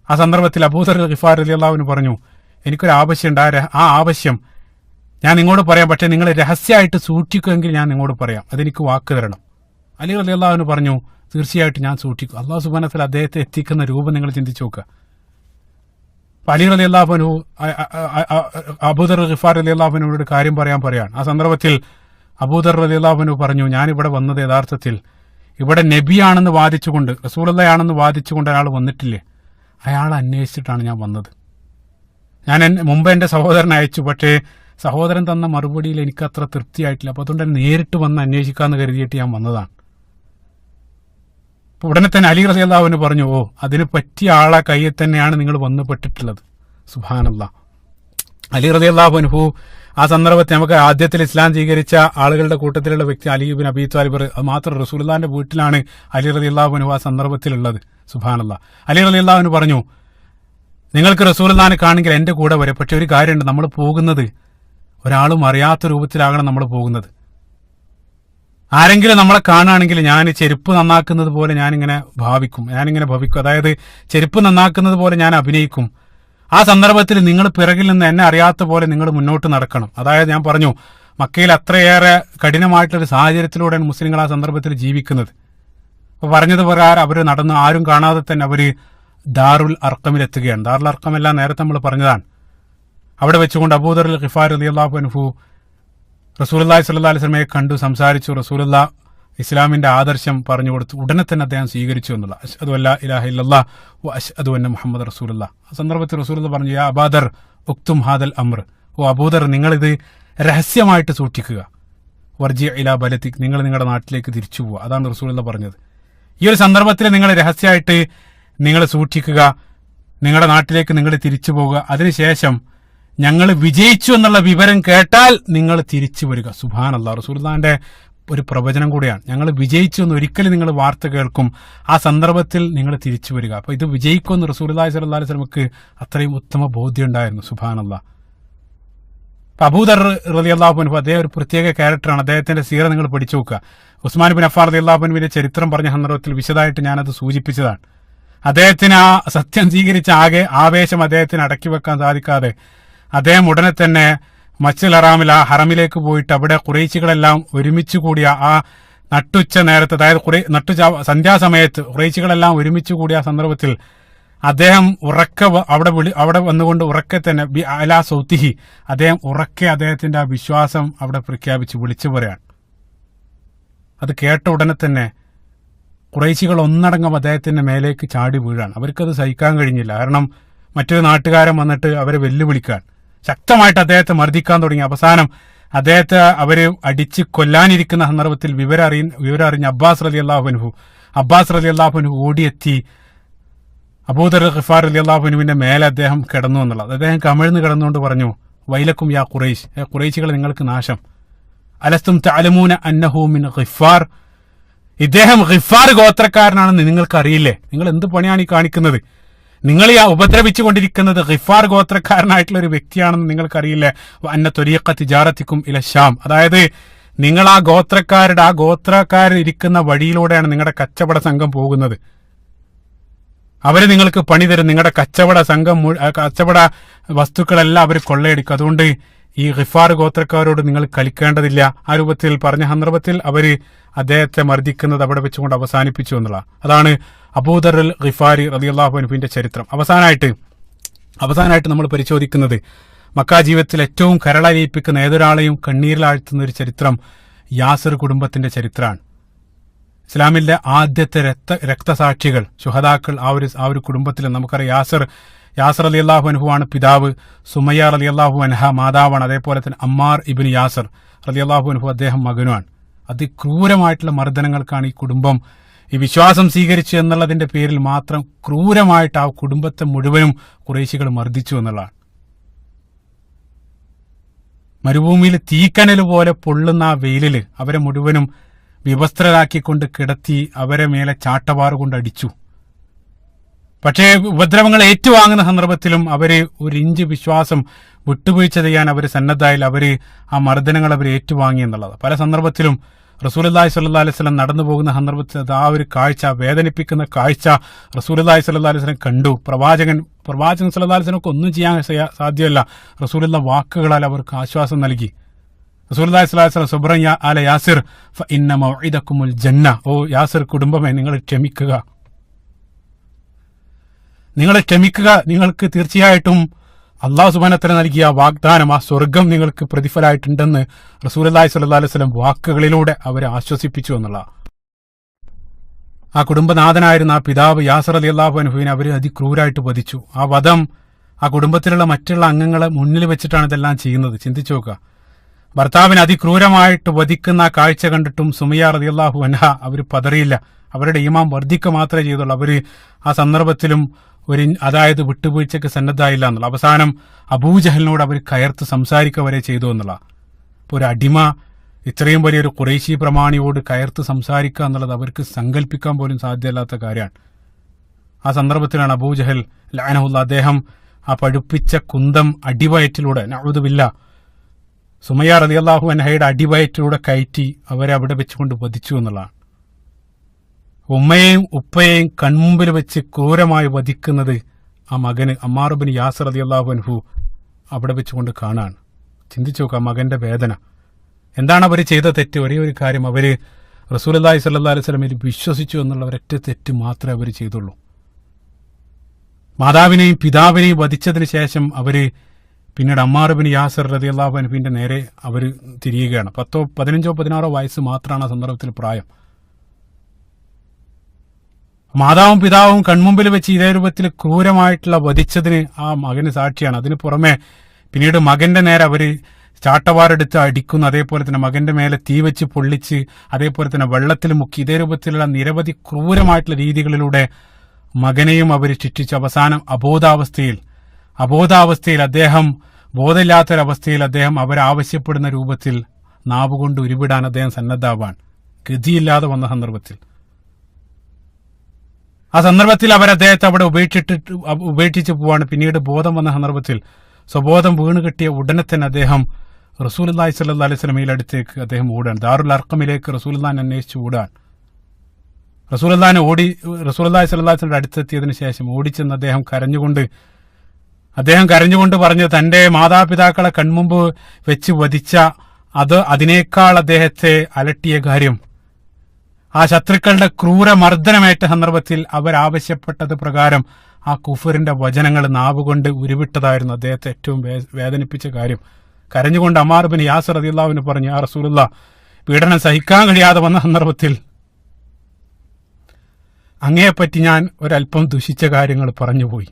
ആ സന്ദർഭത്തിൽ അബൂദർ ഖിഫാരി റളിയല്ലാഹു അൻഹു പറഞ്ഞു, എനിക്കൊരു ആവശ്യമുണ്ട്. ആ ആവശ്യം ഞാൻ നിങ്ങളോട് പറയാം, പക്ഷെ നിങ്ങൾ രഹസ്യമായിട്ട് സൂക്ഷിക്കുമെങ്കിൽ ഞാൻ നിങ്ങളോട് പറയാം, അതെനിക്ക് വാക്ക് തരണം. അലി റളിയല്ലാഹു അൻഹു പറഞ്ഞു, തീർച്ചയായിട്ടും ഞാൻ സൂക്ഷിക്കും. അല്ലാഹു സുബ്ഹാനഹു വ തആല അദ്ദേഹത്തെ എത്തിക്കുന്ന രൂപം നിങ്ങൾ ചിന്തിച്ചു നോക്കുക. അലി റളിയല്ലാഹു അൻഹു അബൂദർ ഖിഫാർ റളിയല്ലാഹു അൻഹുവിനോട് കാര്യം പറയാണ്. ആ സന്ദർഭത്തിൽ അബൂദർ റളിയല്ലാഹു അൻഹു പറഞ്ഞു, ഞാനിവിടെ വന്നത് യഥാർത്ഥത്തിൽ ഇവിടെ നബിയാണെന്ന് വാദിച്ചുകൊണ്ട്, റസൂലുള്ളാഹിയാണെന്ന് വാദിച്ചുകൊണ്ട് ഒരാൾ വന്നിട്ടില്ലേ, അയാളെ അന്വേഷിച്ചിട്ടാണ് ഞാൻ വന്നത്. ഞാൻ മുമ്പ് എന്റെ സഹോദരനെ അയച്ചു, പക്ഷേ സഹോദരൻ തന്ന മറുപടിയിൽ എനിക്കത്ര തൃപ്തിയായിട്ടില്ല. അപ്പൊ അതുകൊണ്ട് നേരിട്ട് വന്ന് അന്വേഷിക്കാമെന്ന് കരുതിയിട്ട് ഞാൻ വന്നതാണ്. ഉടനെ തന്നെ അലി റളിയല്ലാഹു അൻഹു പറഞ്ഞു, ഓ, അതിന് പറ്റിയ ആളെ കയ്യിൽ തന്നെയാണ് നിങ്ങൾ വന്നു പെട്ടിട്ടുള്ളത്. സുബ്ഹാനല്ലാഹ്. അലി റളിയല്ലാഹു അൻഹു ആ സന്ദർഭത്തിൽ നമുക്ക് ആദ്യത്തിൽ ഇസ്ലാം സ്വീകരിച്ച ആളുകളുടെ കൂട്ടത്തിലുള്ള വ്യക്തി അലി ഇബ്നു അബീ ത്വാലിബ്. അത് മാത്രം റസൂലുള്ളാഹിന്റെ വീട്ടിലാണ് അലി റളിയല്ലാഹു അൻഹു ആ സന്ദർഭത്തിലുള്ളത്. സുബ്ഹാനല്ലാഹ്. അലി റളിയല്ലാഹു അൻഹു പറഞ്ഞു, നിങ്ങൾക്ക് റസൂലുള്ളാഹിനെ കാണെങ്കിൽ എന്റെ കൂടെ വരെ, പക്ഷെ ഒരു കാര്യമുണ്ട്, നമ്മൾ പോകുന്നത് ഒരാളും അറിയാത്ത രൂപത്തിലാകണം നമ്മൾ പോകുന്നത്. ആരെങ്കിലും നമ്മളെ കാണുകയാണെങ്കിൽ ഞാൻ ചെരുപ്പ് നന്നാക്കുന്നത് പോലെ ഞാനിങ്ങനെ ഭവിക്കും. അതായത് ചെരുപ്പ് നന്നാക്കുന്നത് പോലെ ഞാൻ അഭിനയിക്കും. ആ സന്ദർഭത്തിൽ നിങ്ങൾ പിറകിൽ നിന്ന് എന്നെ അറിയാത്ത പോലെ നിങ്ങൾ മുന്നോട്ട് നടക്കണം. അതായത് ഞാൻ പറഞ്ഞു, മക്കയിൽ അത്രയേറെ കഠിനമായിട്ടുള്ളൊരു സാഹചര്യത്തിലൂടെയാണ് മുസ്ലിങ്ങൾ ആ സന്ദർഭത്തിൽ ജീവിക്കുന്നത്. അപ്പൊ പറഞ്ഞത് പ്രകാരം അവർ നടന്ന് ആരും കാണാതെ തന്നെ അവര് ദാറുൽ അർഖമിലെത്തുകയാണ്. ദാറുൽ അർഖമെല്ലാം നേരത്തെ നമ്മൾ പറഞ്ഞതാണ്. അവിടെ വെച്ചുകൊണ്ട് അബൂദർ ഖിഫാർ റളിയല്ലാഹു അൻഹു റസൂലുള്ളാഹി സ്വല്ലല്ലാഹു അലൈഹി വസല്ലമയെ കണ്ടു, സംസാരിച്ചു. റസൂലുള്ളാഹി ഇസ്ലാമിന്റെ ആദർശം പറഞ്ഞു കൊടുത്തു. ഉടനെ തന്നെ അദ്ദേഹം സ്വീകരിച്ചു എന്നുള്ള അശ്ഹദു അല്ലാ ഇലാഹ ഇല്ലല്ലാഹ് വ അശ്ഹദു അന്ന മുഹമ്മദ് റസൂലുള്ളാഹ്. ആ സന്ദർഭത്തിൽ റസൂലുള്ളാഹി പറഞ്ഞു, യാ അബൂദർ ഉക്തും ഹാദൽ അംർ, ഓ അബൂദർ, നിങ്ങളിത് രഹസ്യമായിട്ട് സൂക്ഷിക്കുക. വർജി ഇലാ ബലതിക്, നിങ്ങൾ നിങ്ങളുടെ നാട്ടിലേക്ക് തിരിച്ചു പോവുക. അതാണ് റസൂലുള്ളാഹി പറഞ്ഞത്. ഈ ഒരു സന്ദർഭത്തിൽ നിങ്ങൾ രഹസ്യമായിട്ട് നിങ്ങൾ സൂക്ഷിക്കുക, നിങ്ങളുടെ നാട്ടിലേക്ക് നിങ്ങൾ തിരിച്ചു പോകുക. അതിനുശേഷം ഞങ്ങൾ വിജയിച്ചു എന്നുള്ള വിവരം കേട്ടാൽ നിങ്ങൾ തിരിച്ചു വരിക. സുബ്ഹാനല്ലാഹ്. റസൂലുള്ളാഹിന്റെ ഒരു പ്രവചനം കൂടിയാണ്. ഞങ്ങൾ വിജയിച്ചു എന്ന് ഒരിക്കലും നിങ്ങൾ വാർത്ത കേൾക്കും, ആ സന്ദർഭത്തിൽ നിങ്ങൾ തിരിച്ചു വരിക. അപ്പൊ ഇത് വിജയിക്കുമെന്ന് റസൂലുള്ളാഹി സ്വല്ലല്ലാഹു അലൈഹി വസല്ലമക്ക് അത്രയും ഉത്തമ ബോധ്യം ഉണ്ടായിരുന്നു. സുബ്ഹാനല്ലാഹ്. അബൂദർ റളിയല്ലാഹു അൻഹു അദ്ദേഹം ഒരു പ്രത്യേക ക്യാരക്ടറാണ്. അദ്ദേഹത്തിന്റെ സീറ നിങ്ങൾ പഠിച്ചു നോക്കുക. ഉസ്മാൻ ബിൻ അഫ്ഫാൻ റളിയല്ലാഹു അൻഹുവിന്റെ ചരിത്രം പറഞ്ഞ സന്ദർഭത്തിൽ വിശദമായിട്ട് ഞാനത് സൂചിപ്പിച്ചതാണ്. അദ്ദേഹത്തിന് ആ സത്യം സ്വീകരിച്ച ആവേശം അദ്ദേഹത്തിന് അടക്കി വെക്കാൻ സാധിക്കാതെ അദ്ദേഹം ഉടനെ തന്നെ മസ്ജിദുൽ ഹറാമിൽ ആ ഹറമിലേക്ക് പോയിട്ട് അവിടെ ഖുറൈശികളെല്ലാം ഒരുമിച്ച് കൂടിയ ആ നട്ടുച്ച നേരത്ത്, അതായത് സന്ധ്യാസമയത്ത് ഖുറൈശികളെല്ലാം ഒരുമിച്ച് കൂടിയ സന്ദർഭത്തിൽ അദ്ദേഹം ഉറക്കെ അവിടെ വന്നുകൊണ്ട് ഉറക്കെ തന്നെ അലാ സൗത്തിഹി, അദ്ദേഹം ഉറക്കെ അദ്ദേഹത്തിന്റെ ആ വിശ്വാസം അവിടെ പ്രഖ്യാപിച്ച് വിളിച്ചു പറയാണ്. അത് കേട്ട ഉടനെ തന്നെ ഖുറൈശികൾ ഒന്നടങ്കം അദ്ദേഹത്തിന്റെ മേലേക്ക് ചാടി വീഴാണ്. അവർക്കത് സഹിക്കാൻ കഴിഞ്ഞില്ല. കാരണം മറ്റൊരു നാട്ടുകാരൻ വന്നിട്ട് അവരെ വെല്ലുവിളിക്കാൻ, ശക്തമായിട്ട് അദ്ദേഹത്തെ മർദ്ദിക്കാൻ തുടങ്ങി. അവസാനം അദ്ദേഹത്തെ അവര് അടിച്ച് കൊല്ലാനിരിക്കുന്ന സന്ദർഭത്തിൽ വിവരറിഞ്ഞ അബ്ബാസ് റളിയല്ലാഹു അൻഹു ഓടിയെത്തി അബൂദർ ഗിഫാർ റളിയല്ലാഹു അൻഹുവിന്റെ മേലെ അദ്ദേഹം കിടന്നു എന്നുള്ളത്. അദ്ദേഹം കമിഴ്ന്ന് കിടന്നുകൊണ്ട് പറഞ്ഞു, വൈലക്കും യാ ഖുറൈശ്, ഖുറൈശികൾ നിങ്ങൾക്ക് നാശം. അലസ്തും തഅലമൂന അന്നഹു മിൻ ഗിഫാർ, ഇദ്ദേഹം ഗിഫാർ ഗോത്രക്കാരനാണെന്ന് നിങ്ങൾക്ക് അറിയില്ലേ? നിങ്ങൾ എന്ത് പണിയാണ് ഈ കാണിക്കുന്നത്? നിങ്ങൾ ഈ ഉപദ്രവിച്ചുകൊണ്ടിരിക്കുന്നത് ഗിഫാർ ഗോത്രക്കാരനായിട്ടുള്ള ഒരു വ്യക്തിയാണെന്ന് നിങ്ങൾക്കറിയില്ലേ? അന്ന ത്വരീഖ തിജാറത്തിക്കും ഇല ഷാം, അതായത് നിങ്ങൾ ആ ഗോത്രക്കാരിരിക്കുന്ന വഴിയിലൂടെയാണ് നിങ്ങളുടെ കച്ചവട സംഘം പോകുന്നത്. അവര് നിങ്ങൾക്ക് പണി തരും. നിങ്ങളുടെ കച്ചവട വസ്തുക്കളെല്ലാം അവർ കൊള്ളയടിക്കും. അതുകൊണ്ട് ഈ ഗിഫാർ ഗോത്രക്കാരോട് നിങ്ങൾ കളിക്കേണ്ടതില്ല. ആ രൂപത്തിൽ പറഞ്ഞ സന്ദർഭത്തിൽ അവര് അദ്ദേഹത്തെ മർദ്ദിക്കുന്നത് അവിടെ വെച്ചുകൊണ്ട് അവസാനിപ്പിച്ചു എന്നുള്ള. അതാണ് അബൂദർ അൽ ഗിഫാരി റളിയല്ലാഹു അൻഹുവിന്റെ ചരിത്രം. അവസാനമായിട്ട് നമ്മൾ പരിശോധിക്കുന്നത് മക്ക ജീവിതത്തിൽ ഏറ്റവും കരളലിയിപ്പിക്കുന്ന ഏതൊരാളെയും കണ്ണീരിലാഴ്ത്തുന്ന ഒരു ചരിത്രം യാസിർ കുടുംബത്തിന്റെ ചരിത്രമാണ്. ഇസ്ലാമിലെ ആദ്യത്തെ രക്തസാക്ഷികൾ, ശുഹദാക്കൾ ആ ഒരു കുടുംബത്തിൽ നമുക്കറിയാം. യാസർ റളിയല്ലാഹു അൻഹു ആണ് പിതാവ്, സുമയ്യ റളിയല്ലാഹു അൻഹ മാതാവാണ്, അതേപോലെ തന്നെ അമ്മാർ ഇബ്നു യാസർ റളിയല്ലാഹു അൻഹു അദ്ദേഹം മകനുമാണ്. അതിക്രൂരമായിട്ടുള്ള മർദ്ദനങ്ങൾക്കാണ് ഈ കുടുംബം ഈ വിശ്വാസം സ്വീകരിച്ചു എന്നുള്ളതിന്റെ പേരിൽ മാത്രം ക്രൂരമായിട്ട് ആ കുടുംബത്തെ മുഴുവനും ഖുറൈശികൾ മർദ്ദിച്ചു എന്നുള്ളതാണ്. മരുഭൂമിയിൽ തീക്കനൽ പോലെ പൊള്ളുന്ന ആ വെയിലിൽ അവരെ മുഴുവനും വിവസ്ത്രരാക്കിക്കൊണ്ട് കിടത്തി അവരെ മേലെ ചാട്ടവാറ് കൊണ്ട് അടിച്ചു. പക്ഷേ ഉപദ്രവങ്ങൾ ഏറ്റുവാങ്ങുന്ന സന്ദർഭത്തിലും അവര് ഒരു ഇഞ്ച് വിശ്വാസം വിട്ടുവീഴ്ച ചെയ്യാൻ അവർ സന്നദ്ധായാൽ അവര് ആ മർദ്ദനങ്ങൾ അവർ ഏറ്റുവാങ്ങി എന്നുള്ളത്. പല സന്ദർഭത്തിലും റസൂലുള്ളാഹി സ്വല്ലല്ലാഹു അലൈഹി വസല്ലം നടന്നു പോകുന്ന സന്ദർഭത്തിൽ ആ ഒരു കാഴ്ച, വേദനിപ്പിക്കുന്ന കാഴ്ച റസൂലുള്ളാഹി സ്വല്ലല്ലാഹു അലൈഹി വസല്ലം കണ്ടു. പ്രവാചകൻ സ്വല്ലല്ലാഹു അലൈഹി വസല്ലം ഒന്നും ചെയ്യാൻ സാധ്യമല്ല. റസൂലുള്ള വാക്കുകളാൽ അവർക്ക് ആശ്വാസം നൽകി. റസൂലുള്ളാഹി സ്വല്ലല്ലാഹു അലൈഹി വസല്ലം സുബ്രൻ യാ ആല യാസിർ ഫഇന്ന മൗഇദകുമുൽ ജന്ന, ഓ യാസിർ കുടുംബമേ നിങ്ങൾ ക്ഷമിക്കുക, നിങ്ങൾക്ക് തീർച്ചയായിട്ടും അല്ലാഹു സുബ്ഹാനഹു വ തആല നൽകിയ വാഗ്ദാനം, ആ സ്വർഗം നിങ്ങൾക്ക് പ്രതിഫലമായിട്ടുണ്ടെന്ന് റസൂലുള്ളാഹി സ്വല്ലല്ലാഹു അലൈഹി വസല്ലം വാക്കുകളിലൂടെ അവരെ ആശ്വസിപ്പിച്ചു എന്നുള്ള. ആ കുടുംബനാഥനായിരുന്ന ആ പിതാവ് യാസർ റളിയല്ലാഹു അൻഹുവിനെ അവർ അതിക്രൂരായിട്ട് വധിച്ചു. ആ വധം ആ കുടുംബത്തിലുള്ള മറ്റുള്ള അംഗങ്ങളെ മുന്നിൽ വെച്ചിട്ടാണ് ഇതെല്ലാം ചെയ്യുന്നത്. ചിന്തിച്ചു നോക്കുക. ഭർത്താവിനെ അതിക്രൂരമായിട്ട് വധിക്കുന്ന ആ കാഴ്ച കണ്ടിട്ടും സുമയ്യ റളിയല്ലാഹു അൻഹ അവർ പതറിയില്ല. അവരുടെ ഈമാൻ വർദ്ധിക്കുക മാത്രമേ ചെയ്തുള്ളൂ. അവര് ആ സന്ദർഭത്തിലും അതായത് വിട്ടുവീഴ്ചയ്ക്ക് സന്നദ്ധായില്ല എന്നുള്ള. അവസാനം അബൂജഹലിനോട് അവർ കയർത്ത് സംസാരിക്കുക വരെ ചെയ്തു എന്നുള്ള. ഇപ്പോൾ ഒരു അടിമ ഇത്രയും വലിയൊരു ഖുറൈശി പ്രമാണിയോട് കയർത്ത് സംസാരിക്കുക എന്നുള്ളത് അവർക്ക് സങ്കല്പിക്കാൻ പോലും സാധ്യമല്ലാത്ത കാര്യമാണ്. ആ സന്ദർഭത്തിലാണ് അബൂജഹൽ ലഅനഹുല്ലാ അദ്ദേഹം ആ പഴുപ്പിച്ച കുന്തം അടിവയറ്റിലൂടെ, നഊദു ബില്ലാ, സുമയ്യ റളിയല്ലാഹു അൻഹയുടെ അടിവയറ്റിലൂടെ കയറ്റി അവരെ അവിടെ വെച്ചുകൊണ്ട് വധിച്ചു എന്നുള്ളതാണ്. ഉമ്മയെയും ഉപ്പയെയും കൺമുമ്പിൽ വെച്ച് ക്രൂരമായി വധിക്കുന്നത് ആ മകന് അമ്മാർ ഇബ്നു യാസിർ റളിയല്ലാഹു അൻഹു അവിടെ വെച്ചുകൊണ്ട് കാണാണ്. ചിന്തിച്ചു നോക്കുക മകന്റെ വേദന. എന്താണ് അവർ ചെയ്ത തെറ്റ്? ഒരേ ഒരു കാര്യം, അവര് റസൂലുള്ളാഹി സ്വല്ലല്ലാഹു അലൈഹി വസല്ലമയിൽ വിശ്വസിച്ചു എന്നുള്ള ഒരൊറ്റ തെറ്റ് മാത്രമേ അവർ ചെയ്തുള്ളൂ. മാതാവിനെയും പിതാവിനെയും വധിച്ചതിന് ശേഷം അവര് പിന്നീട് അമ്മാർ ഇബ്നു യാസിർ റളിയല്ലാഹു അൻഹുവിന്റെ നേരെ അവർ തിരിയുകയാണ്. 15-16 വയസ്സ് മാത്രമാണ് ആ സന്ദർഭത്തിൽ പ്രായം. മാതാവും പിതാവും കൺമുമ്പിൽ വെച്ച് ഇതേ രൂപത്തിൽ ക്രൂരമായിട്ടുള്ള വധിച്ചതിന് ആ മകന് സാക്ഷിയാണ്. അതിന് പുറമെ പിന്നീട് മകന്റെ നേരെ അവര് ചാട്ടവാറെടുത്ത് അടിക്കുന്നു, അതേപോലെ തന്നെ മകന്റെ മേലെ തീ വെച്ച് പൊള്ളിച്ച്, അതേപോലെ തന്നെ വെള്ളത്തിൽ മുക്കി, ഇതേ രൂപത്തിലുള്ള നിരവധി ക്രൂരമായിട്ടുള്ള രീതികളിലൂടെ മകനെയും അവർ ശിക്ഷിച്ച് അവസാനം അബോധാവസ്ഥയിൽ അദ്ദേഹം ബോധമില്ലാത്തൊരവസ്ഥയിൽ അദ്ദേഹം അവരാവശ്യപ്പെടുന്ന രൂപത്തിൽ നാവുകൊണ്ട് ഉരുവിടാൻ അദ്ദേഹം സന്നദ്ധാവാൻ ഗതിയില്ലാതെ വന്ന സന്ദർഭത്തിൽ അവർ അദ്ദേഹത്തെ അവിടെ ഉപേക്ഷിച്ച് പോവാണ്. പിന്നീട് ബോധം വന്ന സന്ദർഭത്തിൽ സ്വബോധം വീണ് കിട്ടിയ ഉടനെ തന്നെ അദ്ദേഹം റസൂലുള്ളാഹി സ്വല്ലല്ലാഹു അലൈഹി വസല്ലമയുടെ അടുത്തേക്ക് അദ്ദേഹം ഓടാൻ, ദാറുൽ അർഖമിലേക്ക് റസൂലുള്ളാഹിനെ അന്വേഷിച്ച് ഓടാൻ. റസൂലുള്ളാഹി സ്വല്ലല്ലാഹു അലൈഹി വസല്ലം അടുത്തെത്തിയതിനു ശേഷം ഓടിച്ചെന്ന് അദ്ദേഹം കരഞ്ഞുകൊണ്ട് പറഞ്ഞു, തന്റെ മാതാപിതാക്കളെ കൺമുമ്പ് വെച്ച് വധിച്ച അതിനേക്കാൾ അദ്ദേഹത്തെ അലട്ടിയ കാര്യം ആ ശത്രുക്കളുടെ ക്രൂരമർദ്ദനമേറ്റ സന്ദർഭത്തിൽ അവരാവശ്യപ്പെട്ടത് പ്രകാരം ആ കുഫറിന്റെ വചനങ്ങൾ നാവുകൊണ്ട് ഉരുവിട്ടതായിരുന്നു അദ്ദേഹത്തെ ഏറ്റവും വേദനിപ്പിച്ച കാര്യം. കരഞ്ഞുകൊണ്ട് അമ്മാർ ബിൻ യാസിർ റളിയല്ലാഹു അൻഹു പറഞ്ഞു, യാ റസൂലുള്ളാഹ്, പീഡനം സഹിക്കാൻ കഴിയാതെ വന്ന സന്ദർഭത്തിൽ അങ്ങയെപ്പറ്റി ഞാൻ ഒരല്പം ദുഷിച്ച കാര്യങ്ങൾ പറഞ്ഞുപോയി.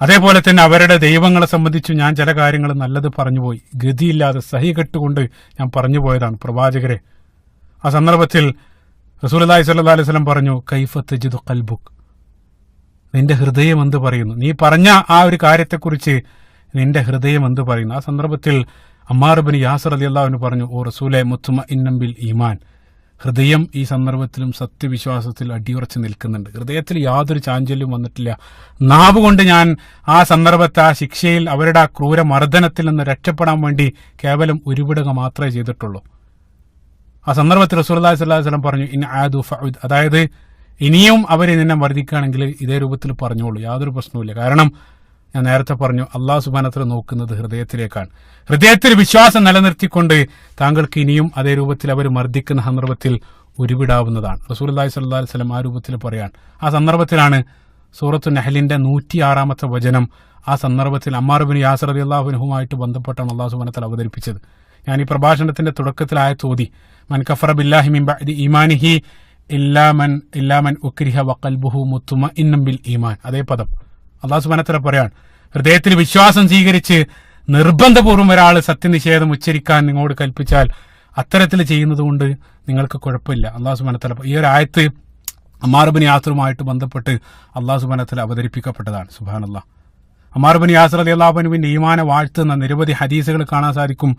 അതേപോലെ തന്നെ അവരുടെ ദൈവങ്ങളെ സംബന്ധിച്ച് ഞാൻ ചില കാര്യങ്ങൾ നല്ലത് പറഞ്ഞുപോയി. ഗതിയില്ലാതെ സഹി കെട്ടുകൊണ്ട് ഞാൻ പറഞ്ഞു പോയതാണ് പ്രവാചകരെ. ആ സന്ദർഭത്തിൽ റസൂലുള്ളാഹി സ്വല്ലല്ലാഹു അലൈഹി വസല്ലം പറഞ്ഞു, കൈഫ തജിദു ഖൽബുക്, നിന്റെ ഹൃദയം എന്ത് പറയുന്നു? നീ പറഞ്ഞ ആ ഒരു കാര്യത്തെക്കുറിച്ച് നിന്റെ ഹൃദയം എന്ത് പറയുന്നു? ആ സന്ദർഭത്തിൽ അമ്മാർ ഇബ്നു യാസിർ റളിയല്ലാഹു അൻഹു പറഞ്ഞു, ഓ റസൂലേ, മുത്മഇന്നൻ ബിൽ ഈമാൻ, ഹൃദയം ഈ സന്ദർഭത്തിലും സത്യവിശ്വാസത്തിൽ അടിയുറച്ച് നിൽക്കുന്നുണ്ട്. ഹൃദയത്തിൽ യാതൊരു ചാഞ്ചല്യവും വന്നിട്ടില്ല. നാവ് കൊണ്ട് ഞാൻ ആ സന്ദർഭത്തെ, ആ ശിക്ഷയിൽ, അവരുടെ ആ ക്രൂരമർദ്ദനത്തിൽ നിന്ന് രക്ഷപ്പെടാൻ വേണ്ടി കേവലം ഉരുവിടുക മാത്രമേ ചെയ്തിട്ടുള്ളൂ. ആ സന്ദർഭത്തിൽ റസൂലുള്ളാഹി സ്വല്ലല്ലാഹു അലൈഹി വസല്ലം പറഞ്ഞു, ഇൻ ആദു ഫഉദ്, അതായത് ഇനിയും അവർ നിന്നെ മർദ്ദിക്കുകയാണെങ്കിൽ ഇതേ രൂപത്തിൽ പറഞ്ഞോളൂ, യാതൊരു പ്രശ്നവുമില്ല. കാരണം ഞാൻ നേരത്തെ പറഞ്ഞു, അല്ലാഹു സുബ്ഹാനഹു വ തആല നോക്കുന്നത് ഹൃദയത്തിലേക്കാണ്. ഹൃദയത്തിൽ വിശ്വാസം നിലനിർത്തിക്കൊണ്ട് താങ്കൾക്ക് ഇനിയും അതേ രൂപത്തിൽ അവർ മർദ്ദിക്കുന്ന സന്ദർഭത്തിൽ ഉരുവിടാവുന്നതാണ്. റസൂലുള്ളാഹി സ്വല്ലല്ലാഹു അലൈഹി വസല്ലം ആ രൂപത്തിൽ പറയാൻ. ആ സന്ദർഭത്തിലാണ് സൂറത്തു നഹ്ലിന്റെ 106-ാമത്തെ വചനം ആ സന്ദർഭത്തിൽ അമ്മാർ ഇബ്നു യാസിർ റളിയല്ലാഹു അൻഹുമായിട്ട് ബന്ധപ്പെട്ടാണ് അല്ലാഹു സുബ്ഹാനഹു വ തആല അവതരിപ്പിച്ചത്. ഞാൻ ഈ പ്രഭാഷണത്തിന്റെ തുടക്കത്തിൽ ആയത്ത് ഓതി, മൻ കഫറ ബില്ലാഹി മിൻ ബഅദി ഈമാനിഹി ഇല്ലാ മൻ ഉക്രിഹ വഖൽബുഹു മുത്മഇന്നൻ ബിൽ ഈമാൻ. അതേ പദം അല്ലാഹു സുബ്ഹാനഹു വ തആല പറയാണ്, ഹൃദയത്തിൽ വിശ്വാസം സ്വീകരിച്ച് നിർബന്ധപൂർവ്വം ഒരാൾ സത്യനിഷേധം ഉച്ചരിക്കാൻ നിങ്ങളോട് കൽപ്പിച്ചാൽ അത്തരത്തിൽ ചെയ്യുന്നത് കൊണ്ട് നിങ്ങൾക്ക് കുഴപ്പമില്ല. അല്ലാഹു സുബ്ഹാനഹു വ തആല ഈ ഒരു ആയത്ത് അമ്മാർ ഇബ്നു യാസിറുമായിട്ട് ബന്ധപ്പെട്ട് അല്ലാഹു സുബ്ഹാനഹു വ തആല അവതരിപ്പിക്കപ്പെട്ടതാണ്. സുബ്ഹാനല്ലാഹ്. അമ്മാർ ഇബ്നു യാസിർ റളിയല്ലാഹു അൻഹുവിന്റെ ഈമാനെ വാഴ്ത്തുന്ന നിരവധി ഹദീസുകൾ കാണാൻ സാധിക്കും.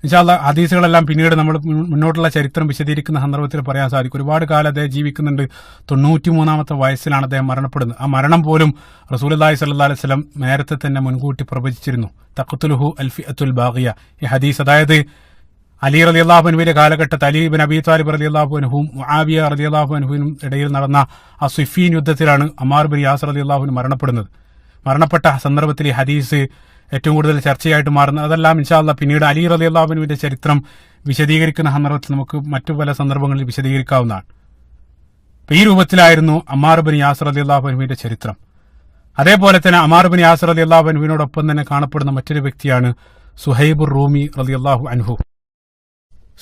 ഇൻഷാ അല്ലാഹ് ഹദീസുകളെല്ലാം പിന്നീട് നമ്മൾ മുന്നോട്ടുള്ള ചരിത്രം വിശദീകരിക്കുന്ന സന്ദർഭത്തിൽ പറയാൻ സാധിക്കും. ഒരുപാട് കാലം അദ്ദേഹം ജീവിക്കുന്നുണ്ട്. 93-ാമത്തെ വയസ്സിലാണ് അദ്ദേഹം മരണപ്പെടുന്നത്. ആ മരണം പോലും റസൂലുള്ളാഹി സ്വല്ലല്ലാഹു അലൈഹി വസല്ലം നേരത്തെ തന്നെ മുൻകൂട്ടി പ്രവചിച്ചിരുന്നു. തഖ്തുലുഹു അൽഫിഅത്തുൽ ബാഗിയ, ഈ ഹദീസ് അതായത് അലി റളിയല്ലാഹു അൻഹുവിന്റെ കാലഘട്ടത്തിൽ അലി ഇബ്നു അബീ ത്വാലിബ് റളിയല്ലാഹു അൻഹുവും മുആവിയ റളിയല്ലാഹു അൻഹുവിനും ഇടയിൽ നടന്ന ആ സിഫീൻ യുദ്ധത്തിലാണ് അമ്മാർ ഇബ്നു യാസിർ റളിയല്ലാഹു അൻഹു മരണപ്പെടുന്നത്. മരണപ്പെട്ട സന്ദർഭത്തിൽ ഈ ഹദീസ് ഏറ്റവും കൂടുതൽ ചർച്ചയായിട്ട് മാറുന്നത്. അതെല്ലാം ഇൻഷാ അല്ലാഹ് പിന്നീട് അലി റളിയല്ലാഹു അൻഹുവിന്റെ ചരിത്രം വിശദീകരിക്കുന്ന സന്ദർഭത്തിൽ നമുക്ക് മറ്റു പല സന്ദർഭങ്ങളിൽ വിശദീകരിക്കാവുന്നതാണ്. ഈ രൂപത്തിലായിരുന്നു അമ്മാർ ഇബ്നു യാസിർ റളിയല്ലാഹു അൻഹുവിന്റെ ചരിത്രം. അതേപോലെ തന്നെ അമ്മാർ ഇബ്നു യാസിർ റളിയല്ലാഹു അൻഹുവിനോടൊപ്പം തന്നെ കാണപ്പെടുന്ന മറ്റൊരു വ്യക്തിയാണ് സുഹൈബുർ റൂമി റളിയല്ലാഹു അൻഹു.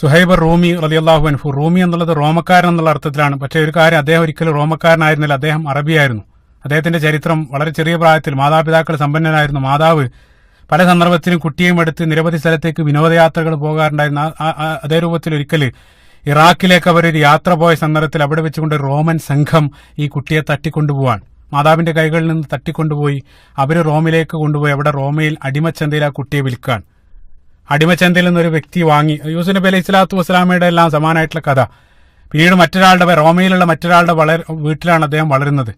സുഹൈബുർ റൂമി റളിയല്ലാഹു അൻഹു, റൂമി എന്നുള്ളത് റോമക്കാരൻ എന്നുള്ള അർത്ഥത്തിലാണ്. പക്ഷേ ഒരു കാര്യം, അദ്ദേഹം ഒരിക്കലും റോമക്കാരനായിരുന്നില്ല, അദ്ദേഹം അറബിയായിരുന്നു. അദ്ദേഹത്തിന്റെ ചരിത്രം വളരെ ചെറിയ പ്രായത്തിൽ മാതാപിതാക്കൾ സമ്പന്നനായിരുന്നു. മാതാവ് പല സന്ദർഭത്തിലും കുട്ടിയും എടുത്ത് നിരവധി സ്ഥലത്തേക്ക് വിനോദയാത്രകൾ പോകാറുണ്ടായിരുന്നു. അതേ രൂപത്തിൽ ഒരിക്കൽ ഇറാഖിലേക്ക് അവരൊരു യാത്ര പോയ സന്ദർഭത്തിൽ അവിടെ വെച്ചുകൊണ്ട് റോമൻ സംഘം ഈ കുട്ടിയെ തട്ടിക്കൊണ്ടുപോവാൻ, മാതാവിന്റെ കൈകളിൽ നിന്ന് തട്ടിക്കൊണ്ടുപോയി അവർ റോമിലേക്ക് കൊണ്ടുപോയി. അവിടെ റോമയിൽ അടിമച്ചന്തയിൽ ആ കുട്ടിയെ വിൽക്കാൻ, അടിമച്ചന്തയിൽ നിന്നൊരു വ്യക്തി വാങ്ങി. യൂസുഫ് നബി അലൈഹി സ്വലാത്തു വസ്സലാമയുടെ എല്ലാം സമാനമായിട്ടുള്ള കഥ. പിന്നീട് റോമയിലുള്ള മറ്റൊരാളുടെ വീട്ടിലാണ് അദ്ദേഹം വളരുന്നത്.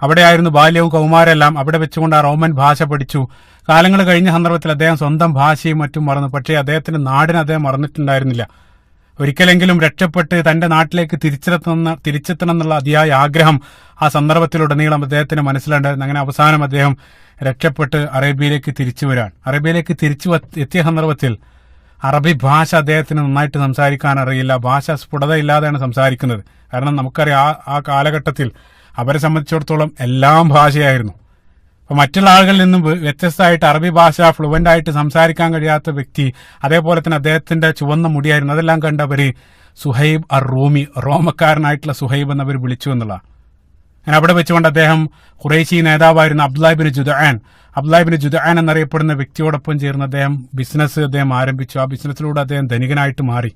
അവിടെയായിരുന്നു ബാല്യവും കൗമാരെല്ലാം. അവിടെ വെച്ചുകൊണ്ട് ആ റോമൻ ഭാഷ പഠിച്ചു. കാലങ്ങൾ കഴിഞ്ഞ സന്ദർഭത്തിൽ അദ്ദേഹം സ്വന്തം ഭാഷയും മറ്റും മറന്നു. പക്ഷേ അദ്ദേഹത്തിന്റെ നാടിനെ അദ്ദേഹം മറന്നിട്ടുണ്ടായിരുന്നില്ല. ഒരിക്കലെങ്കിലും രക്ഷപ്പെട്ട് തന്റെ നാട്ടിലേക്ക് തിരിച്ചെത്തണം എന്നുള്ള അതിയായ ആഗ്രഹം ആ സന്ദർഭത്തിലുടനീളം അദ്ദേഹത്തിന് മനസ്സിലുണ്ടായിരുന്നു. അങ്ങനെ അവസാനം അദ്ദേഹം രക്ഷപ്പെട്ട് അറേബ്യയിലേക്ക് തിരിച്ചു വരാൻ. അറേബ്യയിലേക്ക് തിരിച്ചു എത്തിയ സന്ദർഭത്തിൽ അറബി ഭാഷ അദ്ദേഹത്തിന് നന്നായിട്ട് സംസാരിക്കാൻ അറിയില്ല. ഭാഷ സ്ഫുടതയില്ലാതെയാണ് സംസാരിക്കുന്നത്. കാരണം നമുക്കറിയാം ആ കാലഘട്ടത്തിൽ അവരെ സംബന്ധിച്ചിടത്തോളം എല്ലാം ഭാഷയായിരുന്നു. അപ്പൊ മറ്റുള്ള ആളുകളിൽ നിന്നും വ്യത്യസ്തമായിട്ട് അറബി ഭാഷ ഫ്ലുവന്റ് ആയിട്ട് സംസാരിക്കാൻ കഴിയാത്ത വ്യക്തി, അതേപോലെ തന്നെ അദ്ദേഹത്തിന്റെ ചുവന്ന മുടിയായിരുന്നു. അതെല്ലാം കണ്ടവര് സുഹൈബ് അർ റൂമി, റോമക്കാരനായിട്ടുള്ള സുഹൈബ് എന്നവർ വിളിച്ചു എന്നുള്ള. അങ്ങനെ അവിടെ വെച്ചുകൊണ്ട് അദ്ദേഹം ഖുറൈശി നേതാവായിരുന്ന അബ്ദുല്ലാഹ് ഇബ്നു ജുദ്ആൻ എന്നറിയപ്പെടുന്ന വ്യക്തിയോടൊപ്പം ചേർന്ന് അദ്ദേഹം ആരംഭിച്ചു. ആ ബിസിനസ്സിലൂടെ അദ്ദേഹം ധനികനായിട്ട് മാറി.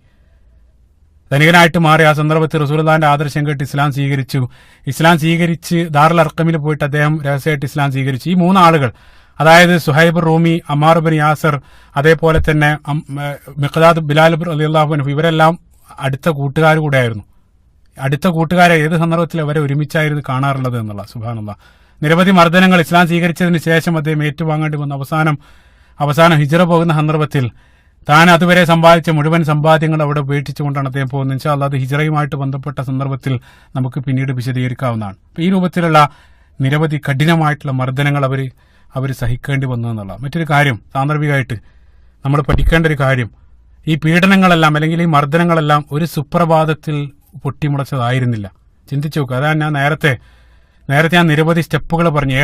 ആ സന്ദർഭത്തിൽ റസൂലുള്ളാഹിന്റെ ആദർശം കേട്ട് ഇസ്ലാം സ്വീകരിച്ച് ദാറുൽ അർഖമിൽ പോയിട്ട് അദ്ദേഹം രഹസ്യമായിട്ട് ഇസ്ലാം സ്വീകരിച്ചു. ഈ മൂന്നാളുകൾ, അതായത് സുഹൈബ് റൂമി, അമ്മാർ ഇബ്നു യാസിർ, അതേപോലെ തന്നെ മിഖ്ദാദ് ബിലാൽ റളിയല്ലാഹു അൻഹു, ഇവരെല്ലാം അടുത്ത കൂട്ടുകാർ കൂടെയായിരുന്നു. അടുത്ത കൂട്ടുകാരെ ഏത് സന്ദർഭത്തിൽ അവരെ ഒരുമിച്ചായിരുന്നു കാണാറുള്ളത് എന്നുള്ള. സുബ്ഹാനല്ലാഹ്. നിരവധി മർദ്ദനങ്ങൾ ഇസ്ലാം സ്വീകരിച്ചതിന് ശേഷം അദ്ദേഹം ഏറ്റുവാങ്ങേണ്ടി വന്നു. അവസാനം ഹിജ്റ പോകുന്ന സന്ദർഭത്തിൽ താൻ അതുവരെ സമ്പാദിച്ച മുഴുവൻ സമ്പാദ്യങ്ങൾ അവിടെ ഉപേക്ഷിച്ചുകൊണ്ടാണ് അദ്ദേഹം പോകുന്നത്. ഇൻഷാ അല്ലാഹ് അത് ഹിജ്റയുമായിട്ട് ബന്ധപ്പെട്ട സന്ദർഭത്തിൽ നമുക്ക് പിന്നീട് വിശദീകരിക്കാവുന്നതാണ്. ഈ രൂപത്തിലുള്ള നിരവധി കഠിനമായിട്ടുള്ള മർദ്ദനങ്ങൾ അവർ സഹിക്കേണ്ടി വന്നു എന്നുള്ള മറ്റൊരു കാര്യം, സാന്ദർഭികമായിട്ട് നമ്മൾ പഠിക്കേണ്ട ഒരു കാര്യം, ഈ പീഡനങ്ങളെല്ലാം അല്ലെങ്കിൽ ഈ മർദ്ദനങ്ങളെല്ലാം ഒരു സുപ്രഭാതത്തിൽ പൊട്ടിമുളച്ചതായിരുന്നില്ല. ചിന്തിച്ചു നോക്കുക. അതാണ് ഞാൻ നേരത്തെ ഞാൻ നിരവധി സ്റ്റെപ്പുകൾ പറഞ്ഞു.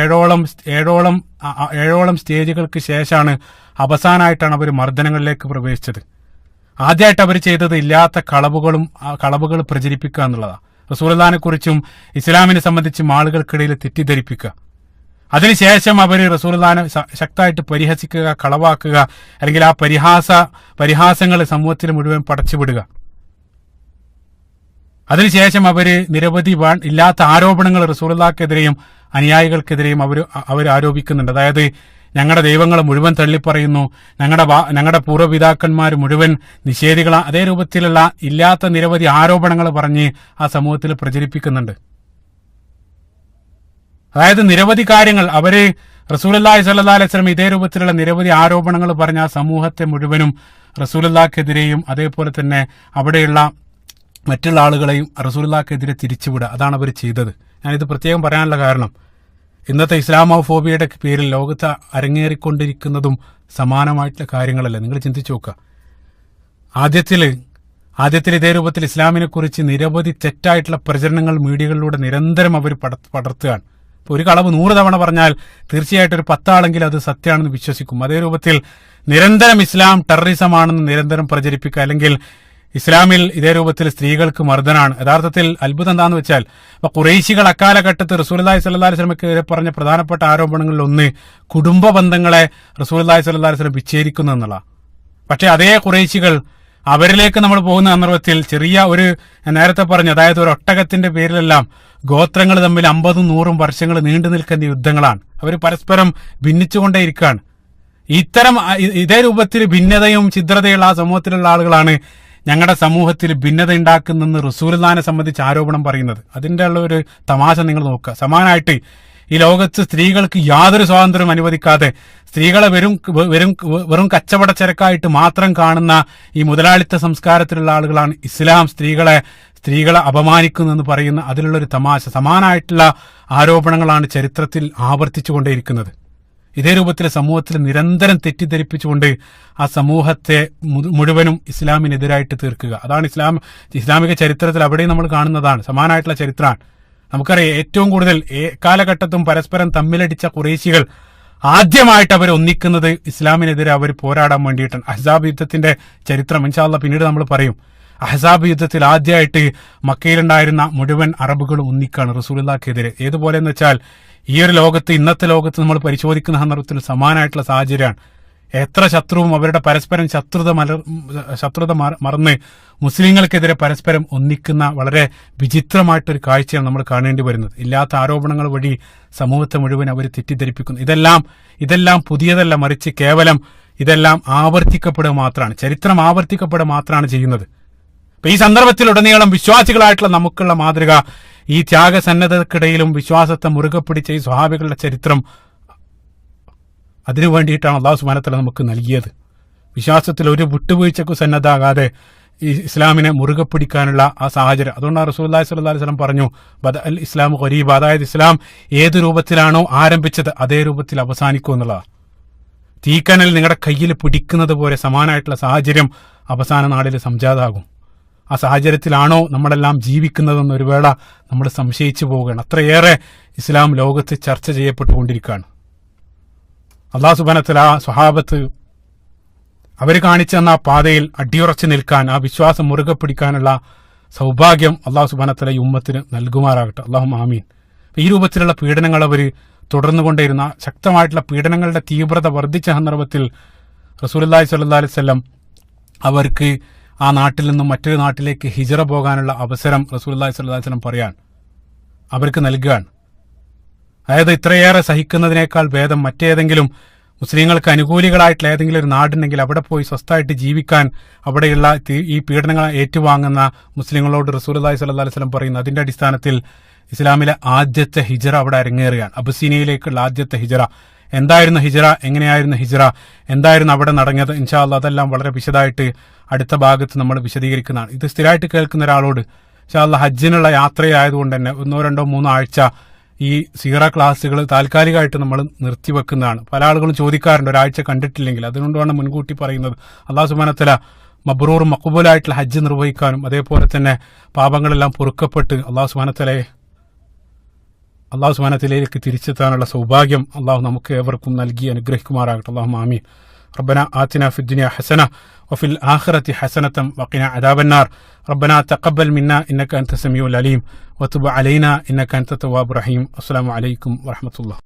ഏഴോളം സ്റ്റേജുകൾക്ക് ശേഷമാണ് അവസാനമായിട്ടാണ് അവർ മർദ്ദനങ്ങളിലേക്ക് പ്രവേശിച്ചത്. ആദ്യമായിട്ട് അവർ ചെയ്തത് ഇല്ലാത്ത കളവുകൾ പ്രചരിപ്പിക്കുക എന്നുള്ളതാണ്. റസൂലുള്ളാഹിനെ കുറിച്ചും ഇസ്ലാമിനെ സംബന്ധിച്ചും ആളുകൾക്കിടയിൽ തെറ്റിദ്ധരിപ്പിക്കുക. അതിനുശേഷം അവർ റസൂലുള്ളാഹിനെ ശക്തമായിട്ട് പരിഹസിക്കുക, കളവാക്കുക, അല്ലെങ്കിൽ ആ പരിഹാസങ്ങൾ സമൂഹത്തിൽ മുഴുവൻ പടച്ചുവിടുക. അതിനുശേഷം അവര് നിരവധി ഇല്ലാത്ത ആരോപണങ്ങൾ റസൂലുള്ളാഹിക്കെതിരെയും അനുയായികൾക്കെതിരെയും അവർ ആരോപിക്കുന്നുണ്ട്. അതായത് ഞങ്ങളുടെ ദൈവങ്ങളെ മുഴുവൻ തള്ളിപ്പറയുന്നു, ഞങ്ങളുടെ പൂർവ്വപിതാക്കന്മാർ മുഴുവൻ നിഷേധികളാണ്, അതേ രൂപത്തിലുള്ള ഇല്ലാത്ത നിരവധി ആരോപണങ്ങൾ പറഞ്ഞ് ആ സമൂഹത്തിൽ പ്രചരിപ്പിക്കുന്നുണ്ട്. അതായത് നിരവധി കാര്യങ്ങൾ അവര് റസൂലുള്ളാഹി സ്വല്ലല്ലാഹു അലൈഹി വസല്ലം ഇതേ രൂപത്തിലുള്ള നിരവധി ആരോപണങ്ങൾ പറഞ്ഞ ആ സമൂഹത്തെ മുഴുവനും റസൂലുള്ളാഹിക്കെതിരെയും അതേപോലെ തന്നെ അവിടെയുള്ള മറ്റുള്ള ആളുകളെയും റസൂലുള്ളാഹിക്കെതിരെ തിരിച്ചുവിടുക. അതാണ് അവർ ചെയ്തത്. ഞാനിത് പ്രത്യേകം പറയാനുള്ള കാരണം, ഇന്നത്തെ ഇസ്ലാമോഫോബിയയുടെ പേരിൽ ലോകത്ത് അരങ്ങേറിക്കൊണ്ടിരിക്കുന്നതും സമാനമായിട്ടുള്ള കാര്യങ്ങളല്ല. നിങ്ങൾ ചിന്തിച്ചു നോക്കുക. ആദ്യത്തിൽ ഇതേ രൂപത്തിൽ ഇസ്ലാമിനെ കുറിച്ച് നിരവധി തെറ്റായിട്ടുള്ള പ്രചരണങ്ങൾ മീഡിയകളിലൂടെ നിരന്തരം അവർ പടർത്തുകയാണ്. ഇപ്പോൾ ഒരു കളവ് 100 തവണ പറഞ്ഞാൽ തീർച്ചയായിട്ടും ഒരു 10 ആളെങ്കിലും അത് സത്യമാണെന്ന് വിശ്വസിക്കും. അതേ രൂപത്തിൽ നിരന്തരം ഇസ്ലാം ടെററിസമാണെന്ന് നിരന്തരം പ്രചരിപ്പിക്കുക, അല്ലെങ്കിൽ ഇസ്ലാമിൽ ഇതേ രൂപത്തിൽ സ്ത്രീകൾക്ക് മർദ്ദനാണ്. യഥാർത്ഥത്തിൽ അത്ഭുതം എന്താന്ന് വെച്ചാൽ, ഇപ്പൊ ഖുറൈശികൾ അക്കാലഘട്ടത്തിൽ റസൂലുള്ളാഹി സ്വല്ലല്ലാഹു അലൈഹി വസല്ലമയ്ക്കെതിരെ പറഞ്ഞ പ്രധാനപ്പെട്ട ആരോപണങ്ങളിൽ ഒന്ന് കുടുംബ ബന്ധങ്ങളെ റസൂലുള്ളാഹി സ്വല്ലല്ലാഹു അലൈഹി വസല്ലം വിച്ഛേദിക്കുന്നു എന്നുള്ള. പക്ഷെ അതേ ഖുറൈശികൾ അവരിലേക്ക് നമ്മൾ പോകുന്ന സന്ദർഭത്തിൽ ചെറിയ ഒരു നേരത്തെ പറഞ്ഞു, അതായത് ഒരു ഒട്ടകത്തിന്റെ പേരിലെല്ലാം ഗോത്രങ്ങൾ തമ്മിൽ 50-100 വർഷങ്ങൾ നീണ്ടു നിൽക്കുന്ന യുദ്ധങ്ങളാണ്. അവർ പരസ്പരം ഭിന്നിച്ചുകൊണ്ടേയിരിക്കുകയാണ്. ഇതേ രൂപത്തിൽ ഭിന്നതയും ഛിദ്രതയുള്ള ആ സമൂഹത്തിലുള്ള ആളുകളാണ് ഞങ്ങളുടെ സമൂഹത്തിൽ ഭിന്നത ഉണ്ടാക്കുന്നെന്ന് റസൂലുള്ളാഹിനെ സംബന്ധിച്ച് ആരോപണം പറയുന്നത്. അതിന്റെ ഉള്ള ഒരു തമാശ നിങ്ങൾ നോക്കുക. സമാനമായിട്ട് ഈ ലോകത്ത് സ്ത്രീകൾക്ക് യാതൊരു സ്വാതന്ത്ര്യവും അനുവദിക്കാതെ സ്ത്രീകളെ വെറും കച്ചവടച്ചരക്കായിട്ട് മാത്രം കാണുന്ന ഈ മുതലാളിത്ത സംസ്കാരത്തിലുള്ള ആളുകളാണ് ഇസ്ലാം സ്ത്രീകളെ അപമാനിക്കുന്നെന്ന് പറയുന്ന അതിലുള്ളൊരു തമാശ. സമാനമായിട്ടുള്ള ആരോപണങ്ങളാണ് ചരിത്രത്തിൽ ആവർത്തിച്ചുകൊണ്ടേയിരിക്കുന്നത്. ഇതേ രൂപത്തിൽ സമൂഹത്തിൽ നിരന്തരം തെറ്റിദ്ധരിപ്പിച്ചുകൊണ്ട് ആ സമൂഹത്തെ മുഴുവനും ഇസ്ലാമിനെതിരായിട്ട് തീർക്കുക. അതാണ് ഇസ്ലാമിക ചരിത്രത്തിൽ അവിടെയും നമ്മൾ കാണുന്നതാണ്. സമാനമായിട്ടുള്ള ചരിത്രമാണ്. നമുക്കറിയാം, ഏറ്റവും കൂടുതൽ കാലഘട്ടത്തും പരസ്പരം തമ്മിലടിച്ച ഖുറൈശികൾ ആദ്യമായിട്ട് അവർ ഒന്നിക്കുന്നത് ഇസ്ലാമിനെതിരെ അവർ പോരാടാൻ വേണ്ടിയിട്ടാണ്. അഹ്സാബ് യുദ്ധത്തിന്റെ ചരിത്രം ഇൻഷാ അല്ലാഹ് പിന്നീട് നമ്മൾ പറയും. അഹ്സാബ് യുദ്ധത്തിൽ ആദ്യമായിട്ട് മക്കയിലുണ്ടായിരുന്ന മുഴുവൻ അറബുകളും ഒന്നിക്കാണ് റസൂലുള്ളാഹിക്കെതിരെ. ഏതുപോലെ എന്ന് വെച്ചാൽ, ഈ ഒരു ഇന്നത്തെ ലോകത്ത് നമ്മൾ പരിശോധിക്കുന്ന സന്ദർഭത്തിൽ സമാനമായിട്ടുള്ള സാഹചര്യമാണ്. എത്ര ശത്രുവും അവരുടെ പരസ്പരം ശത്രുത മറന്ന് മുസ്ലിങ്ങൾക്കെതിരെ പരസ്പരം ഒന്നിക്കുന്ന വളരെ വിചിത്രമായിട്ടൊരു കാഴ്ചയാണ് നമ്മൾ കാണേണ്ടി വരുന്നത്. ഇല്ലാത്ത ആരോപണങ്ങൾ വഴി സമൂഹത്തെ മുഴുവൻ അവർ തെറ്റിദ്ധരിപ്പിക്കുന്നു. ഇതെല്ലാം പുതിയതല്ല, മറിച്ച് കേവലം ഇതെല്ലാം ആവർത്തിക്കപ്പെടുക മാത്രമാണ്. ചരിത്രം ആവർത്തിക്കപ്പെടുക മാത്രമാണ് ചെയ്യുന്നത്. അപ്പൊ ഈ സന്ദർഭത്തിൽ ഉടനീളം വിശ്വാസികളായിട്ടുള്ള നമുക്കുള്ള മാതൃക, ഈ ത്യാഗസന്നദ്ധതക്കിടയിലും വിശ്വാസത്തെ മുറുകെ പിടിച്ച ഈ സ്വഹാബികളുടെ ചരിത്രം, അതിനു വേണ്ടിയിട്ടാണ് അല്ലാഹു സുബ്ഹാനഹു വ തആല നമുക്ക് നൽകിയത്. വിശ്വാസത്തിൽ ഒരു വിട്ടുവീഴ്ചക്കും സന്നദ്ധാകാതെ ഈ ഇസ്ലാമിനെ മുറുകെ പിടിക്കാനുള്ള ആ സാഹചര്യം. അതുകൊണ്ടാണ് റസൂലുള്ളാഹി സ്വല്ലല്ലാഹു അലൈഹി വസല്ലം പറഞ്ഞു, ബദഅൽ ഇസ്ലാം ഖരീബ, അതായത് ഇസ്ലാം ഏത് രൂപത്തിലാണോ ആരംഭിച്ചത് അതേ രൂപത്തിൽ അവസാനിക്കും എന്നുള്ളതാണ്. തീക്കനൽ നിങ്ങളുടെ കയ്യിൽ പിടിക്കുന്നത് പോലെ സമാനമായിട്ടുള്ള സാഹചര്യം അവസാന നാളിൽ സംജാതാകും. ആ സാഹചര്യത്തിലാണോ നമ്മളെല്ലാം ജീവിക്കുന്നതെന്ന് ഒരു വേള നമ്മൾ സംശയിച്ചു പോവുകയാണ്. അത്രയേറെ ഇസ്ലാം ലോകത്ത് ചർച്ച ചെയ്യപ്പെട്ടുകൊണ്ടിരിക്കുകയാണ്. അല്ലാഹു സുബ്ഹാനഹു വ തആല സ്വഹാബത്ത് അവർ കാണിച്ചു തന്ന ആ പാതയിൽ അടിയുറച്ചു നിൽക്കാൻ, ആ വിശ്വാസം മുറുകെ പിടിക്കാനുള്ള സൗഭാഗ്യം അല്ലാഹു സുബ്ഹാനഹു വ തആല ഈ ഉമ്മത്തിന് നൽകുമാറാകട്ടെ. അല്ലാഹുമ്മ ആമീൻ. ഈ രൂപത്തിലുള്ള പീഡനങ്ങൾ അവർ തുടർന്നുകൊണ്ടേയിരുന്ന, ശക്തമായിട്ടുള്ള പീഡനങ്ങളുടെ തീവ്രത വർദ്ധിച്ച സന്ദർഭത്തിൽ റസൂലുള്ളാഹി സ്വല്ലല്ലാഹു അലൈഹി വസല്ലം അവർക്ക് ആ നാട്ടിൽ നിന്നും മറ്റൊരു നാട്ടിലേക്ക് ഹിജ്റ പോകാനുള്ള അവസരം റസൂലുള്ളാഹി സ്വല്ലല്ലാഹു അലൈഹി വസല്ലം പറയാൻ അവർക്ക് നൽകുകയാണ്. അതായത് ഇത്രയേറെ സഹിക്കുന്നതിനേക്കാൾ ഭേദം മറ്റേതെങ്കിലും മുസ്ലിങ്ങൾക്ക് അനുകൂലികളായിട്ടുള്ള ഏതെങ്കിലും ഒരു നാടുണ്ടെങ്കിൽ അവിടെ പോയി സ്വസ്ഥമായിട്ട് ജീവിക്കാൻ, അവിടെയുള്ള ഈ പീഡനങ്ങൾ ഏറ്റുവാങ്ങുന്ന മുസ്ലിങ്ങളോട് റസൂലുള്ളാഹി സ്വല്ലല്ലാഹു അലൈഹി വസല്ലം പറയുന്നു. അതിന്റെ അടിസ്ഥാനത്തിൽ ഇസ്ലാമിലെ ആദ്യത്തെ ഹിജ്റ അവിടെ അരങ്ങേറുകയാണ്. അബസീനിയയിലേക്കുള്ള ആദ്യത്തെ ഹിജ്റ. എന്തായിരുന്നു ഹിജ്റ, എങ്ങനെയായിരുന്നു ഹിജ്റ, എന്തായിരുന്നു അവിടെ നടന്നത്, ഇൻഷാ അല്ലാഹ് അതെല്ലാം വളരെ വിശദമായിട്ട് അടുത്ത ഭാഗത്ത് നമ്മൾ വിശദീകരിക്കുന്നതാണ്. ഇത് സ്ഥിരമായിട്ട് കേൾക്കുന്ന ഒരാളോട് ഇൻഷാ അല്ലാഹ് ഹജ്ജിനുള്ള യാത്രയായതുകൊണ്ട് തന്നെ 1, 2, 3 ആഴ്ച ഈ സീറ ക്ലാസ്സുകൾ താൽക്കാലികമായിട്ട് നമ്മൾ നിർത്തിവെക്കുന്നതാണ്. പല ആളുകളും ചോദിക്കാറുണ്ട് ഒരാഴ്ച കണ്ടിട്ടില്ലെങ്കിൽ. അതുകൊണ്ടാണ് മുൻകൂട്ടി പറയുന്നത്. അല്ലാഹു സുബ്ഹാനഹു വ തആല മബ്റൂറും മഖ്ബൂലായിട്ടുള്ള ഹജ്ജ് നിർവഹിക്കാനും അതേപോലെ തന്നെ പാപങ്ങളെല്ലാം പൊറുക്കപ്പെട്ട് അല്ലാഹു സുബ്ഹാനഹു വ തആലയിലേക്ക് തിരിച്ചെത്താനുള്ള സൗഭാഗ്യം അല്ലാഹു നമുക്ക് ഏവർക്കും നൽകി അനുഗ്രഹിക്കുമാറാകട്ടെ. അല്ലാഹുമ്മ ആമീൻ. ربنا آتنا في الدنيا حسنة وفي الآخرة حسنة وقنا عذاب النار. ربنا تقبل منا إنك أنت السميع العليم وتب علينا إنك أنت التواب الرحيم. السلام عليكم ورحمة الله.